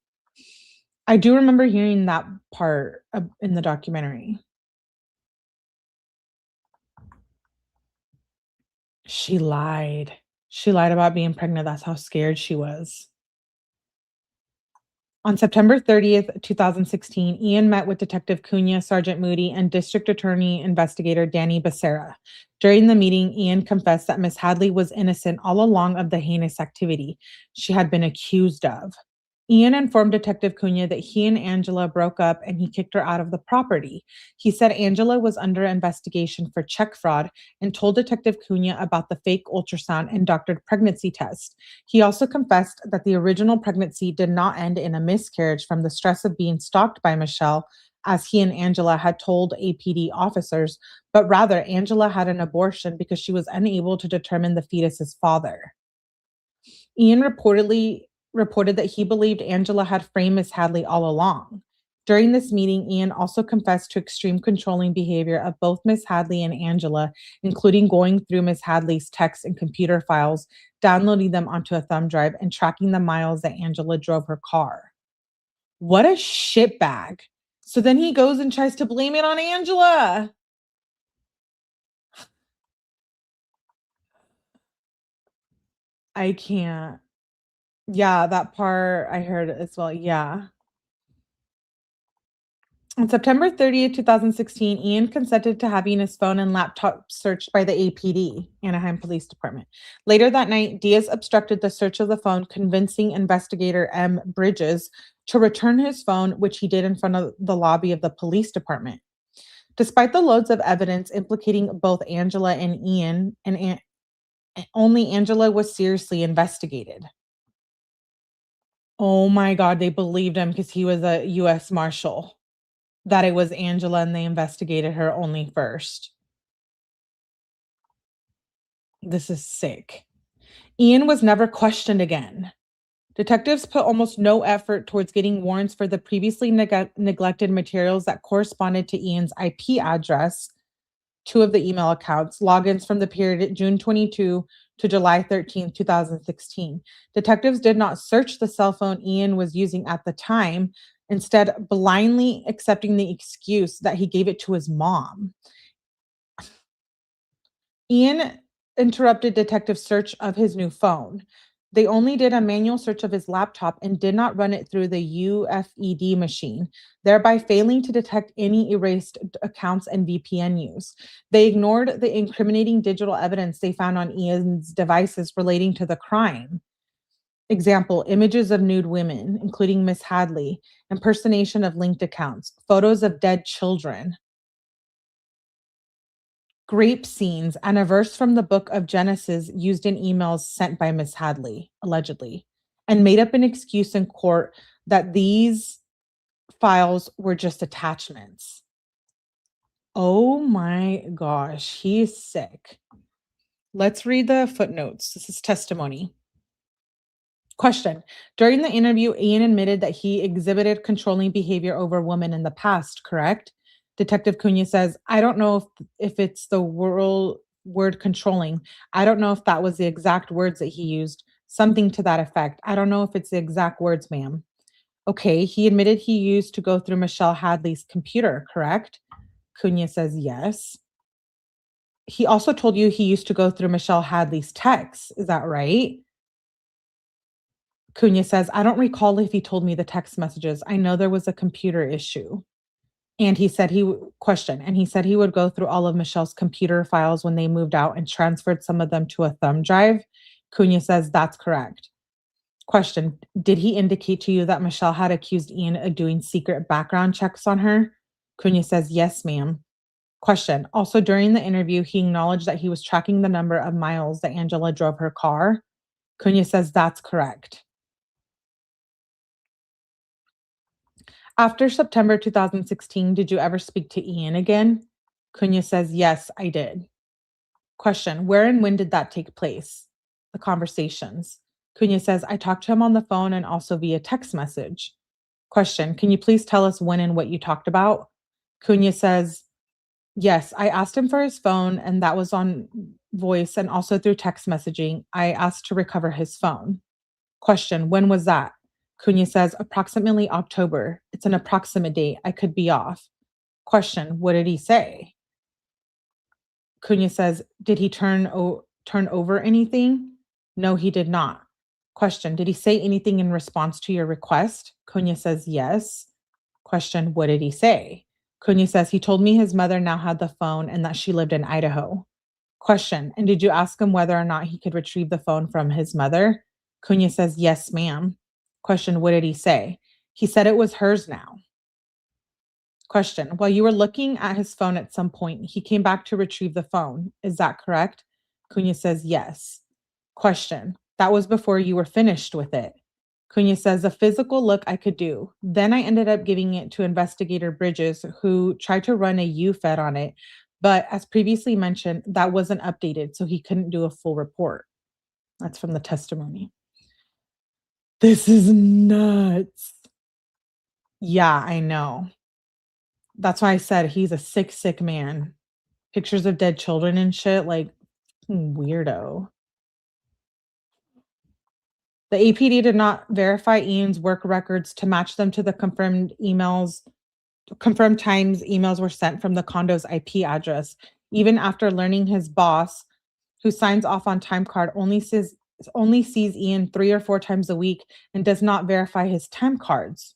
I do remember hearing that part in the documentary. She lied. She lied about being pregnant. That's how scared she was. On September 30th, 2016, Ian met with Detective Cunha, Sergeant Moody, and District Attorney Investigator Danny Becerra. During the meeting, Ian confessed that Miss Hadley was innocent all along of the heinous activity she had been accused of. Ian informed Detective Cunha that he and Angela broke up and he kicked her out of the property. He said Angela was under investigation for check fraud and told Detective Cunha about the fake ultrasound and doctored pregnancy test. He also confessed that the original pregnancy did not end in a miscarriage from the stress of being stalked by Michelle, as he and Angela had told APD officers, but rather Angela had an abortion because she was unable to determine the fetus's father. Ian reported that he believed Angela had framed Miss Hadley all along. During this meeting, Ian also confessed to extreme controlling behavior of both Miss Hadley and Angela, including going through Miss Hadley's texts and computer files, downloading them onto a thumb drive, and tracking the miles that Angela drove her car. What a shitbag. So then he goes and tries to blame it on Angela. I can't. Yeah, that part I heard as well. Yeah. On September 30th, 2016, Ian consented to having his phone and laptop searched by the APD, Anaheim Police Department. Later that night, Diaz obstructed the search of the phone, convincing investigator M. Bridges to return his phone, which he did in front of the lobby of the police department. Despite the loads of evidence implicating both Angela and Ian, only Angela was seriously investigated. Oh my God, they believed him because he was a U.S. Marshal, that it was Angela and they investigated her only first. This is sick. Ian was never questioned again. Detectives put almost no effort towards getting warrants for the previously neglected materials that corresponded to Ian's IP address, two of the email accounts, logins from the period June 22 to July 13, 2016. Detectives did not search the cell phone Ian was using at the time, instead blindly accepting the excuse that he gave it to his mom. Ian interrupted detectives' search of his new phone. They only did a manual search of his laptop and did not run it through the UFED machine, thereby failing to detect any erased accounts and VPN use. They ignored the incriminating digital evidence they found on Ian's devices relating to the crime. Example, images of nude women, including Miss Hadley, impersonation of linked accounts, photos of dead children, grape scenes, and a verse from the book of Genesis used in emails sent by Miss Hadley, allegedly, and made up an excuse in court that these files were just attachments. Oh my gosh, he's sick. Let's read the footnotes. This is testimony. Question. During the interview, Ian admitted that he exhibited controlling behavior over women in the past, correct? Detective Cunha says, I don't know if it's the word controlling. I don't know if that was the exact words that he used. Something to that effect. I don't know if it's the exact words, ma'am. Okay, he admitted he used to go through Michelle Hadley's computer, correct? Cunha says yes. He also told you he used to go through Michelle Hadley's texts. Is that right? Cunha says, I don't recall if he told me the text messages. I know there was a computer issue. And he said he would go through all of Michelle's computer files when they moved out and transferred some of them to a thumb drive. Cunha says that's correct. Question, did he indicate to you that Michelle had accused Ian of doing secret background checks on her? Cunha says, yes, ma'am. Question, also during the interview, he acknowledged that he was tracking the number of miles that Angela drove her car. Cunha says, that's correct. After September 2016, did you ever speak to Ian again? Cunha says, yes, I did. Question, where and when did that take place? The conversations. Cunha says, I talked to him on the phone and also via text message. Question, can you please tell us when and what you talked about? Cunha says, yes, I asked him for his phone and that was on voice and also through text messaging. I asked to recover his phone. Question, when was that? Cunha says, approximately October. It's an approximate date. I could be off. Question, what did he say? Cunha says, did he turn over anything? No, he did not. Question, did he say anything in response to your request? Cunha says, yes. Question, what did he say? Cunha says, he told me his mother now had the phone and that she lived in Idaho. Question, and did you ask him whether or not he could retrieve the phone from his mother? Cunha says, yes, ma'am. Question, what did he say? He said it was hers now. Question, while you were looking at his phone at some point, he came back to retrieve the phone. Is that correct? Cunha says, yes. Question, that was before you were finished with it. Cunha says, a physical look I could do. Then I ended up giving it to investigator Bridges, who tried to run a U-Fed on it. But as previously mentioned, that wasn't updated, so he couldn't do a full report. That's from the testimony. This is nuts. Yeah, I know. That's why I said he's a sick, sick man. Pictures of dead children and shit, like, weirdo. The APD did not verify Ian's work records to match them to the confirmed times emails were sent from the condo's IP address. Even after learning his boss, who signs off on time card, only sees Ian 3 or 4 times a week and does not verify his time cards.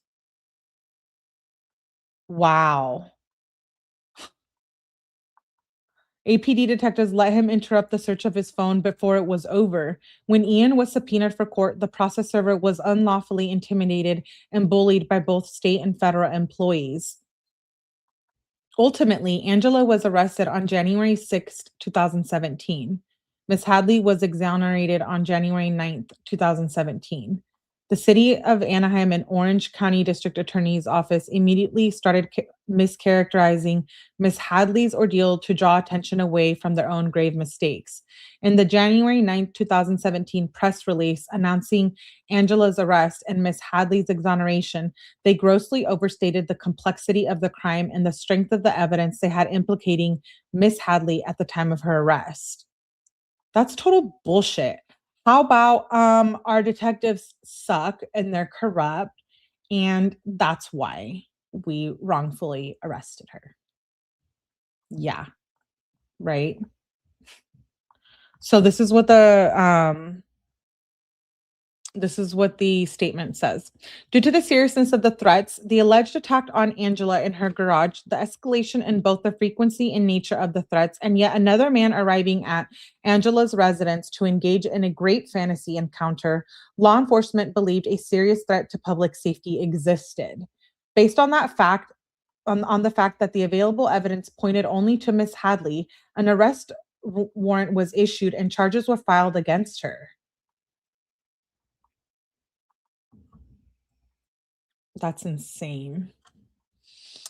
Wow. APD detectives let him interrupt the search of his phone before it was over. When Ian was subpoenaed for court, the process server was unlawfully intimidated and bullied by both state and federal employees. Ultimately, Angela was arrested on January 6, 2017. Ms. Hadley was exonerated on January 9th, 2017. The City of Anaheim and Orange County District Attorney's Office immediately started mischaracterizing Ms. Hadley's ordeal to draw attention away from their own grave mistakes. In the January 9th, 2017 press release announcing Angela's arrest and Ms. Hadley's exoneration, they grossly overstated the complexity of the crime and the strength of the evidence they had implicating Ms. Hadley at the time of her arrest. That's total bullshit. How about our detectives suck and they're corrupt, and that's why we wrongfully arrested her. Yeah, right. So this is what the statement says. Due to the seriousness of the threats, the alleged attack on Angela in her garage, the escalation in both the frequency and nature of the threats, and yet another man arriving at Angela's residence to engage in a great fantasy encounter, law enforcement believed a serious threat to public safety existed. Based on that fact, on the fact that the available evidence pointed only to Miss Hadley, an arrest warrant was issued and charges were filed against her. That's insane.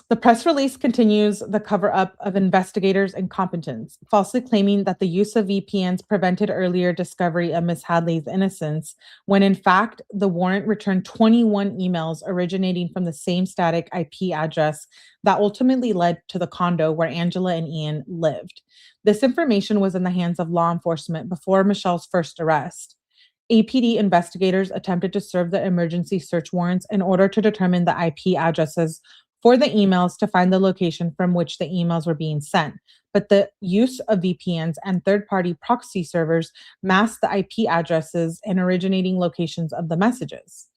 The press release continues the cover-up of investigators' incompetence, falsely claiming that the use of VPNs prevented earlier discovery of Ms. Hadley's innocence, when in fact, the warrant returned 21 emails originating from the same static IP address that ultimately led to the condo where Angela and Ian lived. This information was in the hands of law enforcement before Michelle's first arrest. APD investigators attempted to serve the emergency search warrants in order to determine the IP addresses for the emails to find the location from which the emails were being sent. But the use of VPNs and third-party proxy servers masked the IP addresses and originating locations of the messages.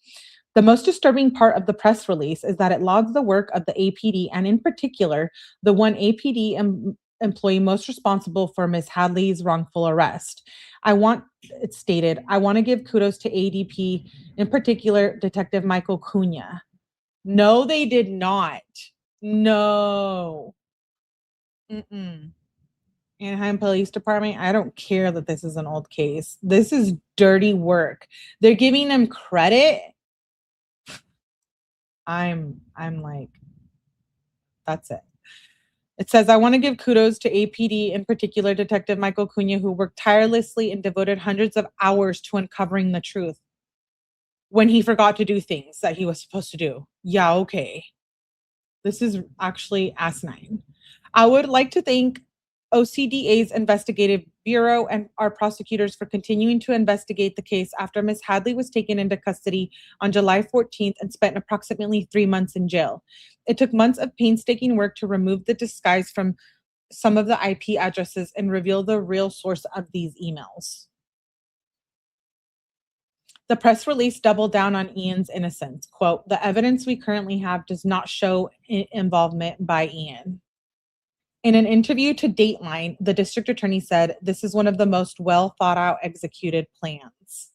The most disturbing part of the press release is that it logs the work of the APD, and in particular, the one APD employee most responsible for Ms. Hadley's wrongful arrest. It stated, I want to give kudos to ADP, in particular, Detective Michael Cunha. No, they did not. No. Anaheim Police Department, I don't care that this is an old case. This is dirty work. They're giving them credit. I'm like, that's it. It says, I want to give kudos to APD, in particular, Detective Michael Cunha, who worked tirelessly and devoted hundreds of hours to uncovering the truth when he forgot to do things that he was supposed to do. Yeah, okay. This is actually asinine. I would like to thank OCDA's Investigative Bureau and our prosecutors for continuing to investigate the case after Ms. Hadley was taken into custody on July 14th and spent approximately 3 months in jail. It took months of painstaking work to remove the disguise from some of the IP addresses and reveal the real source of these emails. The press release doubled down on Ian's innocence. Quote, the evidence we currently have does not show involvement by Ian. In an interview to Dateline, the district attorney said, this is one of the most well thought out executed plans.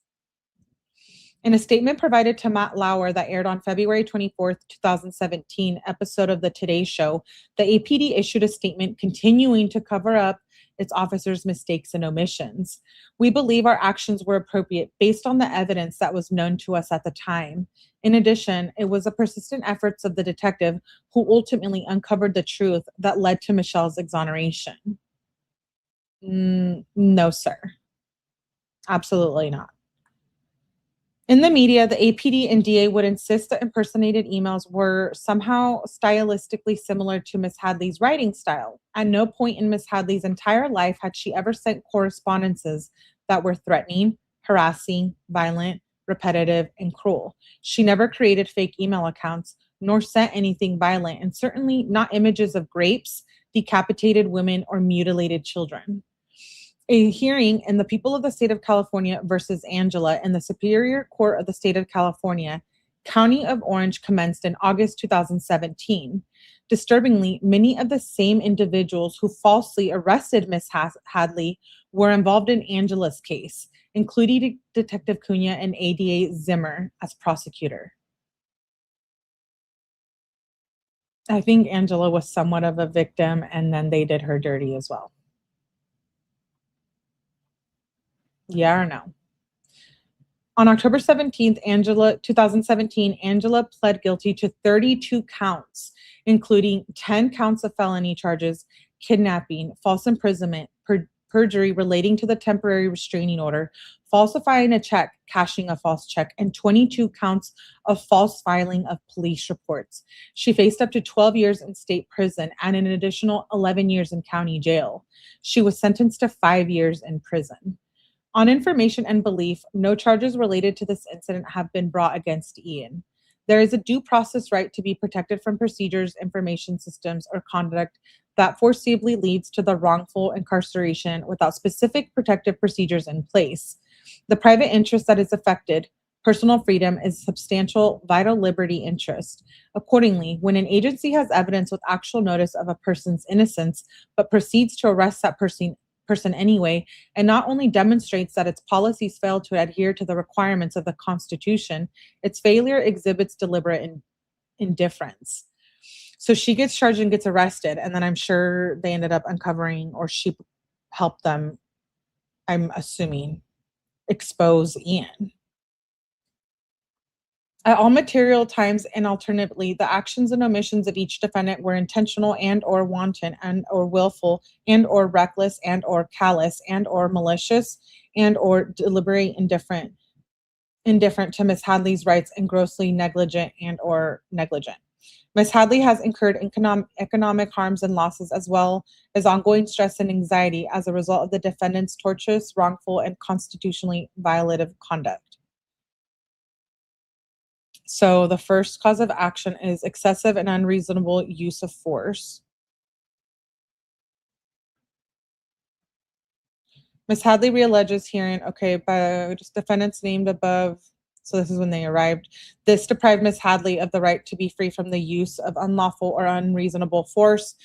In a statement provided to Matt Lauer that aired on February 24th, 2017 episode of the Today Show, the APD issued a statement continuing to cover up its officers' mistakes and omissions. We believe our actions were appropriate based on the evidence that was known to us at the time. In addition, it was the persistent efforts of the detective who ultimately uncovered the truth that led to Michelle's exoneration. No, sir. Absolutely not. In the media, the APD and DA would insist that impersonated emails were somehow stylistically similar to Ms. Hadley's writing style. At no point in Ms. Hadley's entire life had she ever sent correspondences that were threatening, harassing, violent, repetitive, and cruel. She never created fake email accounts, nor sent anything violent, and certainly not images of grapes, decapitated women, or mutilated children. A hearing in the People of the State of California versus Angela in the Superior Court of the State of California, County of Orange commenced in August 2017. Disturbingly, many of the same individuals who falsely arrested Ms. Hadley were involved in Angela's case, including Detective Cunha and ADA Zimmer as prosecutor. I think Angela was somewhat of a victim, and then they did her dirty as well. Yeah or no? On October 17th, 2017, Angela pled guilty to 32 counts, including 10 counts of felony charges, kidnapping, false imprisonment, perjury relating to the temporary restraining order, falsifying a check, cashing a false check, and 22 counts of false filing of police reports. She faced up to 12 years in state prison and an additional 11 years in county jail. She was sentenced to 5 years in prison. On information and belief, no charges related to this incident have been brought against Ian. There is a due process right to be protected from procedures, information systems, or conduct that foreseeably leads to the wrongful incarceration without specific protective procedures in place. The private interest that is affected, personal freedom, is substantial vital liberty interest. Accordingly, when an agency has evidence with actual notice of a person's innocence, but proceeds to arrest that person anyway, and not only demonstrates that its policies fail to adhere to the requirements of the Constitution, its failure exhibits deliberate indifference. So she gets charged and gets arrested, and then I'm sure they ended up uncovering, or she helped them, I'm assuming, expose Ian. At all material times and alternately, the actions and omissions of each defendant were intentional and or wanton and or willful and or reckless and or callous and or malicious and or deliberate indifferent to Ms. Hadley's rights and grossly negligent and or negligent. Ms. Hadley has incurred economic harms and losses as well as ongoing stress and anxiety as a result of the defendant's tortious, wrongful, and constitutionally violative conduct. So the first cause of action is excessive and unreasonable use of force. Ms. Hadley realleges hearing, by just defendants named above, so this is when they arrived. This deprived Ms. Hadley of the right to be free from the use of unlawful or unreasonable force.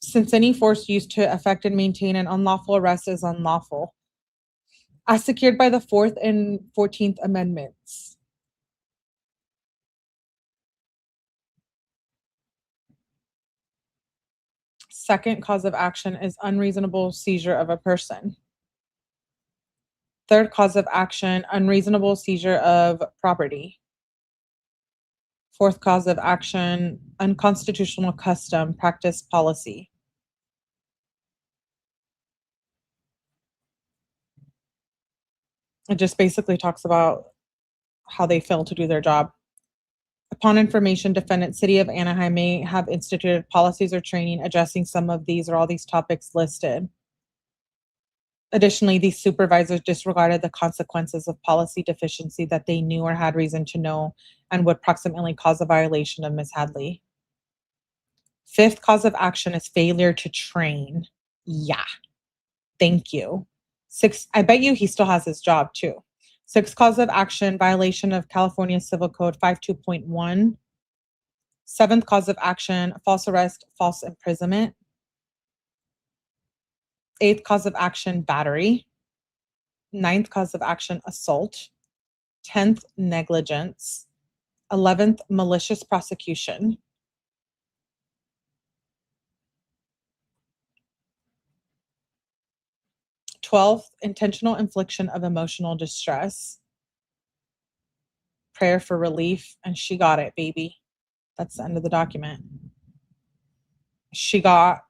Since any force used to effect and maintain an unlawful arrest is unlawful, as secured by the 4th and 14th Amendments. Second cause of action is unreasonable seizure of a person. Third cause of action, unreasonable seizure of property. Fourth cause of action, unconstitutional custom, practice, policy. It just basically talks about how they fail to do their job. Upon information, defendant City of Anaheim may have instituted policies or training addressing some of these or all these topics listed. Additionally, these supervisors disregarded the consequences of policy deficiency that they knew or had reason to know and would proximately cause a violation of Ms. Hadley. Fifth cause of action is failure to train. Yeah. Thank you. Six, I bet you he still has his job too. Sixth cause of action, violation of California Civil Code 52.1. Seventh cause of action, false arrest, false imprisonment. Eighth cause of action, battery. Ninth cause of action, assault. 10th, negligence. 11th, malicious prosecution. 12th, intentional infliction of emotional distress. Prayer for relief, and she got it, baby. That's the end of the document. She got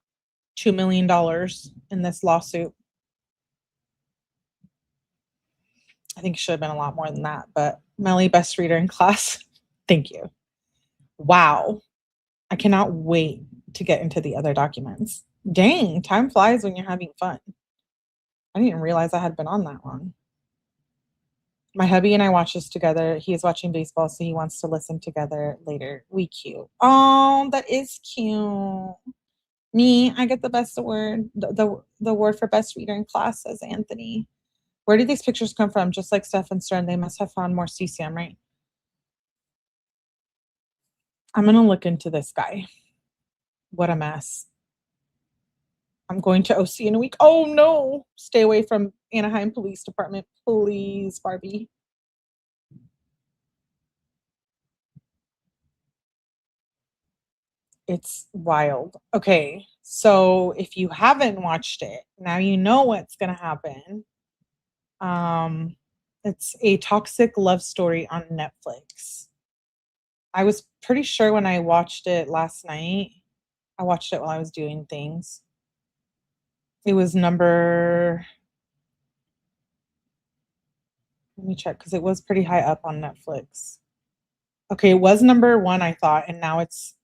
$2 million in this lawsuit. I think it should have been a lot more than that, but Melly, best reader in class. Thank you. Wow. I cannot wait to get into the other documents. Dang, time flies when you're having fun. I didn't even realize I had been on that long. My hubby and I watch this together. He is watching baseball, so he wants to listen together later. We cute. Oh, that is cute. Me, I get the best award. The award for best reader in class, says Anthony. Where did these pictures come from? Just like Steph and Stern, they must have found more CCM, right? I'm going to look into this guy. What a mess. I'm going to OC in a week. Oh, no. Stay away from Anaheim Police Department. Please, Barbie. It's wild. Okay, so if you haven't watched it, now you know what's going to happen. It's a toxic love story on Netflix. I was pretty sure when I watched it last night. I watched it while I was doing things. It was number, let me check, because it was pretty high up on Netflix. Okay, it was number 1, I thought, and now it's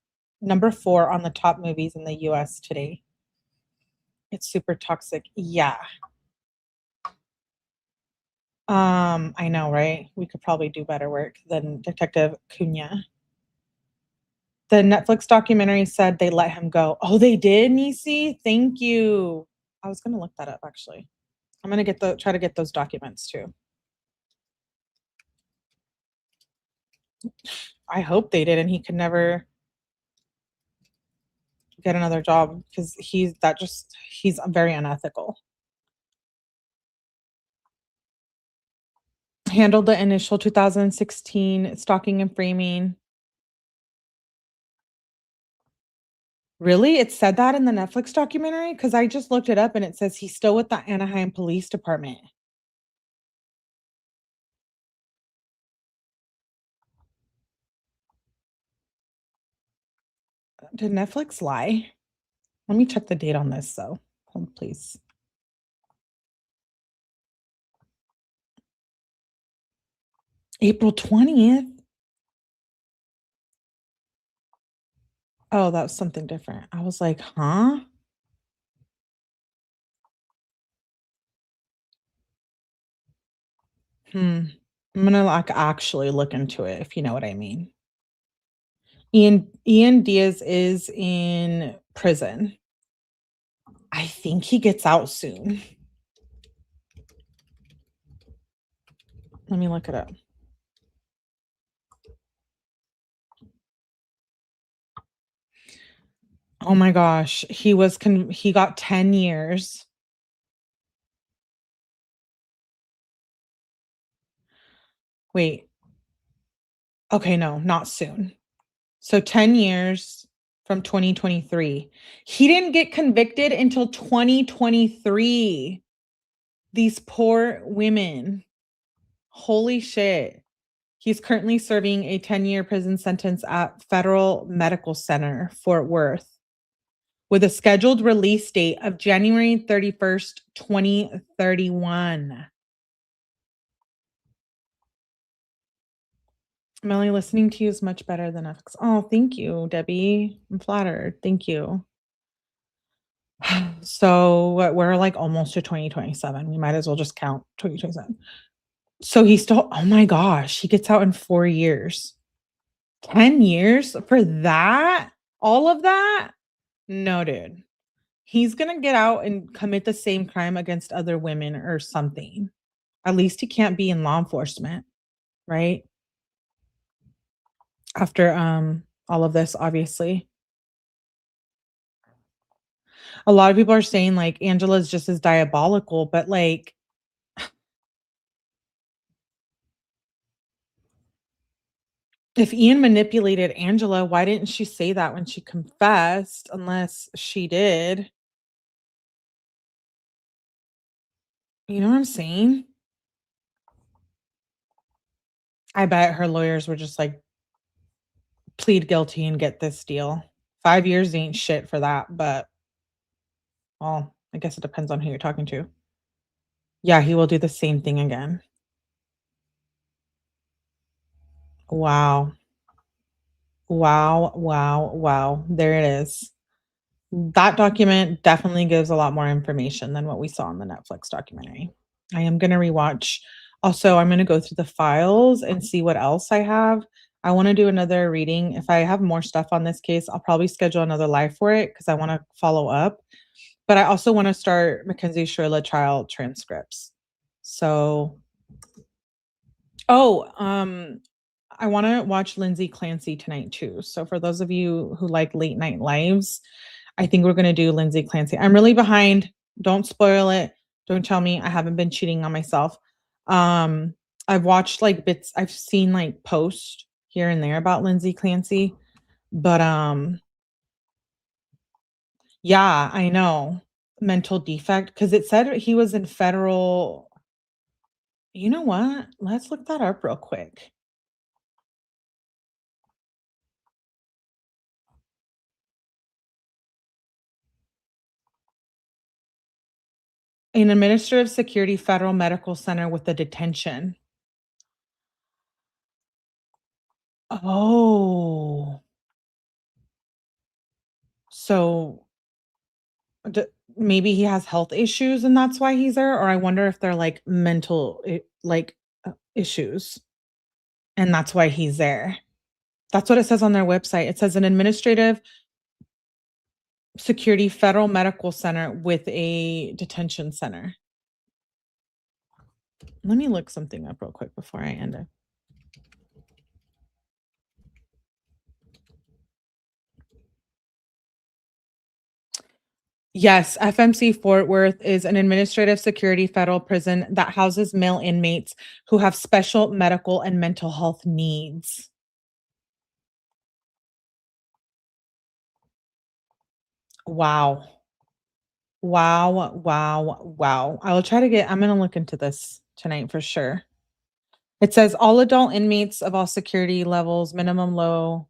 number 4 on the top movies in the US today. It's super toxic. Yeah. I know, right? We could probably do better work than Detective Cunha. The Netflix documentary said they let him go. Oh, they did, Nisi? Thank you. I was gonna look that up actually. I'm gonna try to get those documents too. I hope they did, and he could never get another job because he's very unethical. Handled the initial 2016 stalking and framing. Really? It said that in the Netflix documentary? Because I just looked it up and it says he's still with the Anaheim Police Department. Did Netflix lie? Let me check the date on this though. Hold, please. April 20th. Oh, that was something different. I was like, huh? I'm gonna like actually look into it if you know what I mean. Ian Diaz is in prison. I think he gets out soon. Let me look it up. Oh my gosh. He got 10 years. Wait. Okay, no, not soon. So 10 years from 2023. He didn't get convicted until 2023. These poor women. Holy shit. He's currently serving a 10-year prison sentence at Federal Medical Center, Fort Worth, with a scheduled release date of January 31st, 2031. Melly, listening to you is much better than Netflix. Oh, thank you, Debbie. I'm flattered. Thank you. So we're like almost to 2027. We might as well just count 2027. So he's still, oh my gosh, he gets out in 4 years. 10 years for that? All of that? No, dude. He's gonna get out and commit the same crime against other women or something. At least he can't be in law enforcement, right? After all of this, obviously. A lot of people are saying like Angela's just as diabolical, but like if Ian manipulated Angela, why didn't she say that when she confessed? Unless she did. You know what I'm saying? I bet her lawyers were just like, plead guilty and get this deal. 5 years ain't shit for that, but well, I guess it depends on who you're talking to. Yeah, he will do the same thing again. Wow. Wow, wow, wow. There it is. That document definitely gives a lot more information than what we saw in the Netflix documentary. I am gonna rewatch. Also, I'm gonna go through the files and see what else I have. I wanna do another reading. If I have more stuff on this case, I'll probably schedule another live for it because I wanna follow up. But I also wanna start Mackenzie Shirla trial transcripts. So oh, I wanna watch Lindsay Clancy tonight too. So for those of you who like late night lives, I think we're gonna do Lindsay Clancy. I'm really behind. Don't spoil it. Don't tell me I haven't been cheating on myself. Um, I've watched like bits. I've seen like posts here and there about Lindsay Clancy, but yeah, I know mental defect because it said he was in federal. You know what? Let's look that up real quick. An administrative security federal medical center with a detention. Oh, so d maybe he has health issues and that's why he's there, or I wonder if they're, like, mental issues, and that's why he's there. That's what it says on their website. It says an administrative security federal medical center with a detention center. Let me look something up real quick before I end it. Yes, FMC Fort Worth is an administrative security federal prison that houses male inmates who have special medical and mental health needs. Wow. Wow, wow, wow. I will try to I'm gonna look into this tonight for sure. It says all adult inmates of all security levels, minimum, low,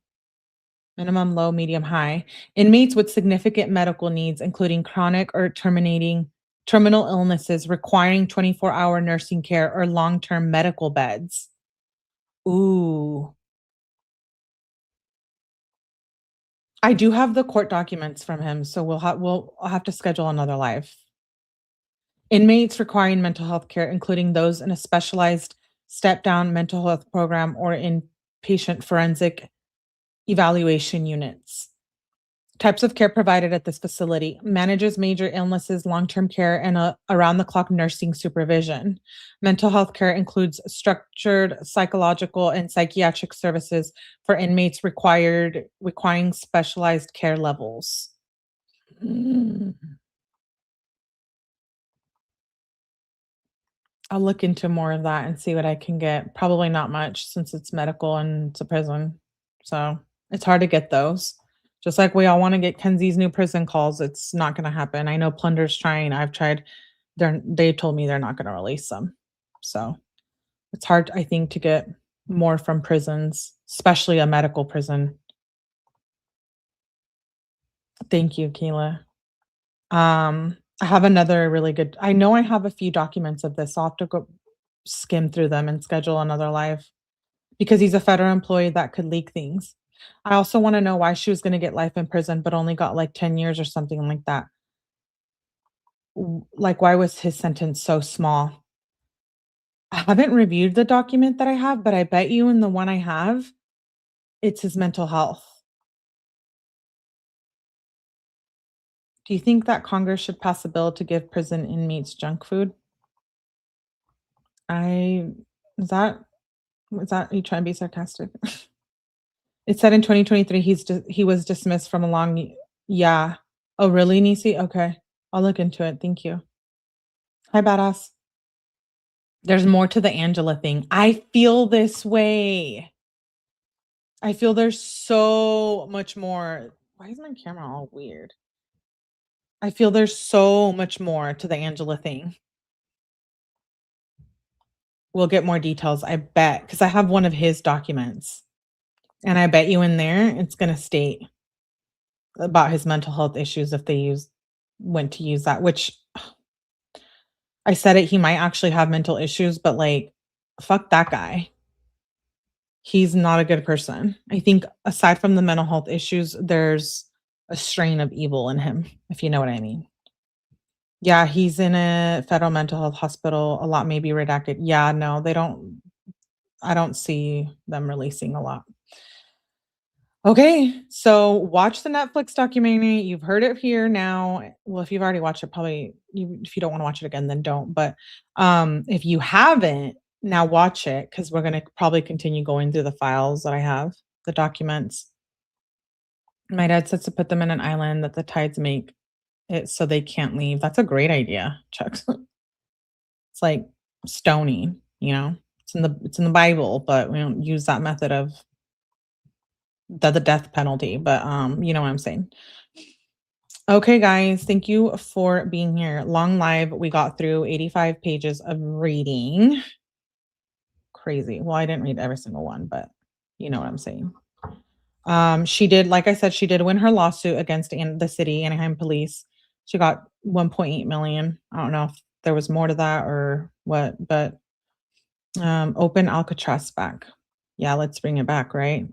medium, high. Inmates with significant medical needs, including chronic or terminal illnesses requiring 24-hour nursing care or long-term medical beds. Ooh. I do have the court documents from him, so I'll have to schedule another live. Inmates requiring mental health care, including those in a specialized step-down mental health program or in patient forensic evaluation units. Types of care provided at this facility manages major illnesses, long-term care, and around-the-clock nursing supervision. Mental health care includes structured psychological and psychiatric services for inmates requiring specialized care levels. I'll look into more of that and see what I can get. Probably not much since it's medical and it's a prison. So it's hard to get those. Just like we all want to get Kenzie's new prison calls, it's not going to happen. I know Plunder's trying. I've tried. They told me they're not going to release them. So it's hard, I think, to get more from prisons, especially a medical prison. Thank you, Keela. I have another really good. I know I have a few documents of this. I'll have to go skim through them and schedule another live because he's a federal employee that could leak things. I also want to know why she was going to get life in prison, but only got like 10 years or something like that. Like, why was his sentence so small? I haven't reviewed the document that I have, but I bet you in the one I have, it's his mental health. Do you think that Congress should pass a bill to give prison inmates junk food? I is that you trying to be sarcastic? It said in 2023 he was dismissed from a long yeah. Oh, really, Nisi? Okay. I'll look into it. Thank you. Hi, badass. There's more to the Angela thing. I feel this way. I feel there's so much more. Why is my camera all weird? I feel there's so much more to the Angela thing. We'll get more details, I bet, because I have one of his documents. And I bet you in there it's going to state about his mental health issues if they went to use that, which I said it, he might actually have mental issues, but like, fuck that guy. He's not a good person. I think aside from the mental health issues, there's a strain of evil in him, if you know what I mean. Yeah, he's in a federal mental health hospital. A lot may be redacted. Yeah, no, I don't see them releasing a lot. Okay, so watch the Netflix documentary. You've heard it here now. Well, if you've already watched it, probably if you don't want to watch it again, then don't. But if you haven't, now watch it because we're gonna probably continue going through the files that I have, the documents. My dad says to put them in an island that the tides make it so they can't leave. That's a great idea, Chuck. It's like stoning, you know. It's in the Bible, but we don't use that method of the death penalty, but you know what I'm saying. Okay, guys, thank you for being here. Long live. We got through 85 pages of reading. Crazy. Well, I didn't read every single one, but you know what I'm saying. She did, like I said, she did win her lawsuit against the city, Anaheim police. She got 1.8 million. I don't know if there was more to that or what, but open Alcatraz back. Yeah, let's bring it back, right?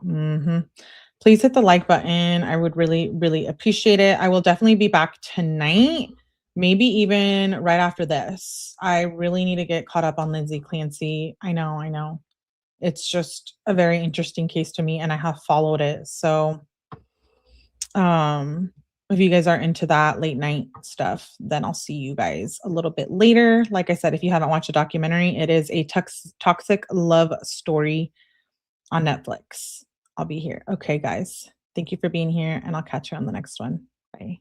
Please hit the like button. I would really, really appreciate it. I will definitely be back tonight, maybe even right after this. I really need to get caught up on Lindsay Clancy. I know. It's just a very interesting case to me, and I have followed it. So, if you guys are into that late night stuff, then I'll see you guys a little bit later. Like I said, if you haven't watched a documentary, it is a toxic love story on Netflix. I'll be here. Okay, guys. Thank you for being here, and I'll catch you on the next one. Bye.